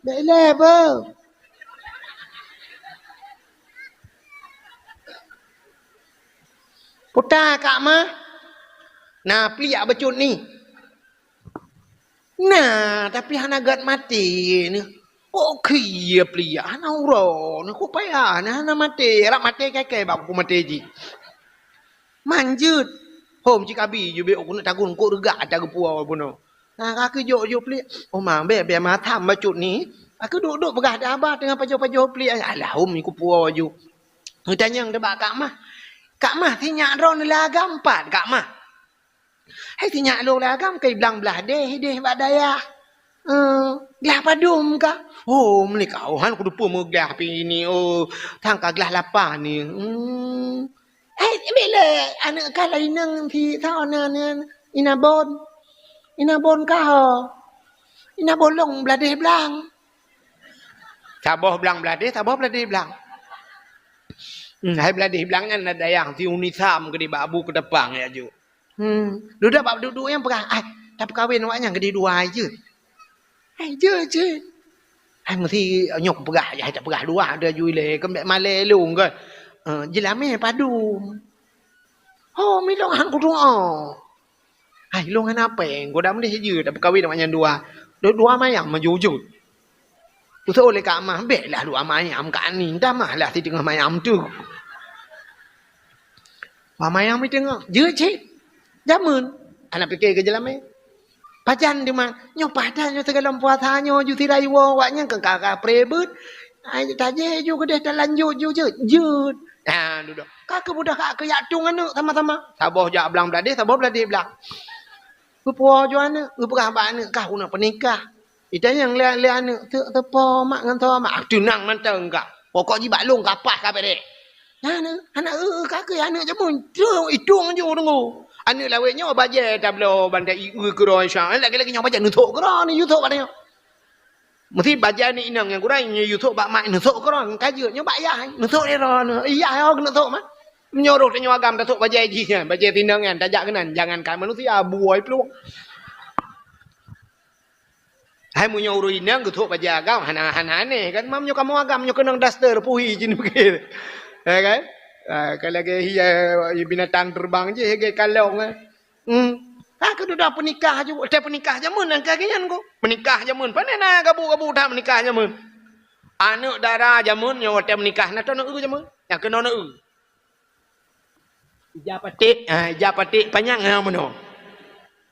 Dah eleh apa? Putar kak mah. Nah, peliak becut ni. Nah, tapi hana gat mati ni. Oh, kia peliak. Hana uro. Ni ku payah. Hana mati. Rak mati kakek bak aku mati ji. Manjut. Hom cik abi. Ju aku nak tagun. Kuk regak tak kepuau pun. Nah, kakek jok peliak. Oh, mah. Biar matam bacut ni. Aku duduk pegah dah abah. Tengah pajuh-pajuh peliak. Alah, hom ni ku puau ju. Aku tanya yang debak kak mah. Kak mah, tinyak ron lah gampat kak mah. Hai tinyak lu lah gam kai blang belah deh badaya. Glah padum ka. Oh, meli kau han ku dupu mu glah pi ni. Oh, tang ka glah lapar ni. Hai bila anak ka lainang ti tao nan inabon. Inabon ka ho. Inabon long belah deh blang. Saboh blang belah deh, saboh belah deh blang. Hai belah deh blang kan ada yang ti unisam ke di babu ke depan ya ju. Duda bab duduk yang perah. Tapi kahwin awaknya gede dua je. Je. Hai mesti nyok perah je tak perah dua ada ju le kembek male lung ke. Jelame padu. Oh milong hang kudu hai long han apa yang goda mesti je tapi kahwin awaknya dua. Dua mayang majujud. Usah oleh kak mah beklah dua mayang kak ni dah mah lah si tengah mayang tu. Mayang mi tengok. Je cik. Jamun, anak fikir ke jalan pajan di mana? Nyo padan nyo segala puasa nyo ju tirai wo waknya ke kakak prebut. Ai taje ju ke dah lanjut ju. Ah duduk. Kakak budak kakak yatung anak sama-sama. Saboh jak belang belade, saboh belade belang. Pupuo ju anak, perah ba anak kau nak pernikah. Ita yang le anak tepo mak ngan to mak tunang manteng ka. Pokok ji balung kapas ka pede. Nah anak kakak anak jamun hitung ju tunggu. Anak lawetnya baje tablo bandai kurang syang. Lagi-lagi nyawa baje nutuk kurang ni yutuk padanya. Mesti baje ni inang yang kurang ni yutuk bak mak nutuk kurang kaje nya bayar nutuk dia ron. Iya ho nutuk mah. Menyorok nyawa agam nutuk baje ji baje tindangan tajak kenan jangan kan manusia buai peluk. Hai munyo urui nang gutuk baja agam hana aneh kan mamnyo kamu agam nyo kenang duster puhi jin begitu. Ya kan? Kalau ke binatang terbang je ke kalong kedua penikah je penikah jamun nang kagian ko. Menikah jamun panena gabu-gabu dah menikah jamun. Anak dara jamun nyo te menikah na to na jamun. Yang kena na Japatik panjang mano.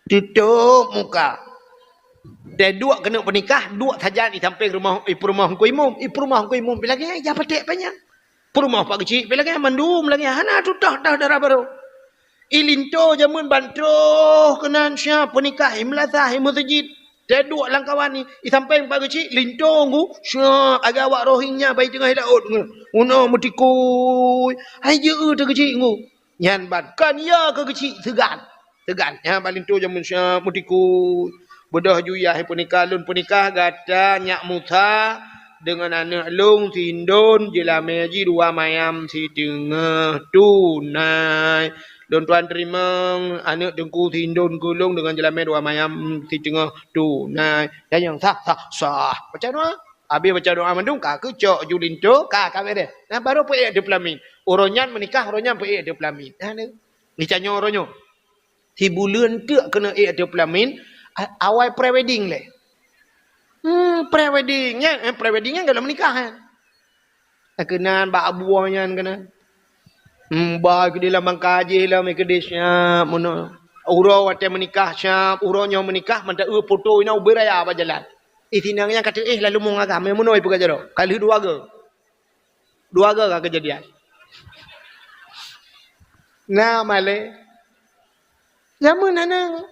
Tutup muka. Dan dua kena penikah, dua saja di samping rumah rumah ku imum. Rumah ku imum lagi japatik panjang. Rumah pak kecil lagi mandum lagi. Hana tu dah darah baru. Ilinto jamun bantroh kenan syah penikah imlatah masjid. Dan dua langkawan ni di samping pak kecil linto ngu syah agak awak rohingnya baik tengah laut ngu. Uno mutikui. Hai je tu kecil ngu. Yan ban kan ya ke kecil segan ya balin tu jamun syah mutiku bedah juyah penikah lun penikah gata nyak muta dengan anak long tindon jelame ji dua mayam si tengah tunai don tuan terima anak dengku tindon gulung dengan jelame dua mayam si tengah tunai dan yang sah baca doa habis baca doa mandung ka ke cok julinto ka bede nah baru pe de pelamin oronyan menikah oronyan pe de pelamin nah ni canyo oronyo si bulan tu kena de pelamin awal pre-wedding le pre-weddingnya pre-weddingnya kalau menikah kan kenan bak buahnya kena ba ke dalam bangkaji lah me kedisnya mono uro wate menikah syap uronyo menikah manta foto ina beraya ba jalan itinangnya kata lalu mau ngagam mono ipu kajaro kali dua ga kejadian nah male zaman nana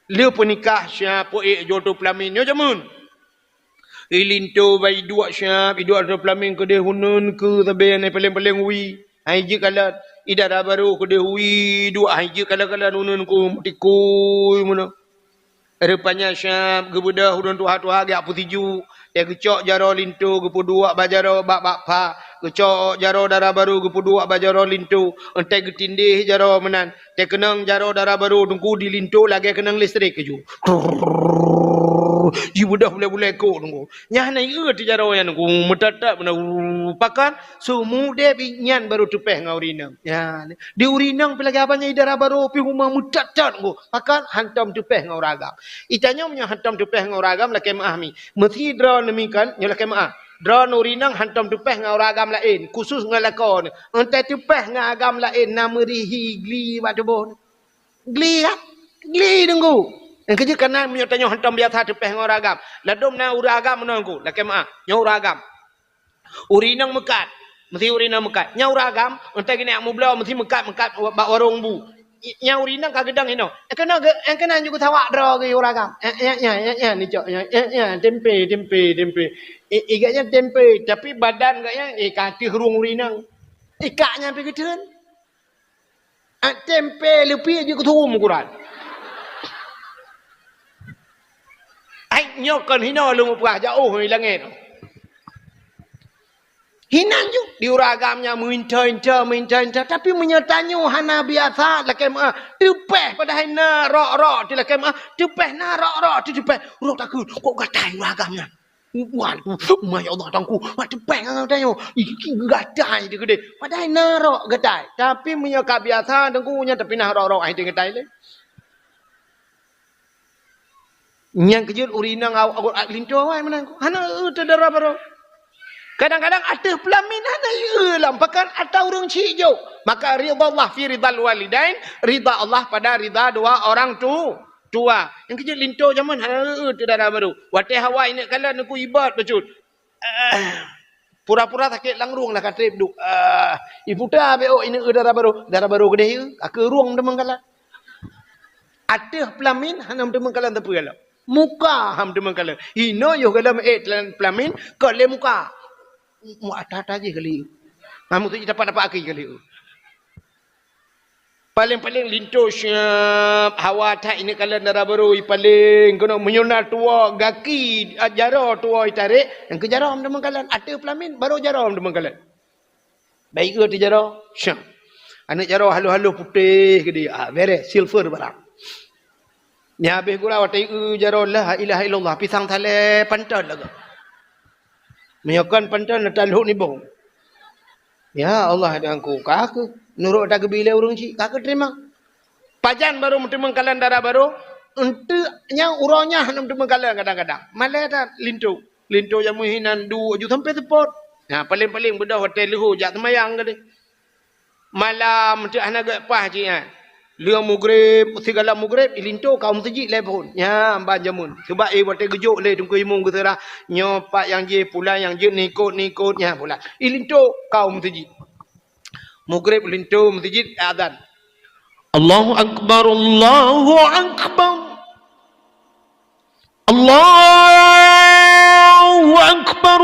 le penikah syap jodoh pelaminnya zaman ilinto bai dua syap dua pelamin ke de hunun ke tabe ne paling wi ai je kala idara baru ke de wi dua ai je kala hunun ku mutikui mono rupanya syap gebudah hunun tuha ge apu tiju ya gecok jaro lintu gepu dua bajaro bak pa gecok jaro dara baru gepu dua bajaro lintu entai getindih jaro menan te kenang jaro dara baru tunggu di lintu lagi kenang listrik keju ji budah boleh ko tunggu nyah nai ti jaro yan ku metatak bena pakan sumude binyan baru tupeh ngaurinang ya di urinang pelagi apanya idara baru pi rumah mutatat ku pakan hantam tupeh ngauragam itanya nya hantam tupeh ngauragam la kemahmi mesti dra nemikan nya la kemah dra urinang hantam tupeh ngauragam lain khusus ngalakon entai tupeh ngagam lain namerihi gli badebon gli tunggu yang kerja kena menyertanya hantam biasa tepeh ngoragam. Ladom na uragam menangku. Laki maaf. Nyauragam. Urinang mekat. Mesti urinang mekat. Nyauragam. Entah gini amu belau. Mesti mekat. Bak warung bu. Nyaurinang kagedang ino. Kena juga tawak draw ke uragam. Ya. Ni cok. Ya. Tempe. Ikatnya tempe. Tapi badan kayaknya. Kati ruang urinang. Ikatnya pergi turun. Tempe lebih aja ketum ukuran. Nyokan hina lu mupah jauh ni langit. Hinan ju diuragamnya minta tapi menyertanya hana biasa lakem tupeh pada hina rok di lakem tupeh na rok tupeh urang takut kok gatai uragamnya. Wan ya Allah tangku tupeh ngatanyo iki gatai dia gede pada hina rok gatai tapi menyaka biasa tangkunya tapi na rok ai gatai le. Yang kejut urinang awak lintu awak menang. Hana tedara baru. Kadang-kadang ada pelamin hana ilam pakan atau orang cijo. Maka ridha Allah fi ridal walidain, ridha Allah pada ridha dua orang tua. Yang kejut lintu zaman hana tedara baru. Wate hawa ini kala nak ibad becut. Pura-pura sakit langrung lah kata duk. Ibu dah beo ini darah baru gede. Aku ruang demang kala. Ada pelamin hana demang kala tapi kala. Muka ham demang kala. Hino yo kala pelamin kala muka. Mu atat aja kali. Kamu tu dapat aki kali. Paling lintu syap hawa tak ini kala darah baru paling kena menyunar tua gaki jaro tua itarik yang ke jaro ham demang kala. Ada pelamin baru jaro ham demang kala. Baik ke jaro syap. Anak jaro halu-halu putih ke dia. Beres silver barang. Nya habis gula watai jaro la ilaha illallah pisang thale pantan laga. Menyakan pantan taluk ni bong. Ya Allah adangku kaka nurut dak bila urang ci kaka terima. Pajan baru mentemang kalan darah baru untuk yang urangnya hendak mentemang kalan kadang-kadang. Malah dah lintu yang muhinan du ju sampai tepot. Nah paling-paling bedah hotel lehu jak temayang tadi. Malam tu anak gak pah ci ah. Lương mugrib segala mugrib ilinto kaum tejik le pun nya ban jamun sebab wate gejuk le tungku imung ke tera nyo pak yang je pulang yang je nikut nya pula ilinto kaum tejik mugrib ilinto tejik azan Allahu akbar Allahu akbar Allahu akbar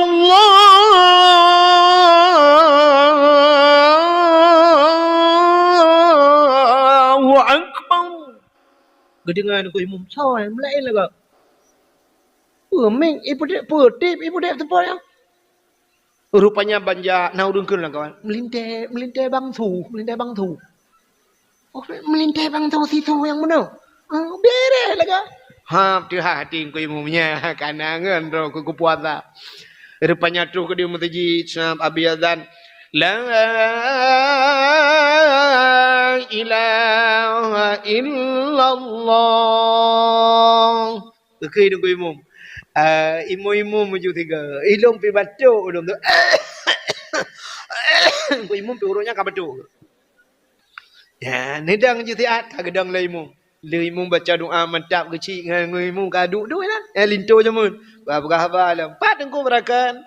Gedengan ko imum soy melain laga. Meng ibu dek putip ibu dek tepo yang. Rupanya banja naudungkeun lah kawan. Melinte bang thu. Oh melinte bang thu situ yang mana? Bere laga. Ha tu hati ko imumnya kanangan ro ko puasa. Rupanya tu ke dia mutaji snap abiyazan. La ilaha illallah. Okey dengku imum. Imum menuju tiga. Ilung pi batuk ulung tu. Dengku imum pi urutnya ka batuk. Ya, nedang je tiat ka gedang la imum. Le imum baca doa mantap kecil dengan imum ka duk lah. Linto je mun. Berapa lah. Pat dengku berakan.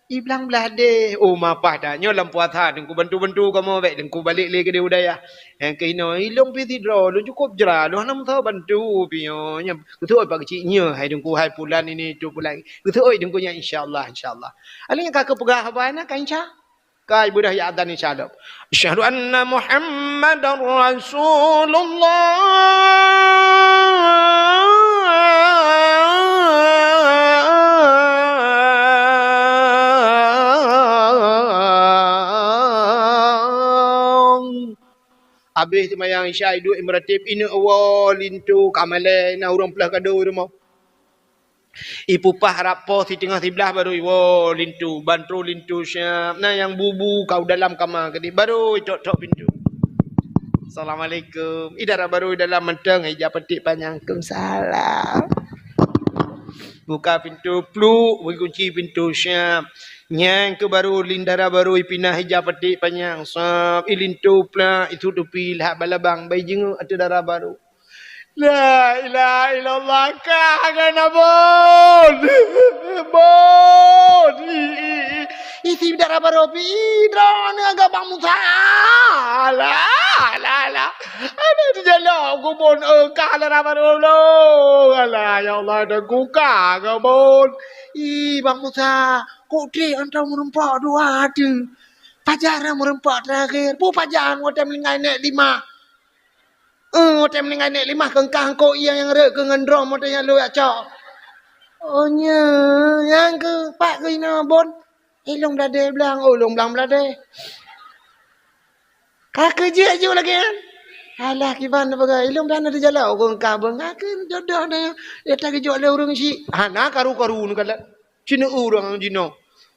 Iblang belade. Oh mapah dah. Nyo lam puasa dengku bantu-bantu kamu baik dengku balik le ke dia udaya. Yang kena ilong pi tidro lu cukup jera lu nam tho bantu pio nya. Kutu oi pak cik nya hai dengku hai bulan ini tu bulan. Kutu oi dengku nya insyaallah. Alin kakak pegah apa nak kanca? Kai budah ya adan insyaallah. Asyhadu anna Muhammadar Rasulullah. Habis semayang isya duduk imratib ina awal lintu kamale na urang pelah kado rumah. Ipu pah rapo si tengah sebelah baru wo lintu bantro lintu syam. Nah yang bubu kau dalam kamar kedi baru tok pintu. Assalamualaikum. Idara baru dalam menteng hijab petik panjang. Waalaikumsalam. Buka pintu pluk, kunci pintu syam. Nyang ke baru lindara baru ipinah hijab petik panjang sap ilintu pula itu tupi lah balabang bai jengu ada darah baru la ilaha illallah kangen bon isi darah baru pi drone agak bang musa la ada di jalan aku bon kah darah baru lo ala ya Allah dah kuka ke bon bang musa kok dia antara merempak dua ada. Pajaran merempak terakhir. Pun pajaran waktu melingai naik 5. Waktu melingai naik 5. Kengkang kau yang rek ke ngendrom waktu yang lu acak. Oh nya. Yang ke pak ke ina bon. Long belade belang. Oh long belang belade. Kakak je lagi kan. Alah kiban apa gay. Long belang ada jalan. Oh kengkang bang. Kakak jodoh dah. Dia tak kejauh le orang si. Hana karu-karu ni kala. Cina orang Cina.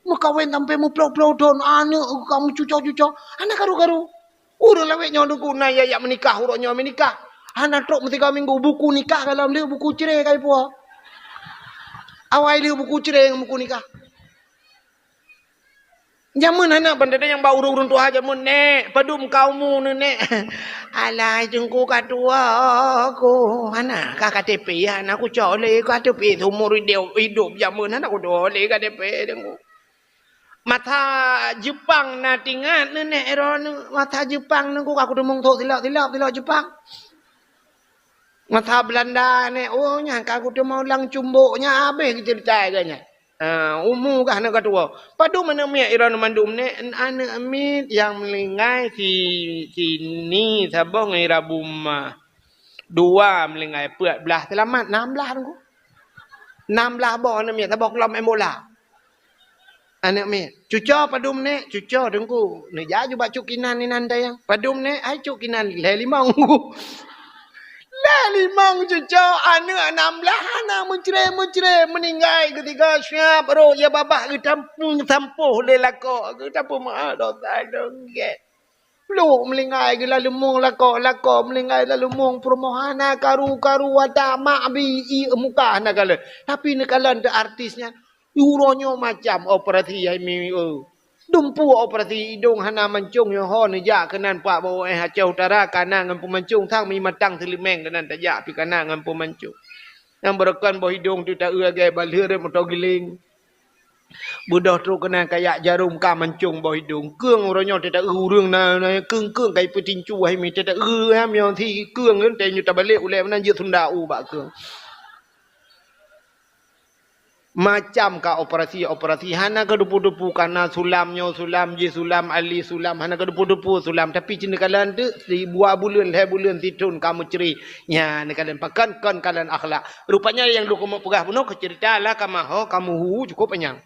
Mu kawin sampai mu pulau-pulau don anak kamu cucok-cucok. Anak karu-karu. Urang lawek nyo dengku na ya menikah urang nyo menikah. Anak trok mesti kau minggu buku nikah dalam dia buku cerai kai puah. Awal dia buku cerai dengan buku nikah. Jamun anak benda yang bau urang tua jamun nek padum kaumu nek. Alai jengku katua aku. Anak kakak KTP anak aku cole KTP umur hidup jamun anak aku dole KTP dengku. Mata Jepang na tingat nenek eron mata Jepang nengku aku demong tok tilak Jepang. Mata Belanda ne oh nya aku tu mau lang cumbuknya habis cerita agaknya. Umur kah nak tua. Padu mana mi eron mandum ne anak amit yang melingai sini sabong irabuma. 2 melingai puat belah selamat 16 nengku. 16 boh na mi sabok lam emola. Anak me, cuca padum ne, cuca dengku. Ne jaju bak cukinan ni nanda yang. Padum ne, ai cukinan le 5 ngku. Lah limang cucu anak 16 anak mencerai meninggal ketika siap roh ya babah ke tampuh le lakok ke tampuh mak dosa dongget. Lu melingai ke lalu mung lakok melingai lalu mung permohana karu ada mak bi muka nak kala. Tapi nak kala ada artisnya uronyo macam operasi ai mi dumpu operasi hidung hana mancung yo ho ni ja kenan pak bawa Aceh Utara kana ngan pemancung thang mi matang telimeng kenan tak ja pi kana ngan pemancung yang berekan bo hidung tu tak age balher motor giling budah tu kena kayak jarum ka mancung bo hidung keung ronyo tak urang na keung kai petincu hai mi tak ham yo thi keung ngan te nyu ta balik ule menan je Sunda ba keung macam ka operasi hana ka dupu-dupu kana sulam je sulam ali sulam hana ka dupu-dupu sulam tapi cina kalan tu si buah bulan titun kamu ceri nya ne kalan pakan kan kalan akhlak rupanya yang lu kamu pegah puno ke cerita lah kamah kamu hu cukup panjang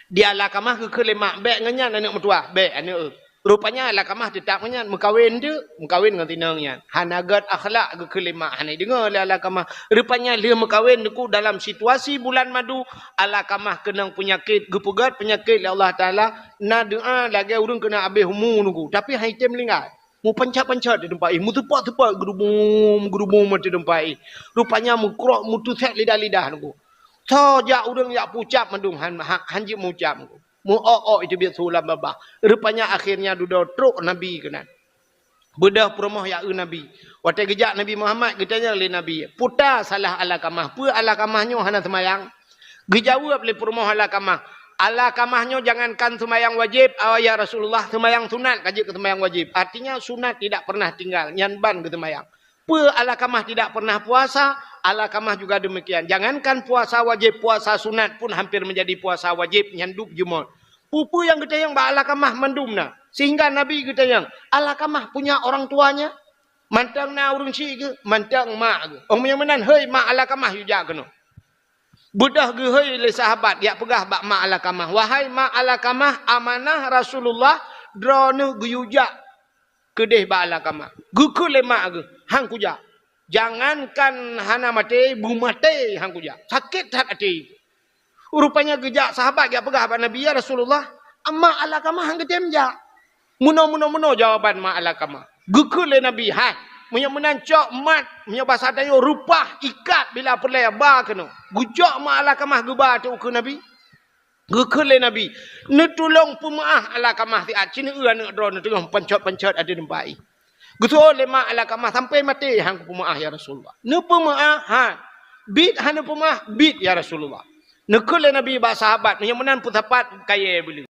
dia lah kamah ke lemak bek nganyan anak mertua bek anak rupanya lah kamah tetap nganyan mengkawin dengan tinangnya hanagat akhlak ke lemak hanai dengar lah kamah rupanya dia mengkawin deku dalam situasi bulan madu ala kamah kenang penyakit gepugat penyakit Allah Taala na doa lagi urang kena habis humu nunggu tapi hai tem lingat mu pancat di tempat mu tepat gerubum mati tempat rupanya mu krok mu tuset lidah nunggu sajak urang yak pucap mandung hanji mu ucap nunggu mu itu biar sulam babah rupanya akhirnya duda truk nabi kenan bedah promoh ya nabi waktu gejak Nabi Muhammad katanya oleh nabi puta salah ala kamah pu ala kamahnya hana semayang dijawab oleh promoh ala kamahnya jangankan semayang wajib ya Rasulullah semayang sunat kaji ke semayang wajib artinya sunat tidak pernah tinggal nyanban ke semayang pu ala kamah tidak pernah puasa ala kamah juga demikian. Jangankan puasa wajib, puasa sunat pun hampir menjadi puasa wajib nyanduk jumur. Pupu yang kita yang ala kamah mandumna. Sehingga Nabi kita yang ala kamah punya orang tuanya. Mantang na urung si ke, mantang mak ke. Orang yang menan, hei mak ala kamah juga kena. Budah ke hei le sahabat, ya pegah bak mak ala kamah. Wahai mak ala kamah, amanah Rasulullah, drone guyujak kedeh bak ala kamah. Guku le mak ke, hang kujak. Jangankan hana mati, bu mati hang kuja. Sakit hati. Rupanya gejak sahabat ya pegah pada Nabi ya Rasulullah. Amma ala kamah hang ketemja. Muno jawaban ma ala kamah. Gukul le Nabi ha. Munya menancok mat, munya bahasa dayo rupah ikat bila perlai ba kena. Gujak ma ala kamah geba tu ke Nabi. Gukul le Nabi. Netulong pemaah ala kamah ti at cina nak drone tengah pencot ada dempai. Gutul lema ala kamah sampai mati hang pemaah ya Rasulullah. Ne pemaah ha. Bid hana pemaah bid ya Rasulullah. Nekul Nabi ba sahabat yang menan putapat kaya beli.